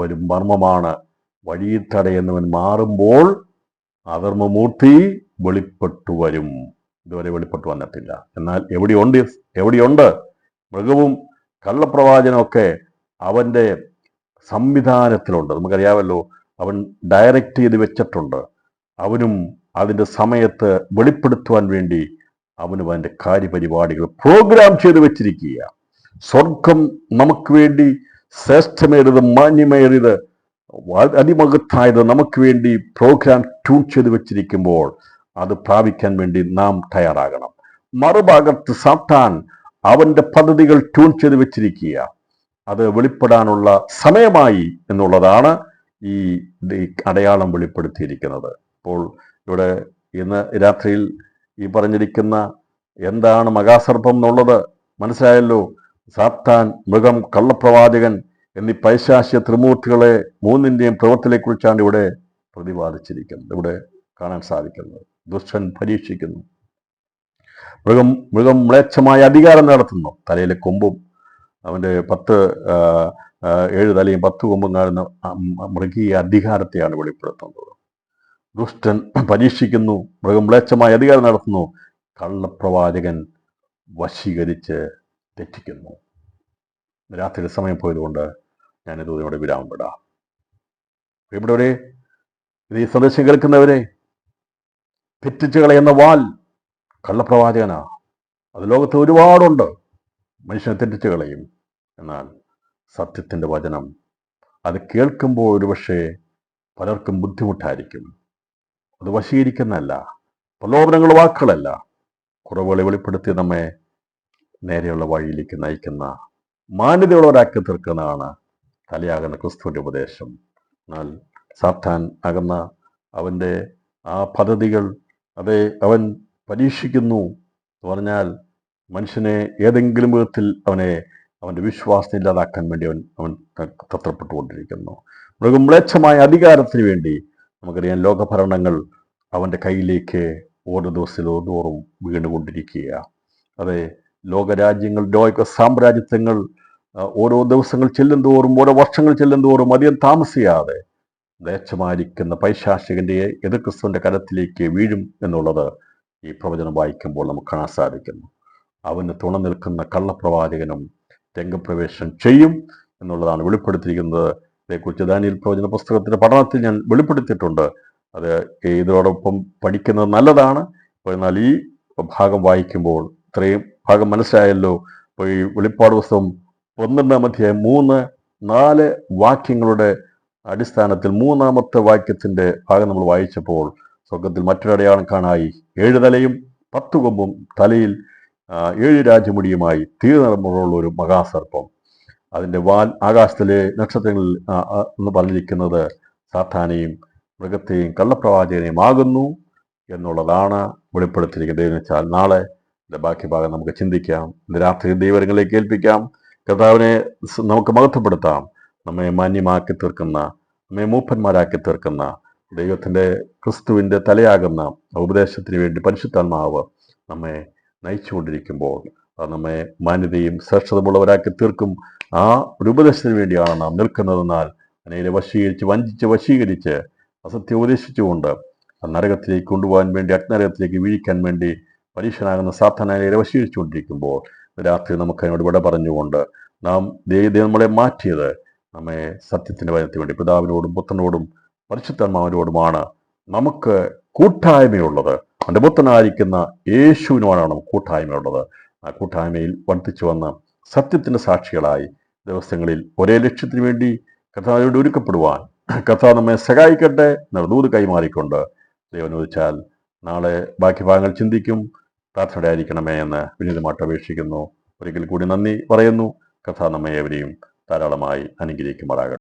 ഒരു മർമ്മമാണ്. വഴിയിൽ തടയുന്നവൻ മാറുമ്പോൾ അധർമ്മമൂർത്തി വെളിപ്പെട്ടു വരും. ഇതുവരെ വെളിപ്പെട്ടു വന്നിട്ടില്ല. എന്നാൽ എവിടെയുണ്ട് മൃഗവും കള്ളപ്രവാചനമൊക്കെ അവൻ്റെ സംവിധാനത്തിലുണ്ട്. നമുക്കറിയാമല്ലോ, അവൻ ഡയറക്റ്റ് ചെയ്ത് വെച്ചിട്ടുണ്ട്. അവനും അതിൻ്റെ സമയത്ത് വെളിപ്പെടുത്തുവാൻ വേണ്ടി അവനും അതിൻ്റെ കാര്യപരിപാടികൾ പ്രോഗ്രാം ചെയ്ത് വെച്ചിരിക്കുക. സ്വർഗം നമുക്ക് വേണ്ടി ശ്രേഷ്ഠമേറിയത്, മാന്യമേറിയത്, അതിമഹത്തായത് നമുക്ക് വേണ്ടി പ്രോഗ്രാം ട്യൂൺ ചെയ്ത് വെച്ചിരിക്കുമ്പോൾ അത് പ്രാപിക്കാൻ വേണ്ടി നാം തയ്യാറാകണം. മറുഭാഗത്ത് സാത്താൻ അവൻ്റെ പദ്ധതികൾ ട്യൂൺ ചെയ്ത് വെച്ചിരിക്കുക. അത് വെളിപ്പെടാനുള്ള സമയമായി എന്നുള്ളതാണ് ഈ അടയാളം വെളിപ്പെടുത്തിയിരിക്കുന്നത്. അപ്പോൾ ഇവിടെ ഇന്ന് രാത്രിയിൽ ഈ പറഞ്ഞിരിക്കുന്ന എന്താണ് മഹാസർപ്പം എന്നുള്ളത് മനസ്സിലായല്ലോ. സാത്താൻ, മൃഗം, കള്ളപ്രവാചകൻ എന്നീ പൈശാചിക ത്രിമൂർത്തികളെ മൂന്നിൻ്റെയും പ്രവൃത്തിയെക്കുറിച്ചാണ് ഇവിടെ പ്രതിപാദിച്ചിരിക്കുന്നത്, ഇവിടെ കാണാൻ സാധിക്കുന്നത്. ദുഷ്ടൻ പരീക്ഷിക്കുന്നു. മൃഗം മ്ലേച്ഛമായ അധികാരം നടത്തുന്നു. തലയിലെ കൊമ്പും അവൻ്റെ 7 തലയും 10 കൊമ്പും കാണുന്ന മൃഗീയ അധികാരത്തെയാണ് വെളിപ്പെടുത്തുന്നത്. ദുഷ്ടൻ പരീക്ഷിക്കുന്നു, മൃഗം മ്ലേച്ഛമായ അധികാരം നടത്തുന്നു, കള്ളപ്രവാചകൻ വശീകരിച്ച് തെറ്റിക്കുന്നു. രാത്രി സമയം പോയതുകൊണ്ട് ഞാനിത് ഇവിടെ വിരാമം വിടാം. ഇവിടെ ഇത് ഈ സന്ദേശം കേൾക്കുന്നവരെ, തെറ്റിച്ച് കളയുന്ന വാൽ കള്ളപ്രവാചകനാ. അത് ലോകത്ത് ഒരുപാടുണ്ട്. മനുഷ്യനെ തെറ്റിച്ച് കളയും. എന്നാൽ സത്യത്തിൻ്റെ വചനം അത് കേൾക്കുമ്പോൾ ഒരുപക്ഷെ പലർക്കും ബുദ്ധിമുട്ടായിരിക്കും. അത് വശീകരിക്കുന്നതല്ല, പ്രലോഭനങ്ങൾ വാക്കുകളല്ല, കുറവുകളെ വെളിപ്പെടുത്തി നമ്മെ നേരെയുള്ള വഴിയിലേക്ക് നയിക്കുന്ന മാന്യതയുള്ളവരാക്കി തീർക്കുന്നതാണ് തലയാകുന്ന ക്രിസ്തുവിൻ്റെ ഉപദേശം. എന്നാൽ സാത്താൻ ആകുന്ന അവൻ്റെ ആ പദ്ധതികൾ, അതെ, അവൻ പരീക്ഷിക്കുന്നു എന്ന് പറഞ്ഞാൽ മനുഷ്യനെ ഏതെങ്കിലും വിധത്തിൽ അവനെ അവൻ്റെ വിശ്വാസത്തെ ഇല്ലാതാക്കാൻ വേണ്ടി അവൻ തത്രപ്പെട്ടുകൊണ്ടിരിക്കുന്നു. മൃഗമ്ലേച്ഛമായ അധികാരത്തിന് വേണ്ടി നമുക്കറിയാം ലോകഭരണങ്ങൾ അവൻ്റെ കയ്യിലേക്ക് ഓരോ ദിവസവും തോറും വീണുകൊണ്ടിരിക്കുക. അതെ, ലോകരാജ്യങ്ങൾ, ലോക സാമ്രാജ്യത്വങ്ങൾ ഓരോ ദിവസങ്ങൾ ചെല്ലും തോറും, ഓരോ വർഷങ്ങൾ ചെല്ലും തോറും അധികം താമസിയാതെ ദേശമായിരിക്കുന്ന പൈശാചികന്റെ എതിർ ക്രിസ്തുവിൻ്റെ കരത്തിലേക്ക് വീഴും എന്നുള്ളത് ഈ പ്രവചനം വായിക്കുമ്പോൾ നമുക്ക് കാണാൻ സാധിക്കുന്നു. അവന് തുണ നിൽക്കുന്ന കള്ളപ്രവാചകനും രംഗപ്രവേശനം ചെയ്യും എന്നുള്ളതാണ് വെളിപ്പെടുത്തിയിരിക്കുന്നത്. ഇതേക്കുറിച്ച് ദാനിയേൽ പ്രവചന പുസ്തകത്തിൻ്റെ പഠനത്തിൽ ഞാൻ വെളിപ്പെടുത്തിയിട്ടുണ്ട്. അത് ഇതിനോടൊപ്പം പഠിക്കുന്നത് നല്ലതാണ്. എന്നാൽ ഈ ഭാഗം വായിക്കുമ്പോൾ ഇത്രയും ഭാഗം മനസ്സിലായല്ലോ. അപ്പോൾ ഈ വെളിപ്പാട് പുസ്തകം 12-ാം അധ്യായം 3-4 വാക്യങ്ങളുടെ അടിസ്ഥാനത്തിൽ 3-ാമത്തെ വാക്യത്തിൻ്റെ ഭാഗം നമ്മൾ വായിച്ചപ്പോൾ സ്വർഗത്തിൽ മറ്റൊരു അടയാളം കാണായി. 7 തലയും 10 കൊമ്പും, തലയിൽ 7 രാജമുടിയുമായി തീർനിറമുള്ള ഒരു മഹാസർപ്പം. അതിൻ്റെ വാൽ ആകാശത്തിലെ നക്ഷത്രങ്ങളിൽ എന്ന് പറഞ്ഞിരിക്കുന്നത് സാത്താനെയും മൃഗത്തെയും കള്ളപ്രവാചകനെയും ആകുന്നു എന്നുള്ളതാണ് വെളിപ്പെടുത്തിയിരിക്കുന്നത്. എന്ന് വെച്ചാൽ നാളെ ബാക്കി ഭാഗം നമുക്ക് ചിന്തിക്കാം. ഇന്ന് രാത്രി ദൈവങ്ങളിലേക്ക് ഏൽപ്പിക്കാം. കർത്താവിനെ നമുക്ക് മഹത്വപ്പെടുത്താം. നമ്മെ മാന്യമാക്കി തീർക്കുന്ന, നമ്മെ മൂപ്പന്മാരാക്കി തീർക്കുന്ന ദൈവത്തിൻ്റെ ക്രിസ്തുവിൻ്റെ തലയാകുന്ന ഉപദേശത്തിന് വേണ്ടി പരിശുദ്ധാത്മാവ് നമ്മെ നയിച്ചുകൊണ്ടിരിക്കുമ്പോൾ അത് നമ്മെ മാന്യതയും ശ്രേഷ്ഠതമുള്ളവരാക്കി തീർക്കും. ആ ഒരു ഉപദേശത്തിന് വേണ്ടിയാണ് നാം നിൽക്കുന്നതെന്നാൽ അനേരെ വശീകരിച്ച് അസത്യം ഉപദേശിച്ചുകൊണ്ട് നരകത്തിലേക്ക് കൊണ്ടുപോകാൻ വേണ്ടി, അഗ്നരകത്തിലേക്ക് വീഴിക്കാൻ വേണ്ടി പരീക്ഷനാകുന്ന സാത്താനെ വശീകരിച്ചുകൊണ്ടിരിക്കുമ്പോൾ രാത്രി നമുക്ക് അതിനോട് വിട പറഞ്ഞുകൊണ്ട് നാം നമ്മളെ മാറ്റിയത് നമ്മെ സത്യത്തിൻ്റെ വചനത്തിന് വേണ്ടി പിതാവിനോടും പുത്രനോടും പരിശുദ്ധാത്മാവിനോടുമാണ് നമുക്ക് കൂട്ടായ്മയുള്ളത്. അവൻ്റെ പുത്രനായിരിക്കുന്ന യേശുവിനോടാണ് നമുക്ക് കൂട്ടായ്മയുള്ളത്. ആ കൂട്ടായ്മയിൽ വർദ്ധിച്ചു വന്ന സത്യത്തിൻ്റെ സാക്ഷികളായി ദിവസങ്ങളിൽ ഒരേ ലക്ഷ്യത്തിന് വേണ്ടി കർത്താവിനോട് ഒരുക്കപ്പെടുവാൻ കർത്താവ് നമ്മെ സഹായിക്കട്ടെ എന്ന ദൂത് കൈമാറിക്കൊണ്ട് ദൈവം ചോദിച്ചാൽ നാളെ ബാക്കി ഭാഗങ്ങൾ ചിന്തിക്കും. പ്രാർത്ഥനയോടെ ആയിരിക്കണമേ എന്ന് വിനീതമായിട്ട് അപേക്ഷിക്കുന്നു. ഒരിക്കൽ കൂടി നന്ദി പറയുന്നു. കർത്താവ് നമ്മെ ഏവരെയും ധാരാളമായി അനുഗ്രഹിക്കുമാറാകട്ടെ.